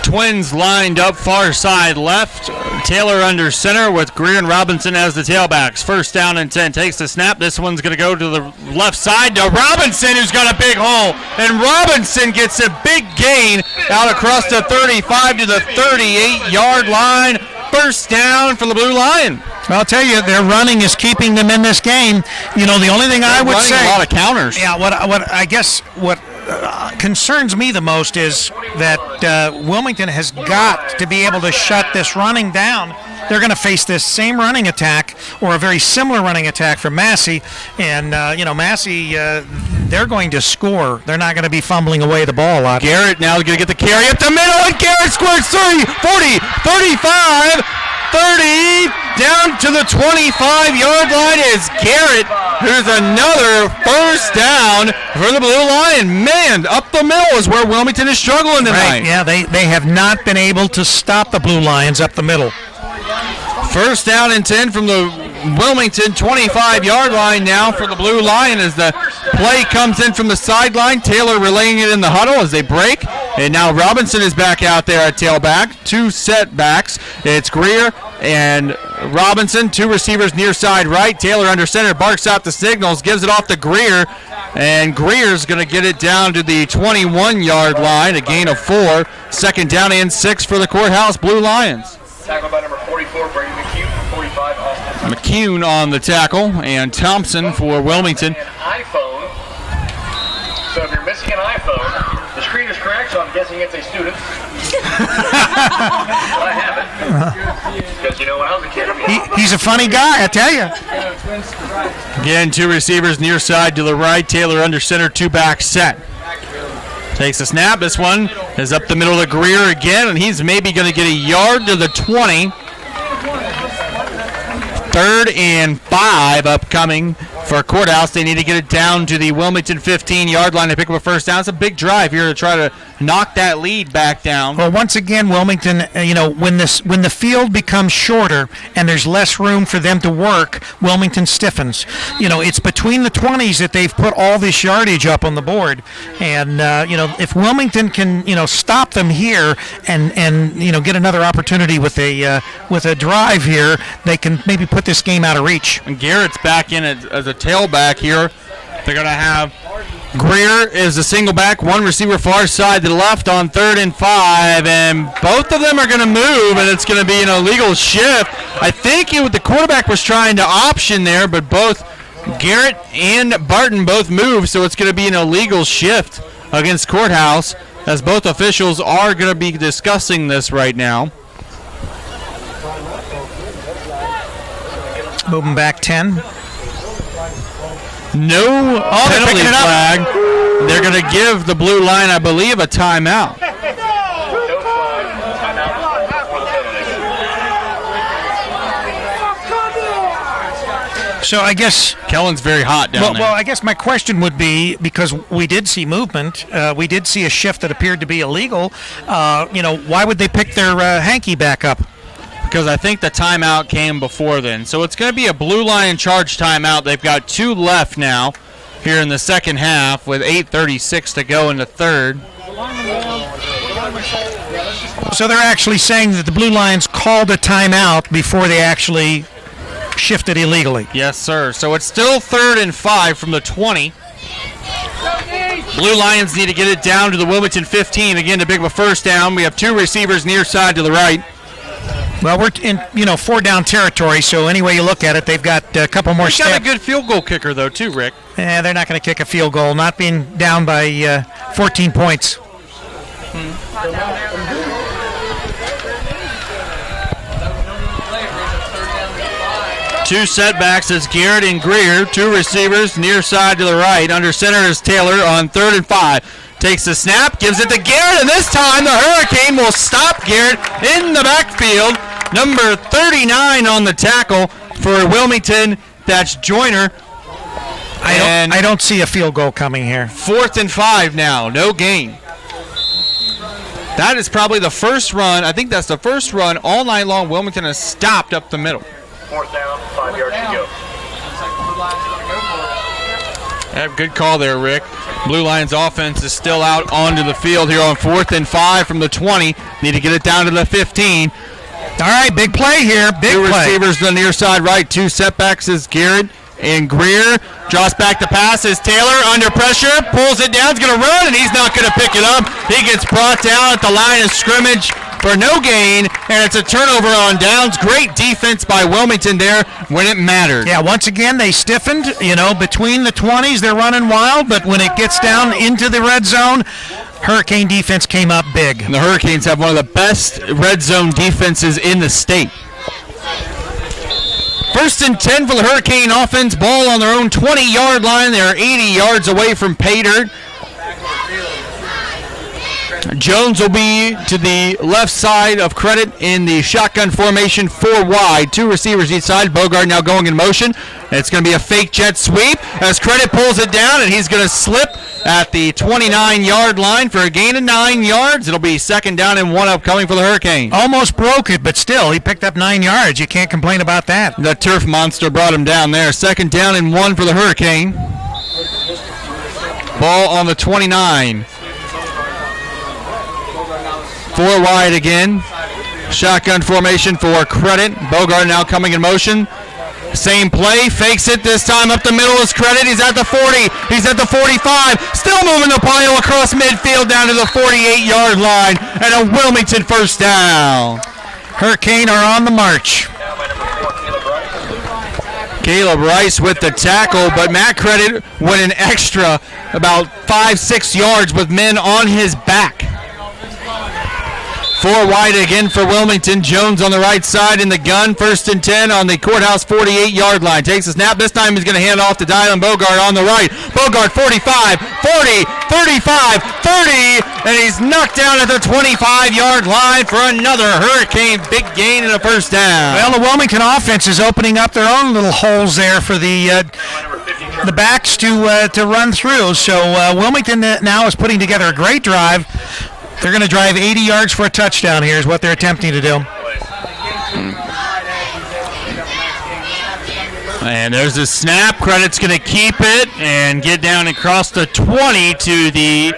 C: Twins lined up far side left. Taylor under center with Greer and Robinson as the tailbacks. First down and 10. Takes the snap. This one's going to go to the left side to Robinson, who's got a big hole. And Robinson gets a big gain out across the 35 to the 38-yard line. First down for the Blue Lion.
B: Well, I'll tell you, their running is keeping them in this game. The only thing I would say,
C: a lot of counters.
B: Yeah, what concerns me the most is that Wilmington has got to be able to shut this running down. They're going to face this same running attack or a very similar running attack from Massey, and Massey, they're going to score. They're not going to be fumbling away the ball a lot.
C: Garrett now going to get the carry up the middle, and Garrett scores 30, 40, 35, 30, down to the 25-yard line is Garrett. There's another first down for the Blue Lion. Man, up the middle is where Wilmington is struggling tonight.
B: Right, yeah, they have not been able to stop the Blue Lions up the middle.
C: First down and 10 from the Wilmington 25-yard line now for the Blue Lion as the play comes in from the sideline. Taylor relaying it in the huddle as they break. And now Robinson is back out there at tailback. 2 setbacks. It's Greer and Robinson. 2 receivers near side right. Taylor under center barks out the signals, gives it off to Greer. And Greer's going to get it down to the 21-yard line. A gain of 4. Second down and 6 for the Courthouse Blue Lions.
A: Tackled by number 44, Brady McCune, 45, Austin.
C: McCune on the tackle, and Thompson for Wilmington.
A: An iPhone. So if you're missing an iPhone, the screen is correct, so I'm guessing it's a student. I have it. Because when I was a kid,
B: He's a funny guy, I tell you.
C: Again, 2 receivers near side to the right. Taylor under center, 2 back set. Takes a snap. This one is up the middle to Greer again, and he's maybe going to get a yard to the 20. 3rd and 5 upcoming for Courthouse. They need to get it down to the Wilmington 15-yard line to pick up a first down. It's a big drive here to try to knock that lead back down.
B: Well, once again, Wilmington, when the field becomes shorter and there's less room for them to work, Wilmington stiffens. It's between the 20s that they've put all this yardage up on the board, and if Wilmington can stop them here and get another opportunity with a drive here, they can maybe put this game out of reach.
C: And Garrett's back in as a tailback here. They're going to have Greer is a single back, one receiver far side to the left on 3rd and 5, and both of them are going to move, and it's going to be an illegal shift. I think the quarterback was trying to option there, but both Garrett and Barton both moved, so it's going to be an illegal shift against Courthouse, as both officials are going to be discussing this right now.
B: Moving back 10.
C: No penalty flag. They're going to give the blue line, I believe, a timeout.
B: So I guess
C: Kellen's very hot down there.
B: Well, I guess my question would be, because we did see movement, we did see a shift that appeared to be illegal. Why would they pick their hanky back up?
C: Because I think the timeout came before then. So it's going to be a blue line charge timeout. They've got 2 left now here in the second half with 8:36 to go in the third.
B: So they're actually saying that the Blue Lions called a timeout before they actually shifted illegally.
C: Yes, sir. So it's still 3rd and 5 from the 20. Blue Lions need to get it down to the Wilmington 15 again to pick up a first down. We have 2 receivers near side to the right.
B: Well, we're in 4-down territory, so any way you look at it, they've got a couple more steps.
C: Got a good field goal kicker though too, Rick.
B: Yeah, they're not going to kick a field goal, not being down by 14 points.
C: Two setbacks is Garrett and Greer. 2 receivers near side to the right. Under center is Taylor on 3rd and 5. Takes the snap, gives it to Garrett, and this time the Hurricane will stop Garrett in the backfield. Number 39 on the tackle for Wilmington. That's Joyner.
B: I don't see a field goal coming here.
C: 4th and 5 now, no gain. That is probably the first run. I think that's the first run all night long Wilmington has stopped up the middle.
A: 4th down, 5 yards to go.
C: Good call there, Rick. Blue Lions offense is still out onto the field here on 4th and 5 from the 20. Need to get it down to the 15.
B: All right, big play here. Big
C: play. 2
B: play.
C: receivers to the near side right. 2 setbacks is Garrett and Greer. Draws back the pass is Taylor under pressure. Pulls it down. He's going to run, and he's not going to pick it up. He gets brought down at the line of scrimmage for no gain, and it's a turnover on downs. Great defense by Wilmington there when it mattered.
B: Yeah, once again, they stiffened. Between the 20s, they're running wild, but when it gets down into the red zone, Hurricane defense came up big.
C: And the Hurricanes have one of the best red zone defenses in the state. 1st and 10 for the Hurricane offense. Ball on their own 20-yard line. They're 80 yards away from pay dirt. Jones will be to the left side of Credit in the shotgun formation, 4 wide, 2 receivers each side. Bogart now going in motion. It's going to be a fake jet sweep as Credit pulls it down, and he's going to slip at the 29-yard line for a gain of 9 yards. It'll be 2nd down and 1 upcoming for the Hurricanes.
B: Almost broke it, but still, he picked up 9 yards. You can't complain about that.
C: The turf monster brought him down there. 2nd down and 1 for the Hurricane. Ball on the 29. 4 wide again. Shotgun formation for Credit. Bogart now coming in motion. Same play, fakes it this time up the middle is Credit. He's at the 40. He's at the 45. Still moving the pile across midfield down to the 48-yard line. And a Wilmington first down.
B: Hurricane are on the march.
C: Caleb Rice with the tackle, but Matt Credit went an extra about 5-6 yards with men on his back. Four wide again for Wilmington. Jones on the right side in the gun. 1st and 10 on the courthouse 48-yard line. Takes a snap. This time he's going to hand it off to Dylan Bogart on the right. Bogart 45, 40, 35, 30, and he's knocked down at the 25-yard line for another Hurricane big gain and a first down.
B: Well, the Wilmington offense is opening up their own little holes there for the backs to run through. So Wilmington now is putting together a great drive. They're going to drive 80 yards for a touchdown here is what they're attempting to do.
C: And there's a snap. Credit's going to keep it and get down and cross the 20 to the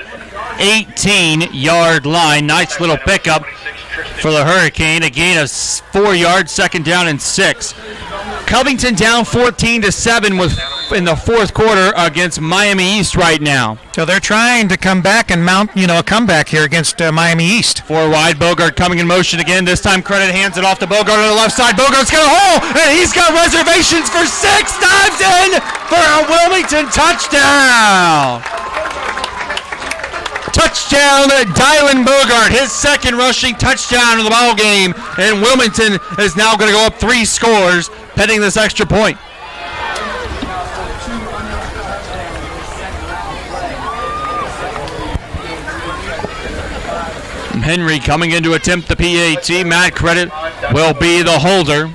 C: 18-yard line. Nice little pickup for the Hurricane. A gain of 4 yards, 2nd down and 6. Covington down 14-7 in the fourth quarter against Miami East right now.
B: So they're trying to come back and mount, a comeback here against Miami East.
C: Four wide, Bogart coming in motion again. This time Credit hands it off to Bogart on the left side. Bogart's got a hole, and he's got reservations for 6. Dives in for a Wilmington touchdown. Touchdown, Dylan Bogart, his 2nd rushing touchdown of the ball game, and Wilmington is now going to go up 3 scores, pending this extra point. Henry coming in to attempt the PAT. Matt Credit will be the holder.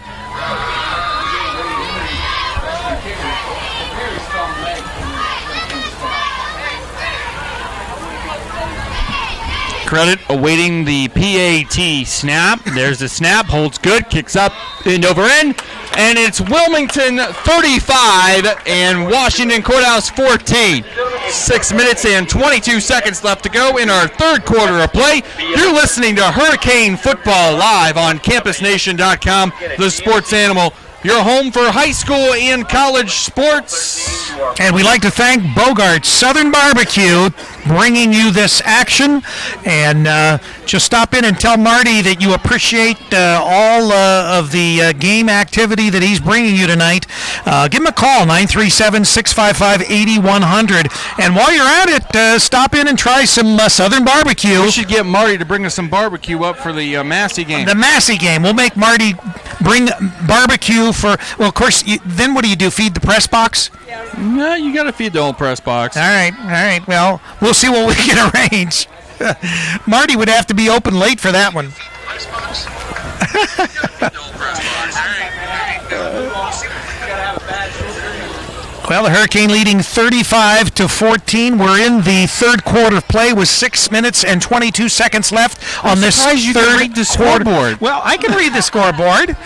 C: Credit awaiting the PAT snap. There's the snap, holds good, kicks up, end over end, and it's Wilmington 35 and Washington Courthouse 14. 6 minutes and 22 seconds left to go in our third quarter of play. You're listening to Hurricane Football live on CampusNation.com, the sports animal, your home for high school and college sports.
B: And we'd like to thank Bogart Southern Barbecue bringing you this action. And just stop in and tell Marty that you appreciate all of the game activity that he's bringing you tonight. Give him a call, 937-655-8100. And while you're at it, stop in and try some Southern Barbecue.
C: We should get Marty to bring us some barbecue up for the Massey game.
B: The Massey game. We'll make Marty bring barbecue for, well, of course, then what do? Feed the press box?
C: No, you got to feed the whole press box.
B: All right. Well, we'll see what we can arrange. Marty would have to be open late for that one. Well, the Hurricane leading 35-14. We're in the third quarter of play with 6 minutes and 22 seconds left on this third
C: can read the scoreboard.
B: Well, I can read the scoreboard.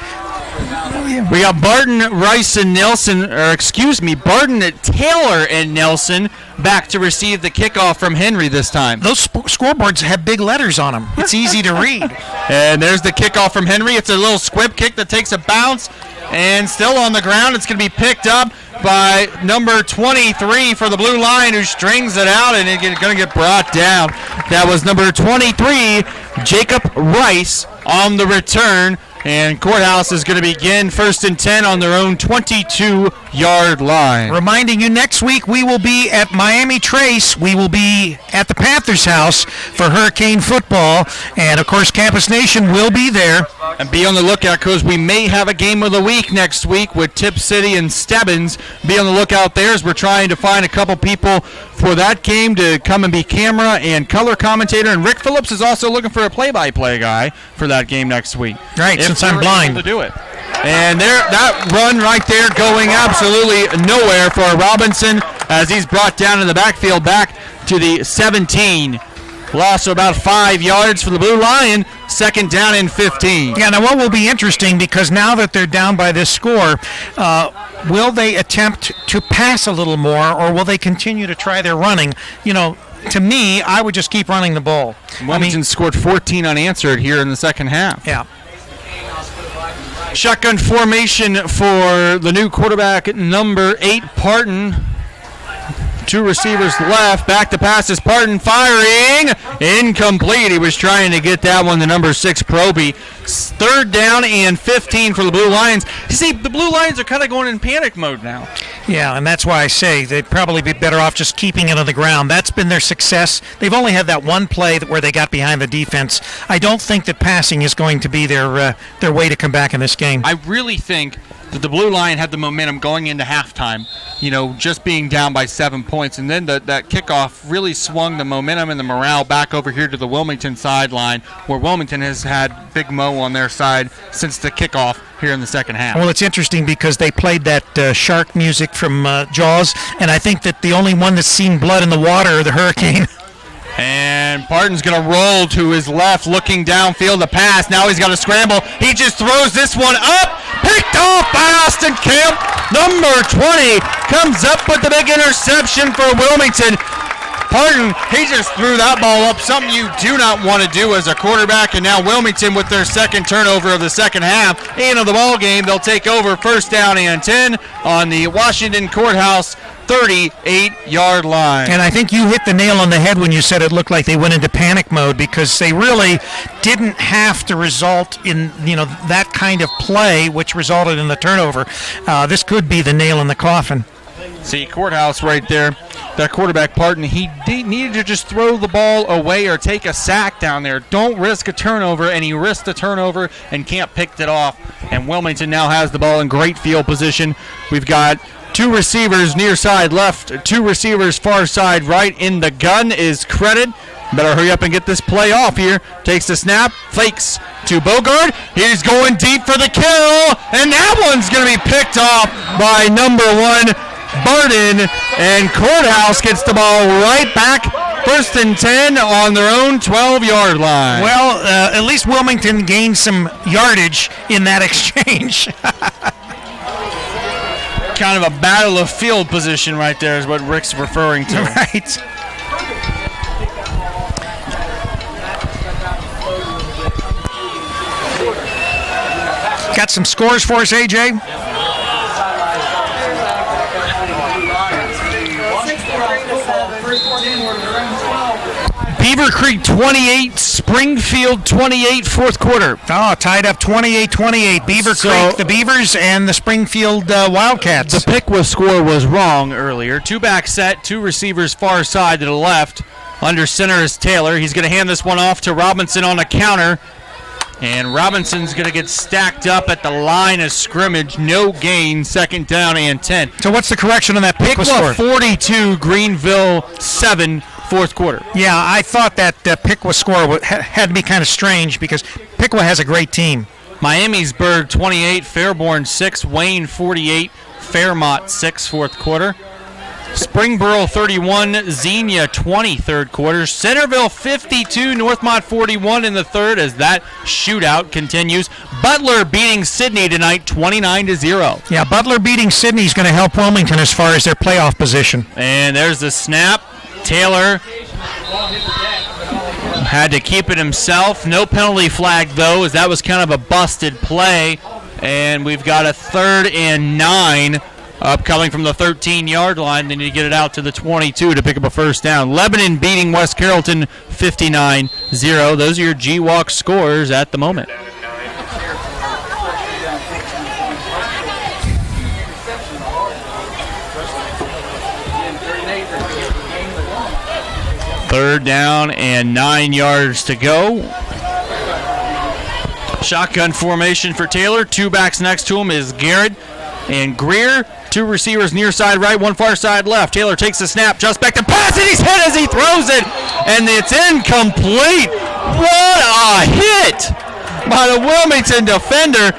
C: We got Barton, Rice, and Nelson, Barton, Taylor, and Nelson back to receive the kickoff from Henry this time.
B: Those scoreboards have big letters on them. It's easy to read.
C: And there's the kickoff from Henry. It's a little squib kick that takes a bounce, and still on the ground. It's going to be picked up by number 23 for the Blue Line, who strings it out, and it's going to get brought down. That was number 23, Jacob Rice, on the return. And Courthouse is going to begin 1st and 10 on their own 22-yard line.
B: Reminding you, next week we will be at Miami Trace. We will be at the Panthers' house for Hurricane football. And, of course, Campus Nation will be there.
C: And be on the lookout, because we may have a game of the week next week with Tip City and Stebbins. Be on the lookout there, as we're trying to find a couple people for that game to come and be camera and color commentator. And Rick Phillips is also looking for a play-by-play guy for that game next week.
B: Right, since I'm blind.
C: To do it. And there, that run right there going absolutely nowhere for Robinson, as he's brought down in the backfield back to the 17. Loss of about 5 yards for the Blue Lion. 2nd down and 15.
B: Yeah, now what will be interesting, because now that they're down by this score, will they attempt to pass a little more, or will they continue to try their running? To me, I would just keep running the ball.
C: Wilmington scored 14 unanswered here in the second half.
B: Yeah.
C: Shotgun formation for the new quarterback, number 8, Parton. 2 receivers left. Back to pass is Parton, firing. Incomplete. He was trying to get that one to number 6, Proby. 3rd down and 15 for the Blue Lions. You see, the Blue Lions are kind of going in panic mode now.
B: Yeah, and that's why I say they'd probably be better off just keeping it on the ground. That's been their success. They've only had that one play where they got behind the defense. I don't think that passing is going to be their way to come back in this game.
C: I really think that the Blue Line had the momentum going into halftime, just being down by 7 points. And then that kickoff really swung the momentum and the morale back over here to the Wilmington sideline, where Wilmington has had Big Mo on their side since the kickoff here in the second half.
B: Well, it's interesting because they played that shark music from Jaws, and I think that the only one that's seen blood in the water, the Hurricane.
C: And Parton's going to roll to his left, looking downfield to pass. Now he's got to scramble. He just throws this one up. Picked off by Austin Camp. Number 20 comes up with the big interception for Wilmington. Parton, he just threw that ball up, something you do not want to do as a quarterback. And now Wilmington with their second turnover of the second half. End of the ball game. They'll take over first down and 10 on the Washington Courthouse 38-yard line.
B: And I think you hit the nail on the head when you said it looked like they went into panic mode, because they really didn't have to result in that kind of play, which resulted in the turnover. This could be the nail in the coffin.
C: See, Courthouse right there, that quarterback Parton, he needed to just throw the ball away or take a sack down there. Don't risk a turnover, and he risked a turnover, and Camp picked it off. And Wilmington now has the ball in great field position. We've got two receivers near side left, two receivers far side right. In the gun is Credit. Better hurry up and get this play off here. Takes the snap, fakes to Bogard. He's going deep for the kill, and that one's going to be picked off by number 1, Barden, and Courthouse gets the ball right back. First and 10 on their own 12-yard line.
B: Well, at least Wilmington gained some yardage in that exchange.
C: Kind of a battle of field position right there is what Rick's referring to.
B: Right. Got some scores for us, AJ?
F: Beaver Creek 28, Springfield 28, fourth quarter.
B: Oh, tied up 28-28. Beaver Creek, the Beavers, and the Springfield Wildcats.
C: The Pickwa score was wrong earlier. Two-back set, two receivers far side to the left. Under center is Taylor. He's going to hand this one off to Robinson on a counter. And Robinson's going to get stacked up at the line of scrimmage. No gain, second down and 10.
B: So what's the correction on that Pickwa score?
C: 42, Greenville 7, fourth quarter.
B: Yeah, I thought that Pickwa score had to be kind of strange because Pickwa has a great team.
C: Miamisburg 28, Fairborn 6, Wayne 48, Fairmont 6, fourth quarter. Springboro 31, Xenia 20, third quarter. Centerville 52, Northmont 41 in the third as that shootout continues. Butler beating Sydney tonight 29-0.
B: Yeah, Butler beating Sydney is going to help Wilmington as far as their playoff position.
C: And there's the snap. Taylor had to keep it himself. No penalty flag, though, as that was kind of a busted play. And we've got a 3rd and 9 upcoming from the 13-yard line. They need to get it out to the 22 to pick up a first down. Lebanon beating West Carrollton 59-0. Those are your GWalk scores at the moment. Third down and 9 yards to go. Shotgun formation for Taylor. Two backs next to him is Garrett and Greer. Two receivers near side right, one far side left. Taylor takes the snap, just back to pass, and he's hit as he throws it, and it's incomplete. What a hit by the Wilmington defender,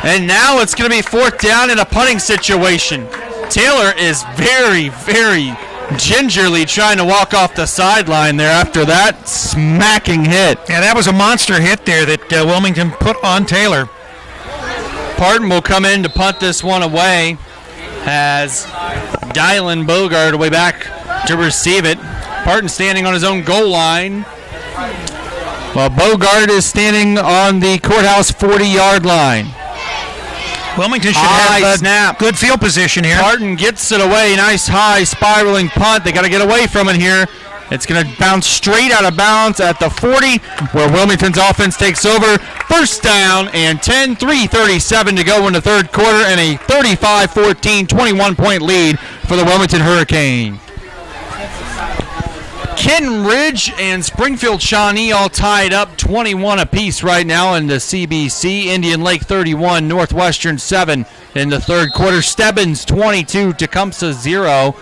C: and now it's going to be fourth down in a punting situation. Taylor is very, very gingerly trying to walk off the sideline there after that smacking hit.
B: Yeah, that was a monster hit there that Wilmington put on Taylor.
C: Parton will come in to punt this one away as Dylan Bogard way back to receive it. Parton standing on his own goal line, while Bogard is standing on the Courthouse 40-yard line.
B: Wilmington should have
C: snap.
B: Good field position here.
C: Parton gets it away. Nice high spiraling punt. They got to get away from it here. It's going to bounce straight out of bounds at the 40, where Wilmington's offense takes over. First down and 10, 3:37 to go in the third quarter, and a 35-14, 21-point lead for the Wilmington Hurricane. Kenton Ridge and Springfield Shawnee all tied up 21 apiece right now in the CBC. Indian Lake 31, Northwestern 7 in the third quarter. Stebbins 22, Tecumseh 0.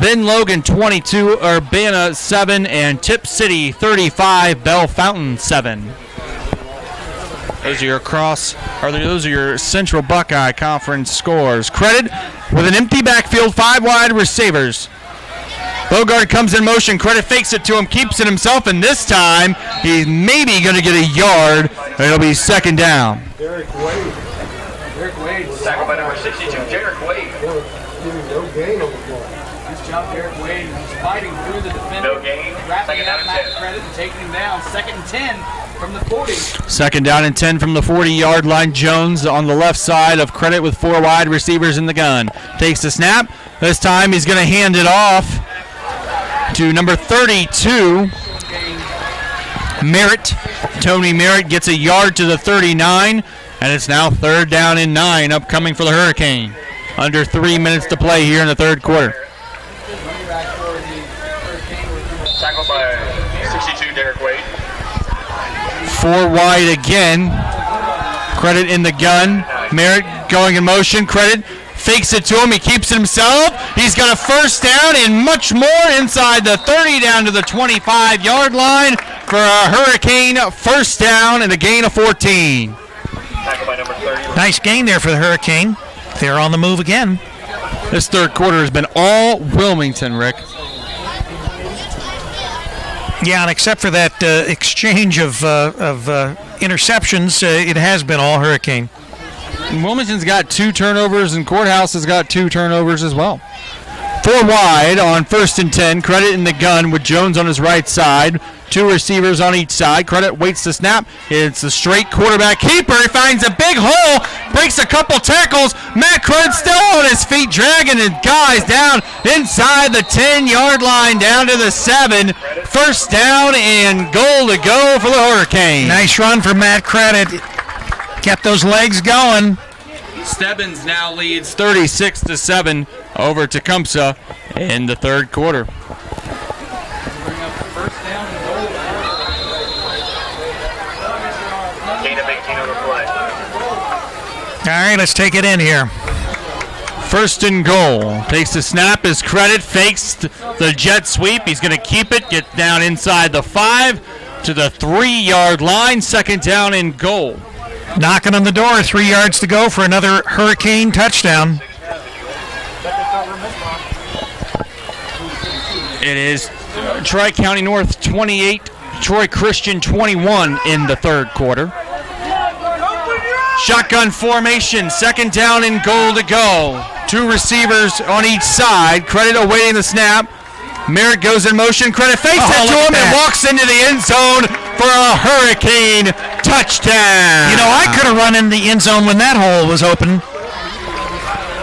C: Ben Logan 22, Urbana 7, and Tip City 35, Bell Fountain 7. Those are your Central Buckeye Conference scores. Credit with an empty backfield, 5 wide receivers. Bogard comes in motion. Credit fakes it to him, keeps it himself, and this time he's maybe going to get a yard. It'll be second down.
D: Derek Wade.
A: Tackled by number 62, Derek Wade.
D: No gain on the ball. Nice job, Derek Wade. He's fighting through the defender.
A: No gain.
D: Wrapping
A: Second down
D: up
A: and
D: Matt
A: 10.
D: Credit and taking him down. Second and 10 from the 40.
C: Second down and 10 from the 40-yard line. Jones on the left side of Credit with 4 wide receivers in the gun. Takes the snap. This time he's going to hand it off to number 32, Merritt. Tony Merritt gets a yard to the 39, and it's now third down and 9 upcoming for the Hurricane. Under 3 minutes to play here in the third quarter.
A: Tackled by 62, Derek Wade.
C: 4 wide again. Credit in the gun. Merritt going in motion. Credit fakes it to him. He keeps it himself. He's got a first down and much more inside the 30 down to the 25-yard line for a Hurricane first down and a gain of 14.
A: Tackled by number 30.
B: Nice gain there for the Hurricane. They're on the move again.
C: This third quarter has been all Wilmington, Rick.
B: Yeah, and except for that exchange of interceptions, it has been all Hurricane.
C: Wilmington's got 2 turnovers, and Courthouse has got 2 turnovers as well. 4 wide on first and 10. Credit in the gun with Jones on his right side. 2 receivers on each side. Credit waits the snap. It's a straight quarterback keeper. He finds a big hole, breaks a couple tackles. Matt Credit still on his feet, dragging his guys down inside the 10-yard line, down to the 7. First down and goal to go for the Hurricane.
B: Nice run for Matt Credit. Kept those legs going.
C: Stebbins now leads 36-7 over Tecumseh in the third quarter.
A: Gain of 18 on the play.
B: All right, let's take it in here.
C: First and goal. Takes the snap. His Credit fakes the jet sweep. He's going to keep it. Get down inside the 5 to the 3-yard line. Second down and goal.
B: Knocking on the door, 3 yards to go for another Hurricane touchdown.
C: It is Tri-County North 28, Troy Christian 21 in the third quarter. Shotgun formation, second down and goal to go. 2 receivers on each side. Credit awaiting the snap. Merritt goes in motion. Credit fakes it to him and walks into the end zone for a Hurricane touchdown.
B: You know, I could have run in the end zone when that hole was open.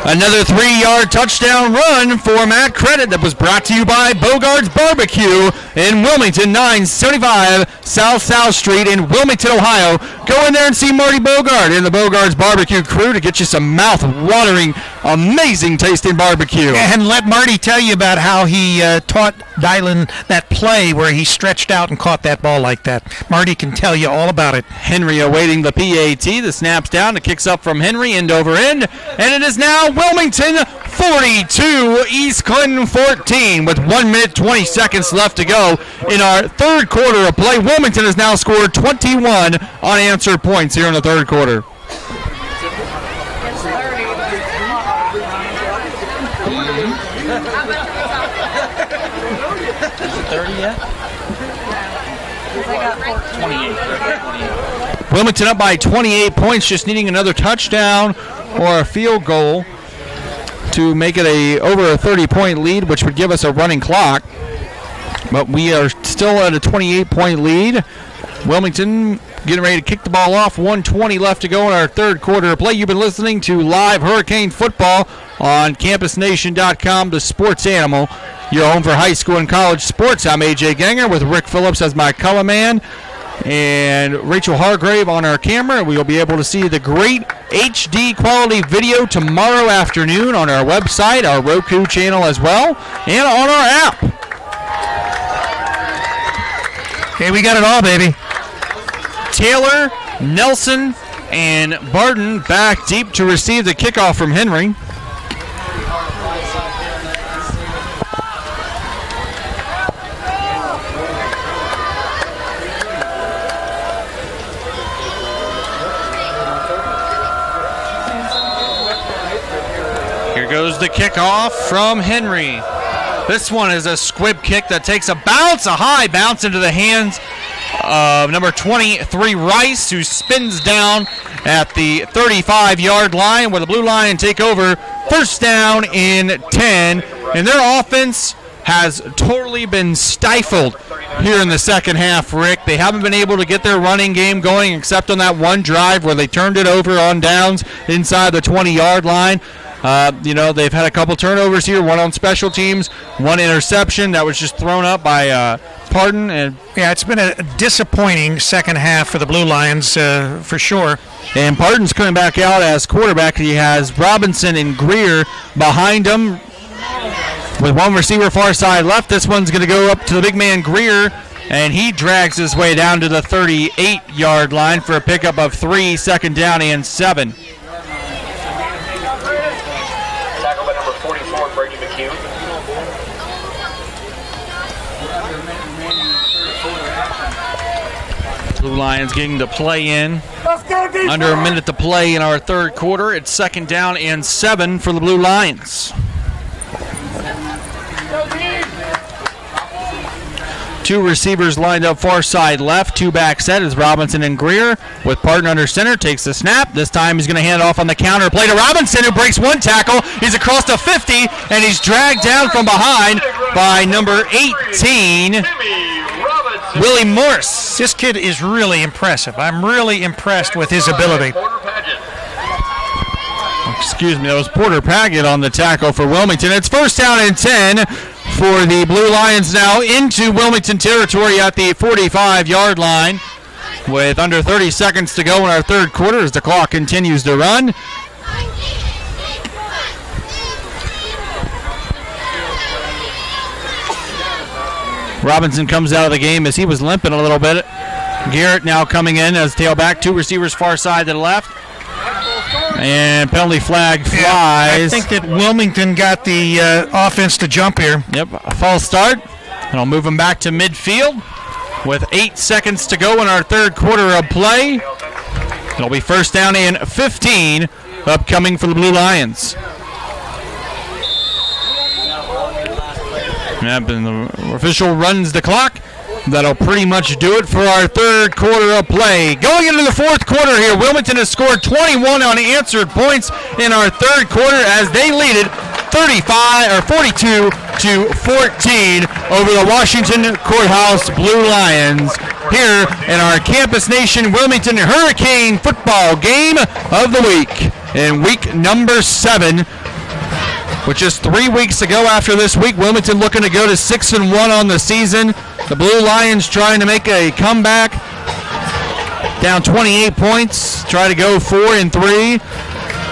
C: Another 3-yard touchdown run for Matt Credit that was brought to you by Bogart's Barbecue in Wilmington, 975 South Street in Wilmington, Ohio. Go in there and see Marty Bogart and the Bogart's Barbecue crew to get you some mouth-watering, amazing-tasting barbecue.
B: And let Marty tell you about how he taught Dylan that play where he stretched out and caught that ball like that. Marty can tell you all about it.
C: Henry awaiting the PAT. The snap's down. It kicks up from Henry, end over end. And it is now Wilmington 42, East Clinton 14 with 1 minute 20 seconds left to go in our third quarter of play. Wilmington has now scored 21 unanswered points here in the third quarter. Wilmington up by 28 points, just needing another touchdown or a field goal to make it over a 30-point lead, which would give us a running clock. But we are still at a 28-point lead. Wilmington getting ready to kick the ball off. 1:20 left to go in our third quarter of play. You've been listening to live Hurricane football on CampusNation.com, the sports animal. your home for high school and college sports. I'm AJ Ganger with Rick Phillips as my color man and Rachel Hargrave on our camera. We will be able to see the great HD quality video tomorrow afternoon on our website, our Roku channel as well, and on our app.
B: Hey, we got it all, baby.
C: Taylor, Nelson, and Barton back deep to receive the kickoff from Henry. Here goes the kickoff from Henry. This one is a squib kick that takes a high bounce into the hands of number 23, Rice, who spins down at the 35-yard line where the Blue Lions take over. First down in 10, and their offense has totally been stifled here in the second half, Rick. They haven't been able to get their running game going except on that one drive where they turned it over on downs inside the 20-yard line. They've had a couple turnovers here, one on special teams, one interception that was just thrown up by Pardon. And
B: yeah, it's been a disappointing second half for the Blue Lions for sure.
C: And Pardon's coming back out as quarterback. He has Robinson and Greer behind him with one receiver far side left. This one's going to go up to the big man Greer, and he drags his way down to the 38-yard line for a pickup of 3, second down and 7. Blue Lions getting the play in. Under a minute to play in our third quarter. It's second down and 7 for the Blue Lions. Two receivers lined up far side left. Two back set is Robinson and Greer with Parton under center. Takes the snap. This time he's going to hand it off on the counter play to Robinson, who breaks one tackle. He's across the 50, and he's dragged down from behind by number 18, Willie Morse.
B: This kid is really impressive. I'm really impressed with his ability.
C: Excuse me, that was Porter Paget on the tackle for Wilmington. It's first down and 10 for the Blue Lions now into Wilmington territory at the 45-yard line with under 30 seconds to go in our third quarter as the clock continues to run. Robinson comes out of the game as he was limping a little bit. Garrett now coming in as tailback. Two receivers far side to the left. And penalty flag flies.
B: Yeah, I think that Wilmington got the offense to jump here.
C: Yep, a false start. And I'll move them back to midfield with 8 seconds to go in our third quarter of play. It'll be first down and 15 upcoming for the Blue Lions. Yep, and the official runs the clock. That'll pretty much do it for our third quarter of play. Going into the fourth quarter here, Wilmington has scored 21 unanswered points in our third quarter as they lead it 42 to 14 over the Washington Courthouse Blue Lions here in our Campus Nation Wilmington Hurricane football game of the week in week number 7. Which is 3 weeks ago after this week, Wilmington looking to go to 6-1 on the season. The Blue Lions trying to make a comeback. Down 28 points, try to go 4-3.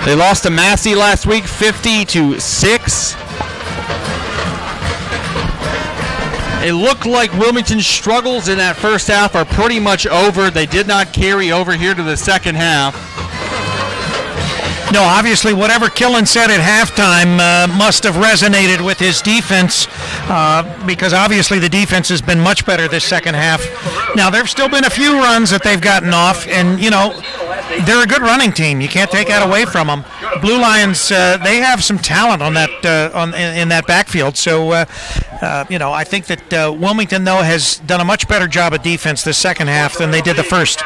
C: They lost to Massey last week, 50-6. It looked like Wilmington's struggles in that first half are pretty much over. They did not carry over here to the second half.
B: No, obviously, whatever Killen said at halftime must have resonated with his defense because obviously the defense has been much better this second half. Now, there have still been a few runs that they've gotten off, and, you know, they're a good running team. You can't take that away from them. Blue Lions, they have some talent on that in that backfield. So, I think that Wilmington, though, has done a much better job of defense this second half than they did the first.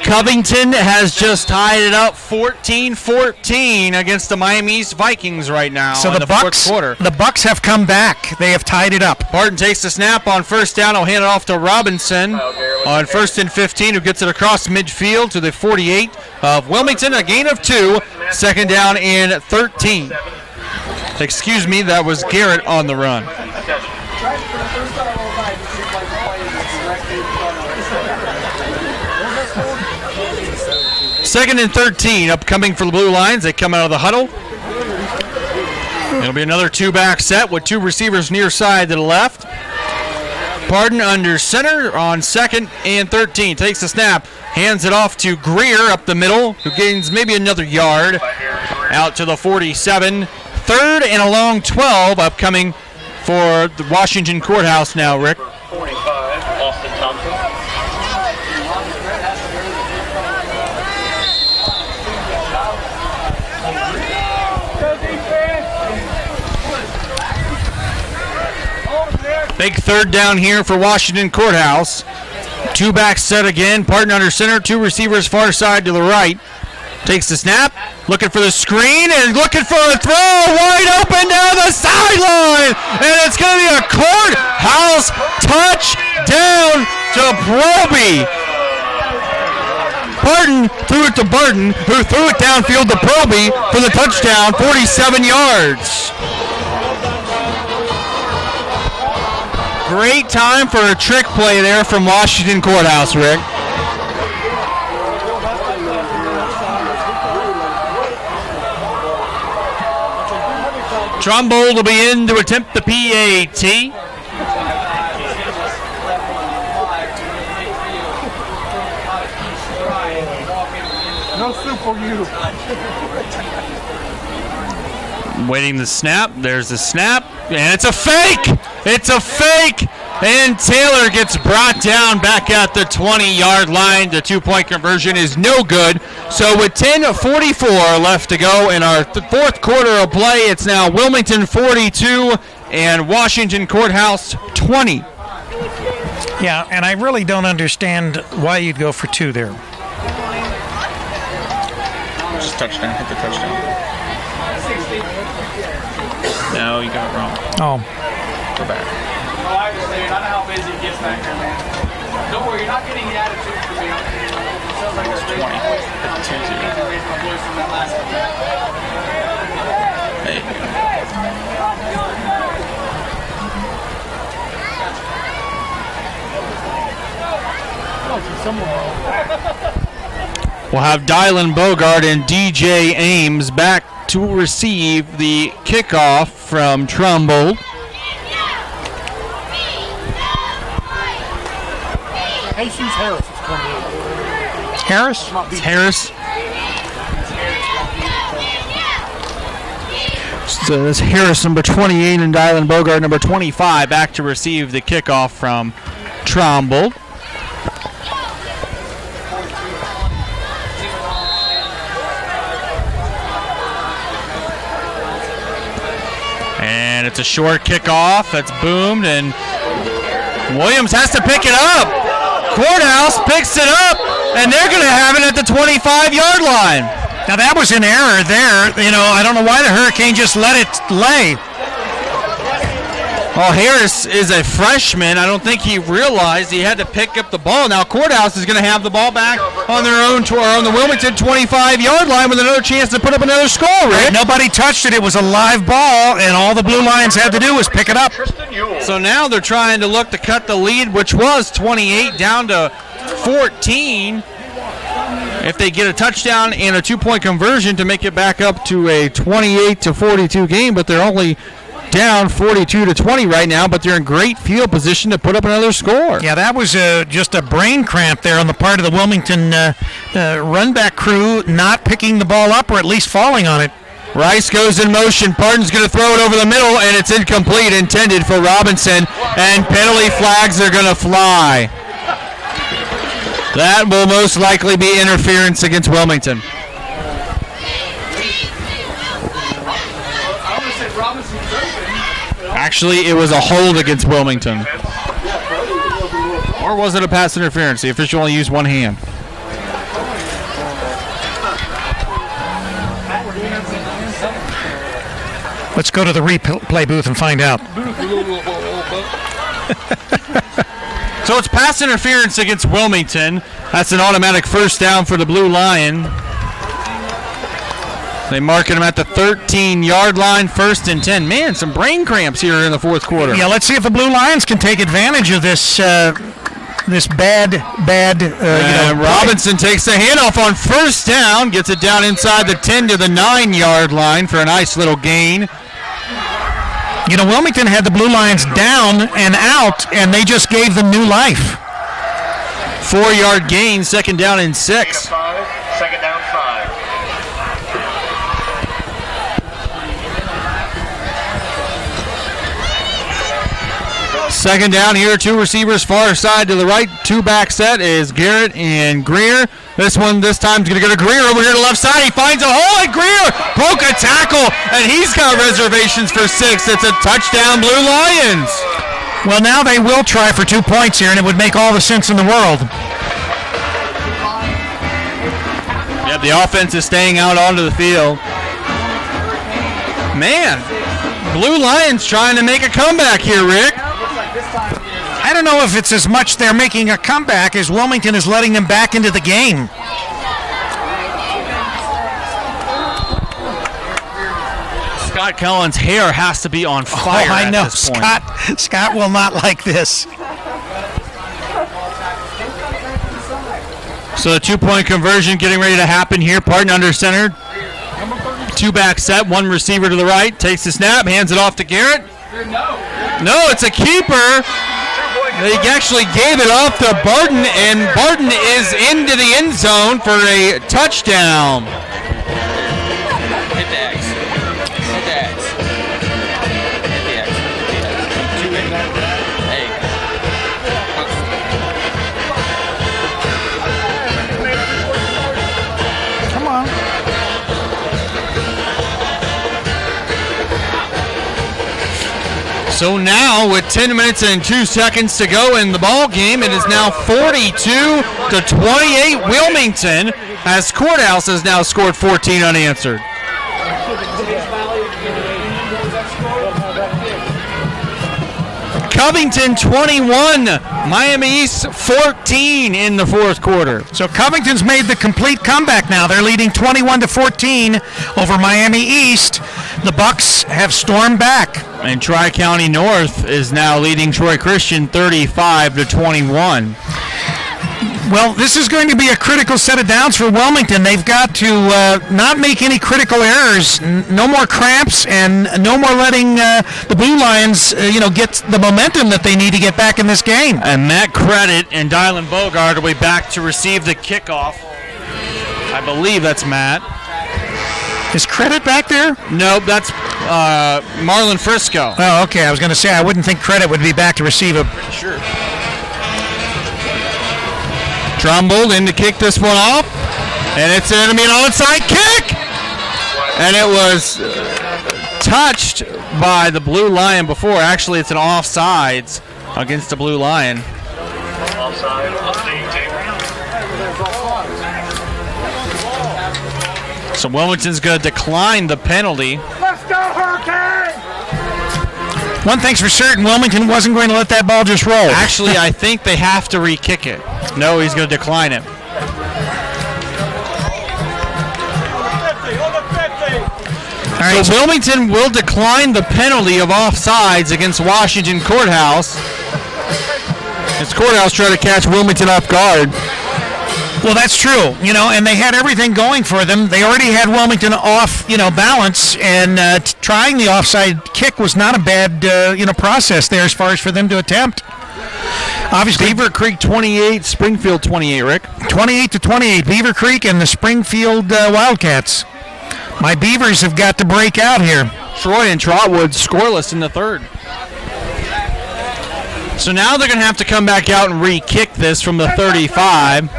C: Covington has just tied it up 14-14 against the Miami East Vikings right now.
B: So
C: in
B: the
C: fourth quarter.
B: The Bucks have come back. They have tied it up.
C: Barton takes the snap on first down. He'll hand it off to Robinson on first and 15, who gets it across midfield to the 48 of Wilmington. A gain of 2, second down and 13. Excuse me, that was Garrett on the run.
D: Right for the first time all night, it seems like the play is directly in front of us.
C: Second and 13 upcoming for the Blue Lions. They come out of the huddle. It'll be another two-back set with two receivers near side to the left. Pardon under center on second and 13. Takes the snap, hands it off to Greer up the middle, who gains maybe another yard. Out to the 47. Third and a long 12 upcoming for the Washington Courthouse now, Rick.
E: 45, Austin Thompson.
C: Big third down here for Washington Courthouse. Two-back set again. Pardon under center. Two receivers far side to the right. Takes the snap. Looking for the screen and looking for a throw. Wide open down the sideline. And it's going to be a Courthouse touchdown to Proby. Pardon threw it to Burton, who threw it downfield to Proby for the touchdown, 47 yards. Great time for a trick play there from Washington Courthouse, Rick. Trumbull will be in to attempt the PAT.
D: No soup for you.
C: Waiting the snap. There's the snap. And it's a fake! It's a fake! And Taylor gets brought down back at the 20-yard line. The two-point conversion is no good. So with 10:44 left to go in our fourth quarter of play, it's now Wilmington 42 and Washington Courthouse 20.
B: Yeah, and I really don't understand why you'd go for two there.
G: Just touchdown. Hit the touchdown. No, you got it wrong.
B: Oh,
G: Go back.
D: Oh, I understand. I know how busy it gets back there, man. Don't worry, you're not getting the attitude from me. It sounds like you're raising my voice. I'm raising my voice from that last one.
G: Hey.
C: We'll have Dylan Bogart and DJ Ames back to receive the kickoff from Trumbull.
D: Jesus Harris is coming in.
B: Harris?
C: It's Harris. So that's Harris, number 28, and Dylan Bogart, number 25, back to receive the kickoff from Trumbull. And it's a short kickoff. That's boomed, and Williams has to pick it up. Courthouse picks it up, and they're going to have it at the 25-yard line.
B: Now that was an error there. You know, I don't know why the Hurricane just let it lay.
C: Well, Harris is a freshman. I don't think he realized he had to pick up the ball. Now Courthouse is going to have the ball back on their own on the Wilmington 25-yard line with another chance to put up another score, Rick.
B: Nobody touched it. It was a live ball, and all the Blue Lions had to do was pick it up.
C: So now they're trying to look to cut the lead, which was 28 down to 14. If they get a touchdown and a two-point conversion to make it back up to a 28-42 game, but they're only down 42-20 right now, but they're in great field position to put up another score.
B: Yeah, that was just a brain cramp there on the part of the Wilmington run-back crew, not picking the ball up or at least falling on it.
C: Rice goes in motion. Pardon's going to throw it over the middle, and it's incomplete, intended for Robinson, and penalty flags are going to fly. That will most likely be interference against Wilmington. Actually, it was a hold against Wilmington. Or was it a pass interference? The official only used one hand.
B: Let's go to the replay booth and find out.
C: So it's pass interference against Wilmington. That's an automatic first down for the Blue Line. They marking him at the 13-yard line, 1st and 10. Man, some brain cramps here in the fourth quarter.
B: Yeah, let's see if the Blue Lions can take advantage of this bad.
C: Robinson takes the handoff on 1st down, gets it down inside the 10 to the 9-yard line for a nice little gain.
B: Wilmington had the Blue Lions down and out, and they just gave them new life.
C: 4-yard gain, 2nd down and 6.
E: 2nd down 5.
C: Second down here, 2 receivers far side to the right. 2-back set is Garrett and Greer. This time is going to go to Greer over here to the left side. He finds a hole, and Greer broke a tackle, and he's got reservations for 6. It's a touchdown, Blue Lions.
B: Well, now they will try for 2 points here, and it would make all the sense in the world.
C: Yep, the offense is staying out onto the field. Man, Blue Lions trying to make a comeback here, Rick.
B: I don't know if it's as much they're making a comeback as Wilmington is letting them back into the game.
C: Scott Cullen's hair has to be on fire
B: I know.
C: at this point.
B: Scott will not like this.
C: So the 2-point conversion getting ready to happen here. Parton under center. 2-back set, 1 receiver to the right. Takes the snap, hands it off to Garrett. No, it's a keeper. They actually gave it off to Barton, and Barton is into the end zone for a touchdown.
G: Hit the X. Hit the X. Hit the X. Hey.
B: Come on.
C: So now, with 10 minutes and 2 seconds to go in the ball game, it is now 42-28 Wilmington, as Courthouse has now scored 14 unanswered. Covington 21, Miami East 14 in the fourth quarter.
B: So Covington's made the complete comeback now. They're leading 21-14 over Miami East. The Bucks have stormed back.
C: And Tri-County North is now leading Troy Christian 35-21.
B: Well, this is going to be a critical set of downs for Wilmington. They've got to not make any critical errors, no more cramps, and no more letting the Blue Lions, get the momentum that they need to get back in this game.
C: And Matt Credit and Dylan Bogard will be back to receive the kickoff. I believe that's Matt.
B: Is Credit back there?
C: Nope, that's Marlon Frisco.
B: Oh, okay. I was going to say, I wouldn't think Credit would be back to receive a...
C: Sure. Trumbull in to kick this one off, and it's going to be an onside kick, and it was touched by the Blue Lion before. Actually, it's an offsides against the Blue Lion.
E: Offside.
C: So Wilmington's going to decline the penalty.
D: Let's go, Hurricane!
B: One thing's for certain, Wilmington wasn't going to let that ball just roll.
C: Actually, I think they have to re-kick it. No, he's going to decline it.
B: All right,
C: So Wilmington will decline the penalty of offsides against Washington Courthouse. As Courthouse try to catch Wilmington off guard.
B: well, that's true, and they had everything going for them. They already had Wilmington off, balance, and trying the offside kick was not a bad, process there as far as for them to attempt. Obviously,
C: Beaver Creek 28, Springfield 28, Rick.
B: 28-28, Beaver Creek and the Springfield Wildcats. My Beavers have got to break out here.
C: Troy and Trotwood scoreless in the third. So now they're going to have to come back out and re-kick this from the 35.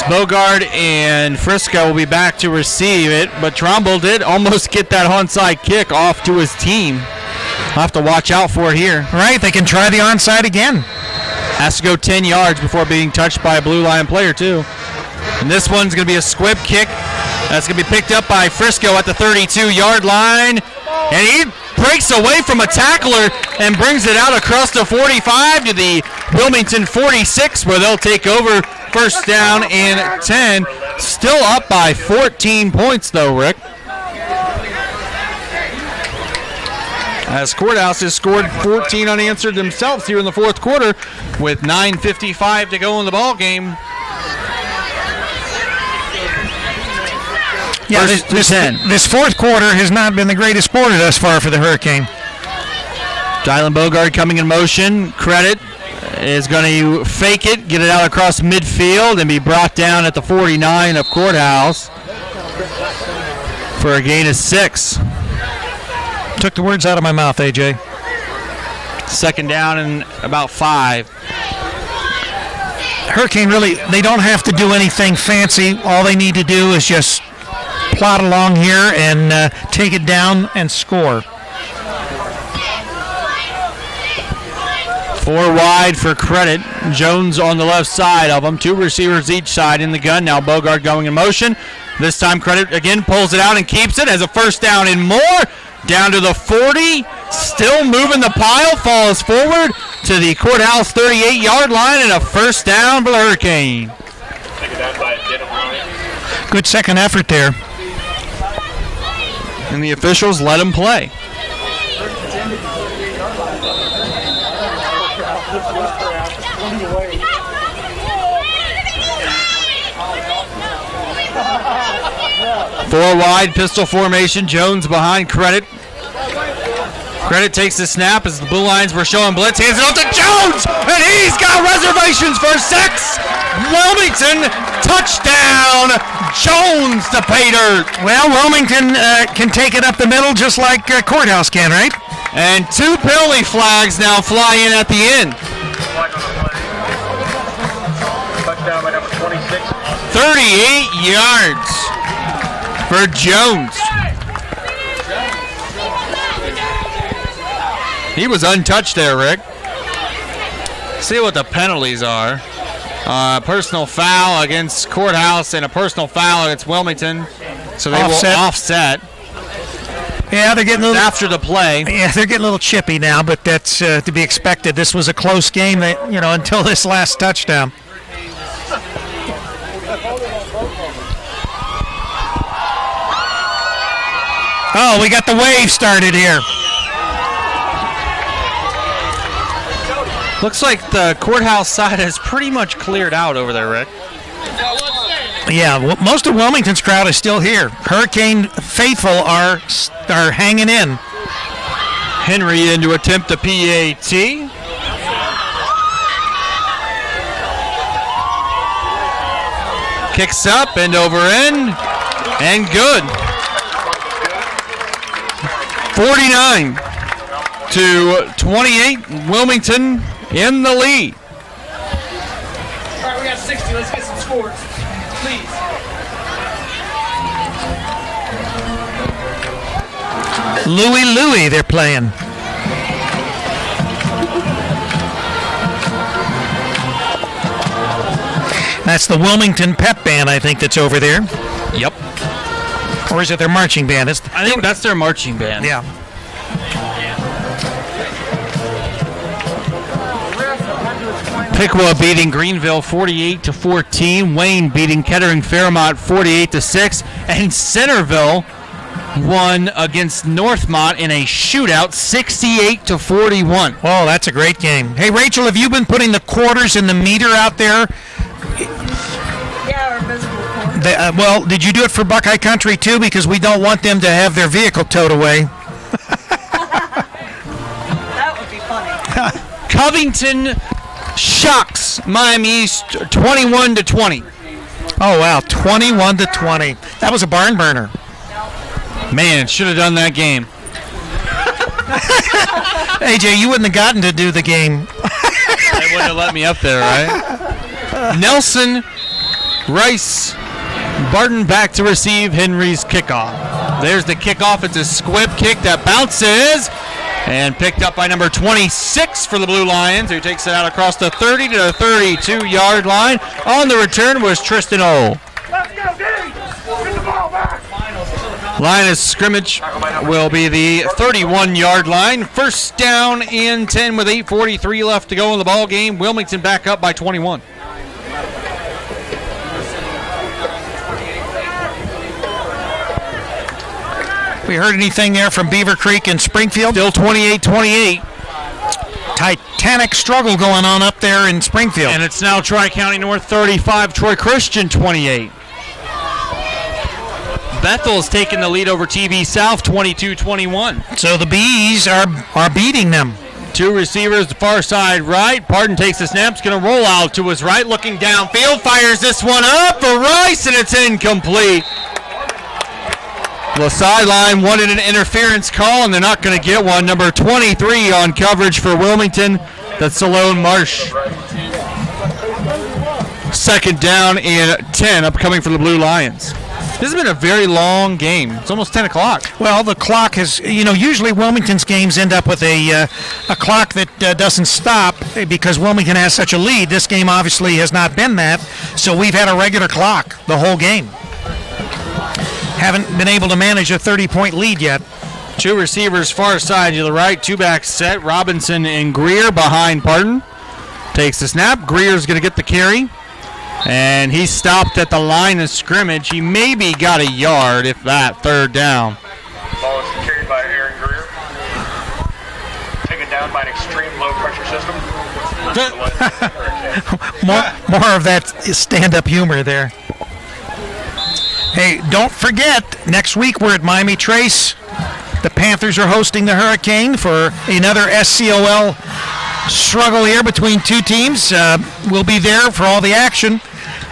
C: Bogard and Frisco will be back to receive it, but Trumbull did almost get that onside kick off to his team. We'll have to watch out for it here.
B: Right, they can try the onside again.
C: Has to go 10 yards before being touched by a Blue Lion player, too. And this one's going to be a squib kick. That's going to be picked up by Frisco at the 32-yard line. And he breaks away from a tackler and brings it out across the 45 to the Wilmington 46, where they'll take over first down and 10. Still up by 14 points, though, Rick. As Courthouse has scored 14 unanswered themselves here in the fourth quarter with 9:55 to go in the ball game.
B: Yeah, this fourth quarter has not been the greatest quarter thus far for the Hurricane.
C: Dylan Bogard coming in motion. Credit is going to fake it, get it out across midfield, and be brought down at the 49 of Courthouse for a gain of 6.
B: Took the words out of my mouth, AJ.
C: Second down and about 5.
B: Hurricane really, they don't have to do anything fancy. All they need to do is just plot along here and take it down and score.
C: 4 wide for Credit. Jones on the left side of them. 2 receivers each side in the gun. Now Bogard going in motion. This time Credit again pulls it out and keeps it as a first down and more. Down to the 40. Still moving the pile. Falls forward to the Courthouse 38-yard line and a first down for the Hurricane.
B: Good second effort there.
C: And the officials let him play. Four wide pistol formation. Jones behind Credit. Credit takes the snap as the Blue Lions were showing blitz. Hands it off to Jones, and he's got reservations for 6. Wilmington touchdown. Jones to pay dirt.
B: Well, Wilmington can take it up the middle just like Courthouse can, right?
C: And 2 penalty flags now fly in at the end.
E: Touchdown by number 26.
C: 38 yards for Jones. He was untouched there, Rick. See what the penalties are. Personal foul against Courthouse and a personal foul against Wilmington. So they will offset.
B: Yeah, they're getting a little
C: after the play.
B: Yeah, they're getting a little chippy now, but that's to be expected. This was a close game, until this last touchdown. Oh, we got the wave started here.
C: Looks like the Courthouse side has pretty much cleared out over there, Rick.
B: Yeah, most of Wilmington's crowd is still here. Hurricane faithful are hanging in.
C: Henry in to attempt the PAT. Kicks up, end over end, and good. 49 to 28, Wilmington in the lead.
D: All right, we got 60. Let's get some scores, please.
B: Louie, they're playing. That's the Wilmington pep band, I think, that's over there.
C: Yep.
B: Or is it their marching band?
C: I think that's their marching band.
B: Yeah.
C: Piqua beating Greenville 48 to 14. Wayne beating Kettering Fairmont 48 to 6, and Centerville won against Northmont in a shootout 68 to 41.
B: Oh, that's a great game. Hey, Rachel, have you been putting the quarters in the meter out there?
H: Yeah, or visible quarters.
B: Well, did you do it for Buckeye Country too? Because we don't want them to have their vehicle towed away.
H: That would be funny.
C: Covington shocks Miami East 21 to 20.
B: Oh wow, 21 to 20. That was a barn burner.
C: Man, should have done that game.
B: AJ, you wouldn't have gotten to do the game.
C: They wouldn't have let me up there, right? Nelson, Rice, Barton back to receive Henry's kickoff. There's the kickoff. It's a squib kick that bounces and picked up by number 26 for the Blue Lions, who takes it out across the 30 to the 32-yard line. On the return was Tristan O.
E: Let's go, Dave! Get the ball back!
C: Line of scrimmage will be the 31-yard line. First down and 10 with 8:43 left to go in the ball game. Wilmington back up by 21.
B: We heard anything there from Beaver Creek and Springfield?
C: Still 28-28.
B: Titanic struggle going on up there in Springfield.
C: And it's now Tri-County North 35, Troy Christian 28. Bethel's taking the lead over TV South 22-21.
B: So the Bees are beating them.
C: Two receivers, the far side right. Pardon takes the snap. It's going to roll out to his right, looking downfield. Fires this one up for Rice, and it's incomplete. The sideline wanted an interference call, and they're not going to get one. Number 23 on coverage for Wilmington. That's Salone Marsh. Second down and 10 upcoming for the Blue Lions. This has been a very long game. It's almost 10 o'clock.
B: Well, the clock has, usually Wilmington's games end up with a clock that doesn't stop because Wilmington has such a lead. This game obviously has not been that, so we've had a regular clock the whole game. Haven't been able to manage a 30-point lead yet.
C: Two receivers far side to the right, two backs set. Robinson and Greer behind Pardon. Takes the snap. Greer's going to get the carry. And he stopped at the line of scrimmage. He maybe got a yard, if that, third down.
E: Ball is carried by Aaron Greer. Taken down by an extreme low-pressure system.
B: More of that stand-up humor there. Hey, don't forget, next week we're at Miami Trace. The Panthers are hosting the Hurricane for another SCOL struggle here between two teams. We'll be there for all the action.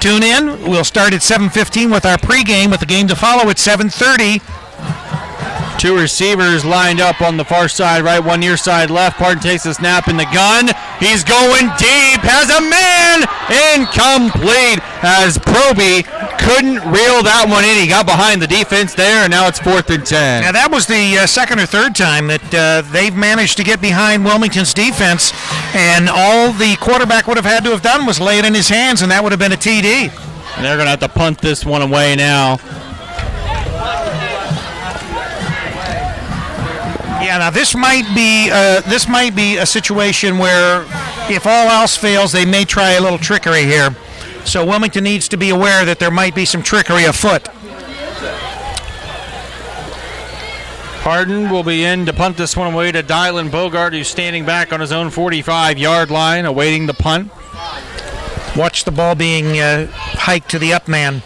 B: Tune in. We'll start at 7:15 with our pregame, with the game to follow at 7:30.
C: Two receivers lined up on the far side right, one near side left. Pardon takes a snap in the gun. He's going deep. Has a man. Incomplete, as Proby couldn't reel that one in. He got behind the defense there, and now it's 4th and 10.
B: Now, that was the second or third time that they've managed to get behind Wilmington's defense, and all the quarterback would have had to have done was lay it in his hands, and that would have been a TD.
C: And they're going to have to punt this one away now.
B: Yeah, now this might be a situation where, if all else fails, they may try a little trickery here. So Wilmington needs to be aware that there might be some trickery afoot.
C: Pardon will be in to punt this one away to Dylan Bogart, who's standing back on his own 45-yard line, awaiting the punt.
B: Watch the ball being hiked to the up man.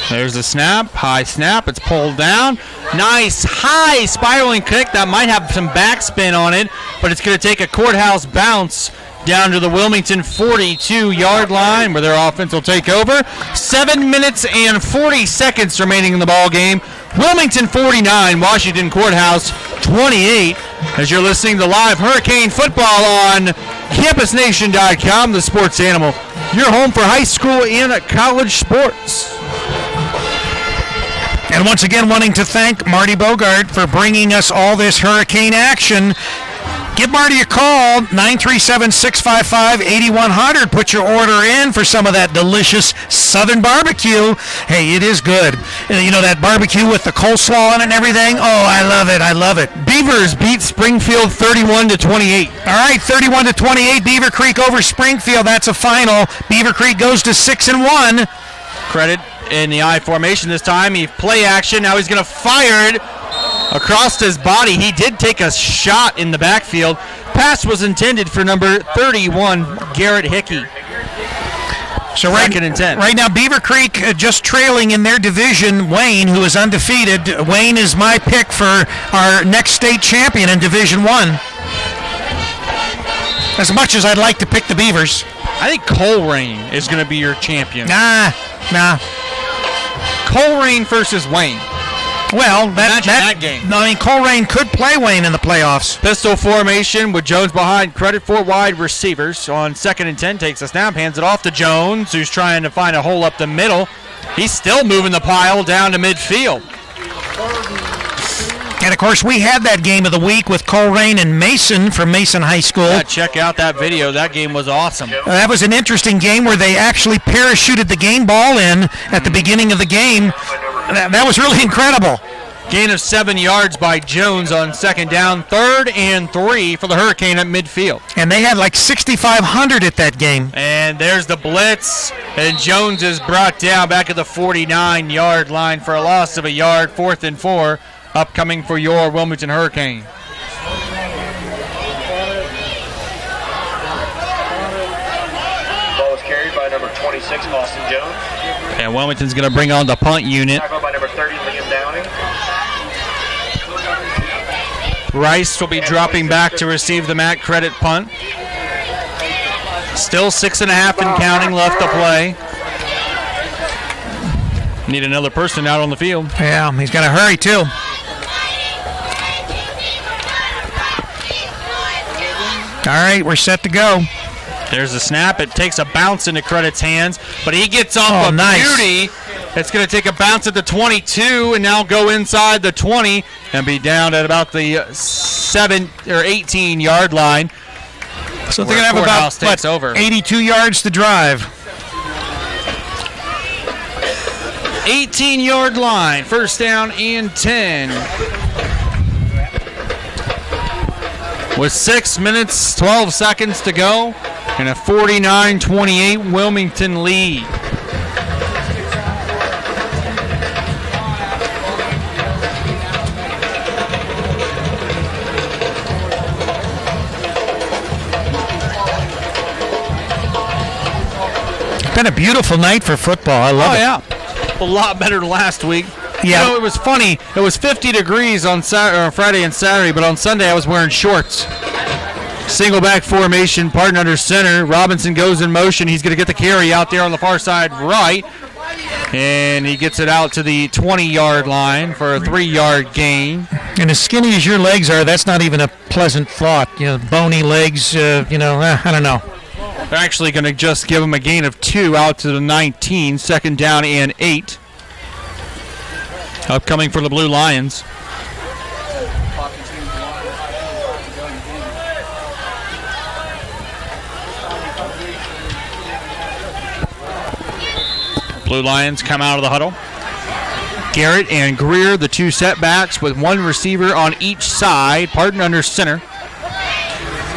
C: There's the snap, high snap, it's pulled down. Nice high spiraling kick that might have some backspin on it, but it's going to take a courthouse bounce down to the Wilmington 42-yard line where their offense will take over. 7 minutes and 40 seconds remaining in the ball game. Wilmington 49, Washington Courthouse 28. As you're listening to live Hurricane football on CampusNation.com, the sports animal, your home for high school and college sports.
B: And once again, wanting to thank Marty Bogart for bringing us all this Hurricane action. Give Marty a call, 937-655-8100. Put your order in for some of that delicious Southern barbecue. Hey, it is good. That barbecue with the coleslaw on it and everything. Oh, I love it. I love it.
C: Beavers beat Springfield 31-28.
B: All right, 31-28. Beaver Creek over Springfield. That's a final. Beaver Creek goes to 6-1.
C: Credit in the I formation this time. He play action. Now he's going to fire it across his body. He did take a shot in the backfield. Pass was intended for number 31, Garrett Hickey.
B: So
C: Second and 10.
B: Right now, Beaver Creek just trailing in their division Wayne, who is undefeated. Wayne is my pick for our next state champion in Division 1. As much as I'd like to pick the Beavers.
C: I think Coleraine is going to be your champion.
B: Nah.
C: Coleraine versus Wayne.
B: Well,
C: that game.
B: No, I mean, Coleraine could play Wayne in the playoffs.
C: Pistol formation with Jones behind. Credit for wide receivers. On 2nd and 10, takes a snap, hands it off to Jones, who's trying to find a hole up the middle. He's still moving the pile down to midfield.
B: And, of course, we had that game of the week with Coleraine and Mason from Mason High School.
C: Yeah, check out that video. That game was awesome.
B: That was an interesting game where they actually parachuted the game ball in at the beginning of the game. That was really incredible.
C: Gain of 7 yards by Jones on second down. 3rd and 3 for the Hurricane at midfield.
B: And they had like 6,500 at that game.
C: And there's the blitz. And Jones is brought down back at the 49-yard line for a loss of a yard. 4th and 4 upcoming for your Wilmington Hurricane.
E: Ball was carried by number 26, Austin Jones.
C: And Wilmington's going to bring on the punt unit.
E: Tackled by number 30, Liam Downing.
C: Rice will be dropping back to receive the Matt Credit punt. Still 6.5 and counting left to play. Need another person out on the field.
B: Yeah, he's got to hurry too. All right, we're set to go.
C: There's a snap. It takes a bounce into Credit's hands, but he gets off a beauty. It's going to take a bounce at the 22 and now go inside the 20 and be down at about the 7 or 18-yard line.
B: So they're going to have about
C: takes over.
B: 82 yards to drive.
C: 18-yard line, first down and 10. With 6 minutes, 12 seconds to go, and a 49-28 Wilmington lead.
B: It's been a beautiful night for football. I love it.
C: Oh, yeah. A lot better than last week.
B: Yeah.
C: You know, it was funny. It was 50 degrees on Friday and Saturday, but on Sunday I was wearing shorts. Single back formation, Parton under center. Robinson goes in motion. He's going to get the carry out there on the far side right. And he gets it out to the 20-yard line for a 3-yard gain.
B: And as skinny as your legs are, that's not even a pleasant thought. You know, bony legs, I don't know.
C: They're actually going to just give him a gain of 2 out to the 19, second down and 8. Upcoming for the Blue Lions. Blue Lions come out of the huddle. Garrett and Greer, the two setbacks with one receiver on each side. Parton under center.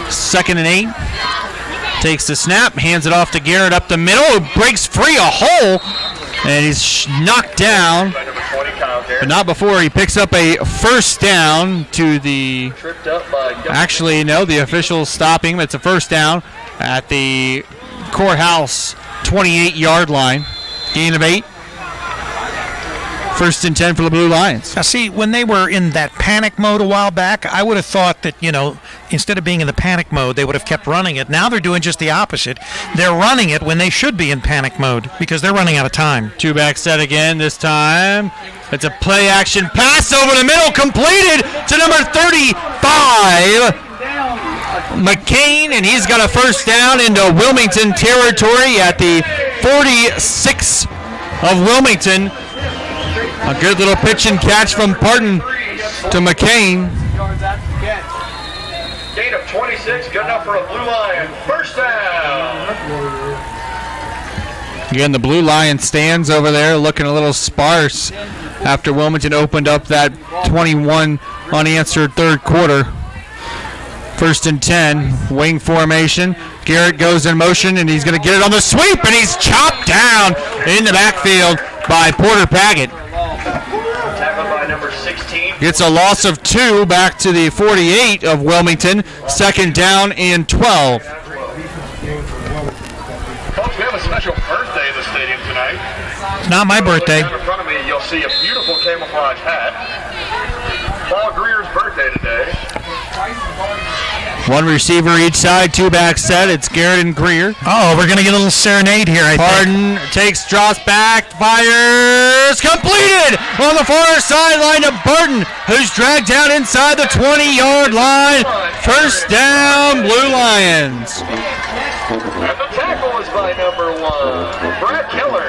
C: 2nd and 8. Takes the snap, hands it off to Garrett up the middle, breaks free a hole, and he's knocked down. But not before he picks up a first down to the... Actually, no, the officials stopping him. It's a first down at the courthouse 28-yard line. Gain of 8. 1st and 10 for the Blue Lions.
B: Now, see, when they were in that panic mode a while back, I would have thought that, instead of being in the panic mode, they would have kept running it. Now they're doing just the opposite. They're running it when they should be in panic mode because they're running out of time.
C: Two-back set again this time. It's a play-action pass over the middle, completed to number 35, McCain, and he's got a first down into Wilmington territory at the 46 of Wilmington. A good little pitch and catch from Parton to McCain.
E: Gain of 26, good enough for a Blue Lion. First down.
C: Again, the Blue Lion stands over there looking a little sparse after Wilmington opened up that 21 unanswered third quarter. 1st and 10, wing formation. Garrett goes in motion, and he's going to get it on the sweep, and he's chopped down in the backfield by Porter Paget.
E: Tackled by number 16.
C: Gets a loss of 2 back to the 48 of Wilmington. 2nd down and 12.
E: Folks, we have a special birthday in the stadium tonight.
B: It's not my birthday.
E: Down in front of me, you'll see a beautiful camouflage hat. Paul Greer's birthday today.
C: One receiver each side, two-back set. It's Garrett and Greer.
B: Oh, we're going to get a little serenade here, I think.
C: Parton takes, draws back, fires, completed on the far sideline to Burton, who's dragged down inside the 20-yard line. First down, Blue Lions.
E: And the tackle is by number 1, Brad Keller.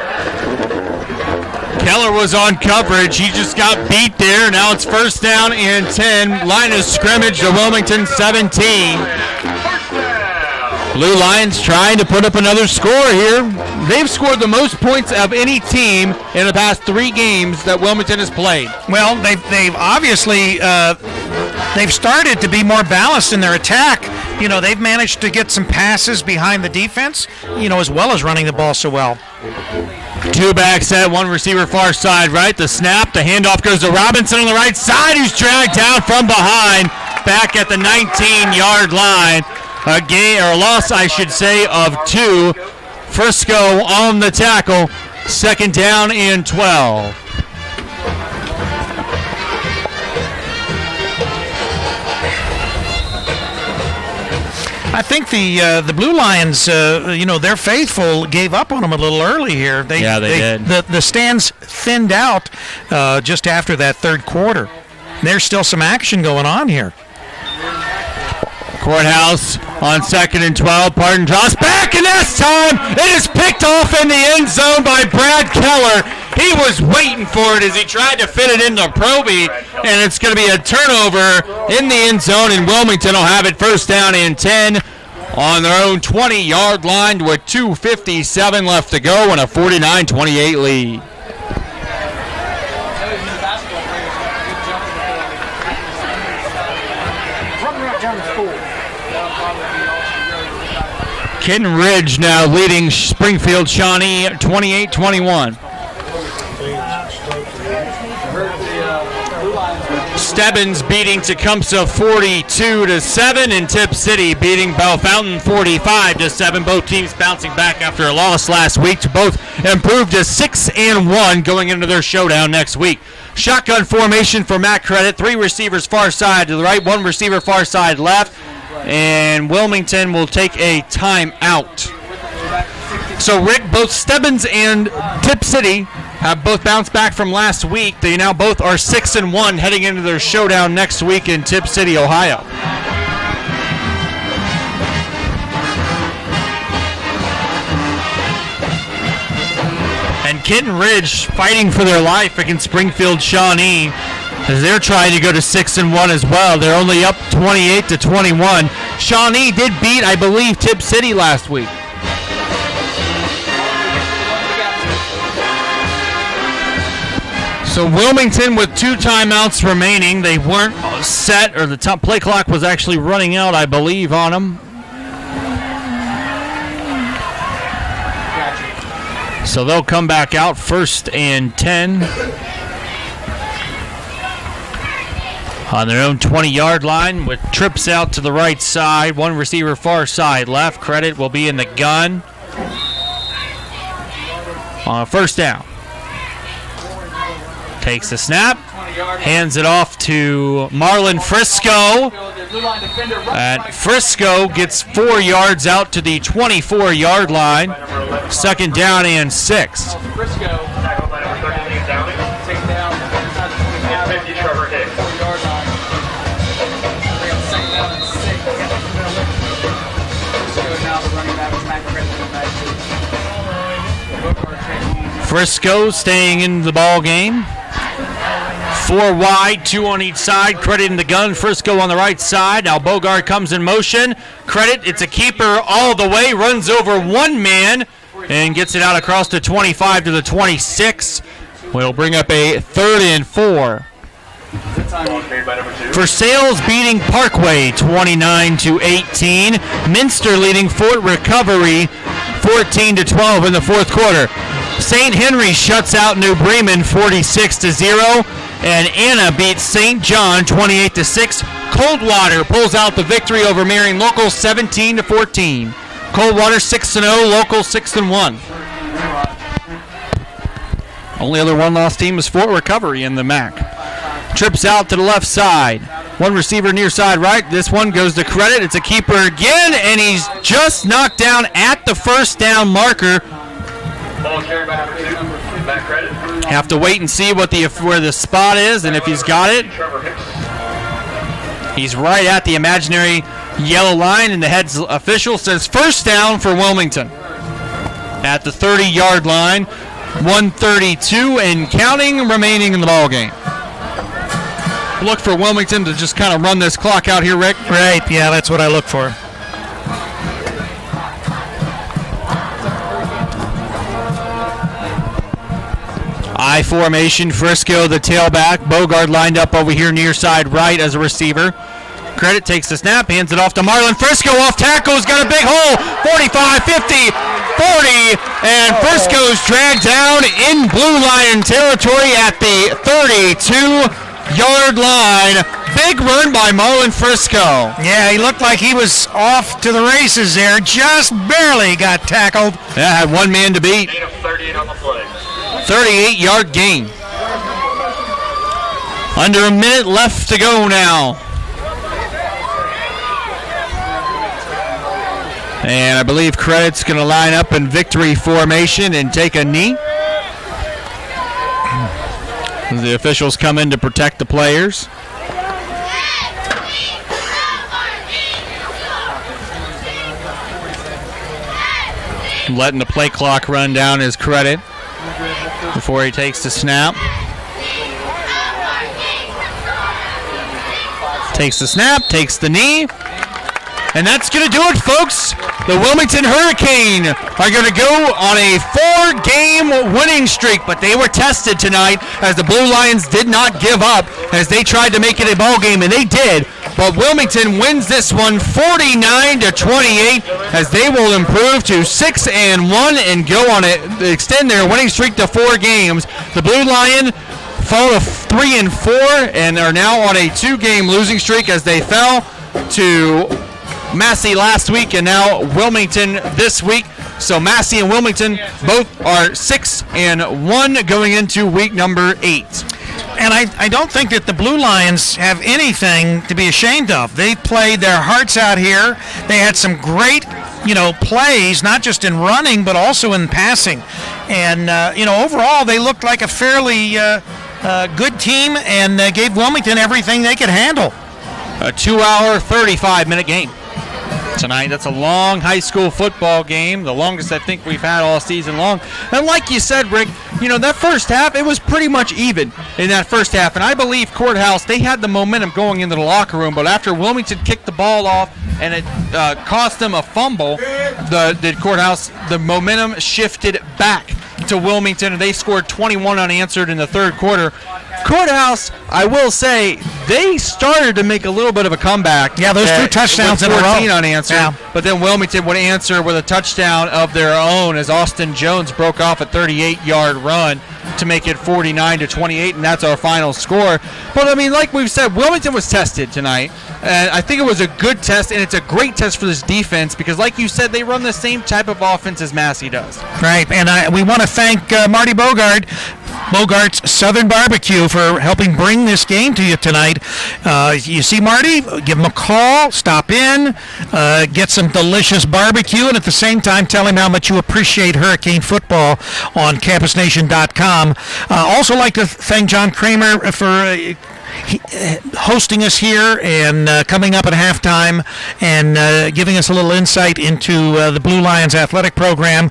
C: Keller was on coverage. He just got beat there. Now it's first down and 10. Line of scrimmage to Wilmington 17.
E: First down.
C: Blue Lions trying to put up another score here. They've scored the most points of any team in the past 3 games that Wilmington has played.
B: Well, they've obviously they've started to be more balanced in their attack. You know, they've managed to get some passes behind the defense, you know, as well as running the ball so well.
C: 2 back set, 1 receiver far side right. The snap, the handoff goes to Robinson on the right side, who's dragged down from behind, back at the 19-yard line. A gain, or a loss, I should say, of 2. Frisco on the tackle. 2nd down and 12.
B: I think the Blue Lions, you know, they're faithful, gave up on them a little early here.
C: They did.
B: The stands thinned out just after that 3rd quarter. There's still some action going on here.
C: Courthouse on 2nd and 12. Pardon toss back, and this time it is picked off in the end zone by Brad Keller. He was waiting for it as he tried to fit it into Proby, and it's going to be a turnover in the end zone, and Wilmington will have it 1st down and 10 on their own 20-yard line with 2:57 left to go and a 49-28 lead. Kenton Ridge now leading Springfield Shawnee 28-21. Stebbins beating Tecumseh 42-7, and Tip City beating Bellefontaine 45-7. Both teams bouncing back after a loss last week. Both improved to 6-1 going into their showdown next week. Shotgun formation for Matt Credit. 3 receivers far side to the right, 1 receiver far side left. And Wilmington will take a timeout. So, Rick, both Stebbins and Tip City have both bounced back from last week. They now both are 6-1 heading into their showdown next week in Tip City, Ohio. And Kenton Ridge fighting for their life against Springfield Shawnee, as they're trying to go to 6-1 as well. They're only up 28-21. Shawnee did beat, I believe, Tip City last week. So Wilmington with 2 timeouts remaining. They weren't set, or the top play clock was actually running out, I believe, on them. So they'll come back out 1st and 10. On their own 20-yard line with trips out to the right side. 1 receiver far side left. Credit will be in the gun. On 1st down. Takes the snap. Hands it off to Marlon Frisco. And Frisco gets 4 yards out to the 24-yard line. 2nd down and 6.
E: Frisco. Take down.
C: Frisco staying in the ball game. 4 wide, 2 on each side. Credit in the gun. Frisco on the right side. Now Bogart comes in motion. Credit, it's a keeper all the way. Runs over 1 man and gets it out across the 25 to the 26. We'll bring up a 3rd and 4. For Sales beating Parkway 29-18. Minster leading Fort Recovery 14-12 in the 4th quarter. St. Henry shuts out New Bremen 46-0. And Anna beats St. John 28-6. Coldwater pulls out the victory over Marion Local 17-14. Coldwater 6-0, Local 6-1. Only other 1-loss team is Fort Recovery in the MAC. Trips out to the left side. 1 receiver near side right. This one goes to Credit. It's a keeper again, and he's just knocked down at the 1st down marker.
E: Ball carried by number 2, Matt Credit.
C: Have to wait and see where the spot is and if he's got it. He's right at the imaginary yellow line, and the head official says 1st down for Wilmington. At the 30-yard line, 1:32 and counting remaining in the ball game. Look for Wilmington to just kind of run this clock out here, Rick.
B: Right, yeah, that's what I look for.
C: I formation, Frisco the tailback. Bogard lined up over here near side right as a receiver. Credit takes the snap, hands it off to Marlon Frisco. Off tackle, has got a big hole. 45, 50, 40, and Frisco's dragged down in Blue Lion territory at the 32-yard line. Big run by Marlon Frisco.
B: Yeah, he looked like he was off to the races there. Just barely got tackled.
C: Yeah, had one man to beat.
E: Gain of 38 on the play.
C: 38-yard gain. Under a minute left to go now. And I believe Credit's going to line up in victory formation and take a knee. The officials come in to protect the players. Letting the play clock run down his Credit before he takes the snap. Takes the snap, takes the knee. And that's going to do it, folks. The Wilmington Hurricane are going to go on a 4-game winning streak, but they were tested tonight as the Blue Lions did not give up as they tried to make it a ball game, and they did. But Wilmington wins this one 49-28 as they will improve to 6-1 and go on it, extend their winning streak to 4 games. The Blue Lion fall to 3-4 and are now on a 2-game losing streak as they fell to Massey last week and now Wilmington this week. So Massey and Wilmington both are 6-1 going into week number 8.
B: And I don't think that the Blue Lions have anything to be ashamed of. They played their hearts out here. They had some great, plays, not just in running, but also in passing. And, overall, they looked like a fairly good team and gave Wilmington everything they could handle.
C: A 2-hour, 35-minute game tonight. That's a long high school football game, the longest I think we've had all season long. And like you said, Rick, that first half, it was pretty much even in that first half. And I believe Courthouse, they had the momentum going into the locker room, but after Wilmington kicked the ball off and it cost them a fumble, the Courthouse, the momentum shifted back to Wilmington, and they scored 21 unanswered in the third quarter. Courthouse, I will say, they started to make a little bit of a comeback.
B: Yeah, those 2 touchdowns in a row.
C: 14 unanswered, yeah. But then Wilmington would answer with a touchdown of their own as Austin Jones broke off a 38-yard run to make it 49-28, and that's our final score. But, like we've said, Wilmington was tested tonight, and I think it was a good test, and it's a great test for this defense because, like you said, they run the same type of offense as Massey does.
B: Right, and we want to thank Marty Bogart's Southern Barbecue for helping bring this game to you tonight. You see Marty, give him a call, stop in, get some delicious barbecue, and at the same time tell him how much you appreciate Hurricane football on campusnation.com. Also like to thank John Kramer for hosting us here and coming up at halftime and giving us a little insight into the Blue Lions athletic program.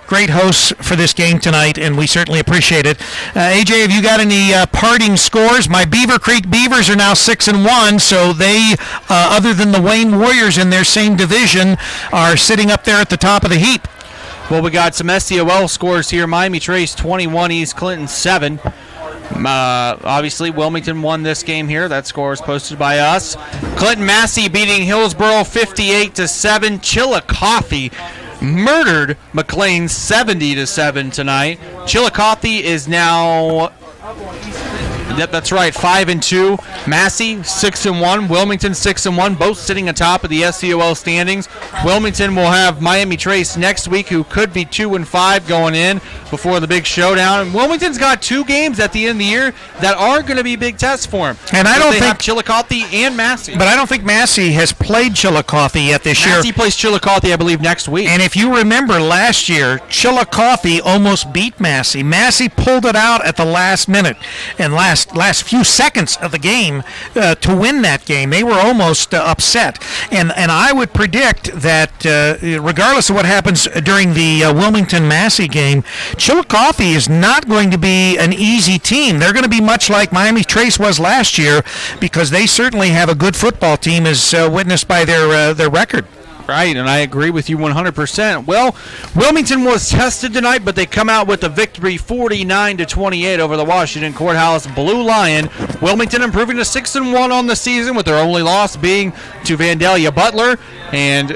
B: Great hosts for this game tonight, and we certainly appreciate it. AJ, have you got any parting scores? My Beaver Creek Beavers are now 6-1, so they, other than the Wayne Warriors in their same division, are sitting up there at the top of the heap.
C: Well, we got some SCOL scores here. Miami Trace 21, East Clinton 7. Obviously, Wilmington won this game here. That score is posted by us. Clinton Massey beating Hillsboro 58-7. Chillicothe murdered McLean 70-7 tonight. Chillicothe is now, that's right, 5-2. Massey 6-1. Wilmington 6-1. Both sitting atop of the SCOL standings. Wilmington will have Miami Trace next week, who could be 2-5 going in before the big showdown. And Wilmington's got 2 games at the end of the year that are going to be big tests for him.
B: And I don't
C: they
B: think
C: have Chillicothe and Massey.
B: But I don't think Massey has played Chillicothe yet this year.
C: Massey plays Chillicothe, I believe, next week.
B: And if you remember last year, Chillicothe almost beat Massey. Massey pulled it out at the last minute and last few seconds of the game to win that game. They were almost upset. And I would predict that regardless of what happens during the Wilmington-Massey game, Chillicothe is not going to be an easy team. They're going to be much like Miami Trace was last year because they certainly have a good football team, as witnessed by their record.
C: Right, and I agree with you 100%. Well, Wilmington was tested tonight, but they come out with a victory 49-28 over the Washington Courthouse Blue Lion. Wilmington improving to 6-1 on the season, with their only loss being to Vandalia Butler. And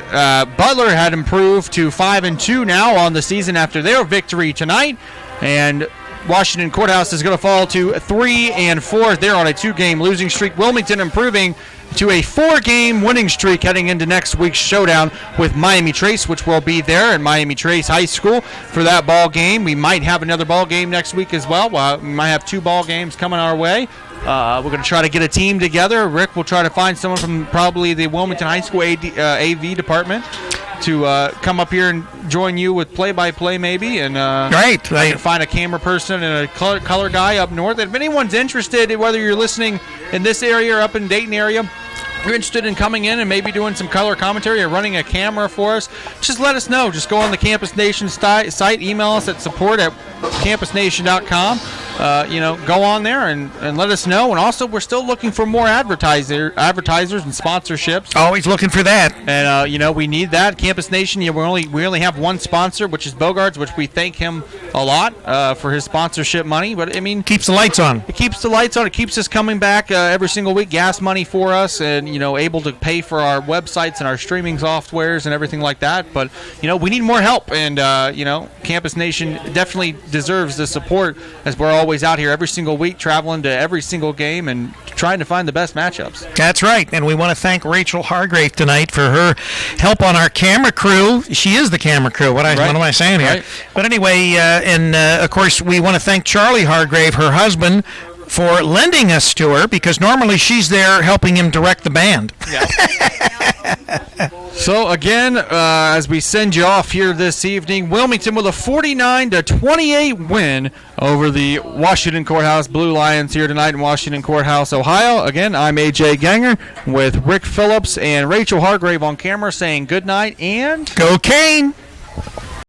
C: Butler had improved to 5-2 now on the season after their victory tonight. And Washington Courthouse is going to fall to 3-4. They're on a 2-game losing streak. Wilmington improving to a 4-game winning streak heading into next week's showdown with Miami Trace, which will be there at Miami Trace High School for that ball game. We might have another ball game next week as well. We might have 2 ball games coming our way. We're going to try to get a team together. Rick will try to find someone from probably the Wilmington High School AV department to come up here and join you with play-by-play maybe. And
B: right.
C: I can find a camera person and a color guy up north. If anyone's interested, whether you're listening in this area or up in Dayton area, you're interested in coming in and maybe doing some color commentary or running a camera for us, just let us know. Just go on the Campus Nation site, email us at support@campusnation.com. Go on there and let us know. And also, we're still looking for more advertisers and sponsorships.
B: Always looking for that.
C: And we need that. Campus Nation. We only have one sponsor, which is Bogarts, which we thank him a lot for his sponsorship money. But I mean,
B: keeps the lights on.
C: It keeps the lights on. It keeps us coming back every single week. Gas money for us, and able to pay for our websites and our streaming softwares and everything like that. But we need more help, and Campus Nation definitely deserves the support, as we're always out here every single week, traveling to every single game and trying to find the best matchups.
B: That's right, and we want to thank Rachel Hargrave tonight for her help on our camera crew. She is the camera crew. What am I saying here?
C: Right.
B: But anyway, of course, we want to thank Charlie Hargrave, her husband, for lending us to her, because normally she's there helping him direct the band.
C: Yeah. So again, as we send you off here this evening, Wilmington with a 49-28 win over the Washington Courthouse Blue Lions here tonight in Washington Courthouse, Ohio. Again, I'm AJ Ganger with Rick Phillips and Rachel Hargrave on camera saying good night and
B: go Cane!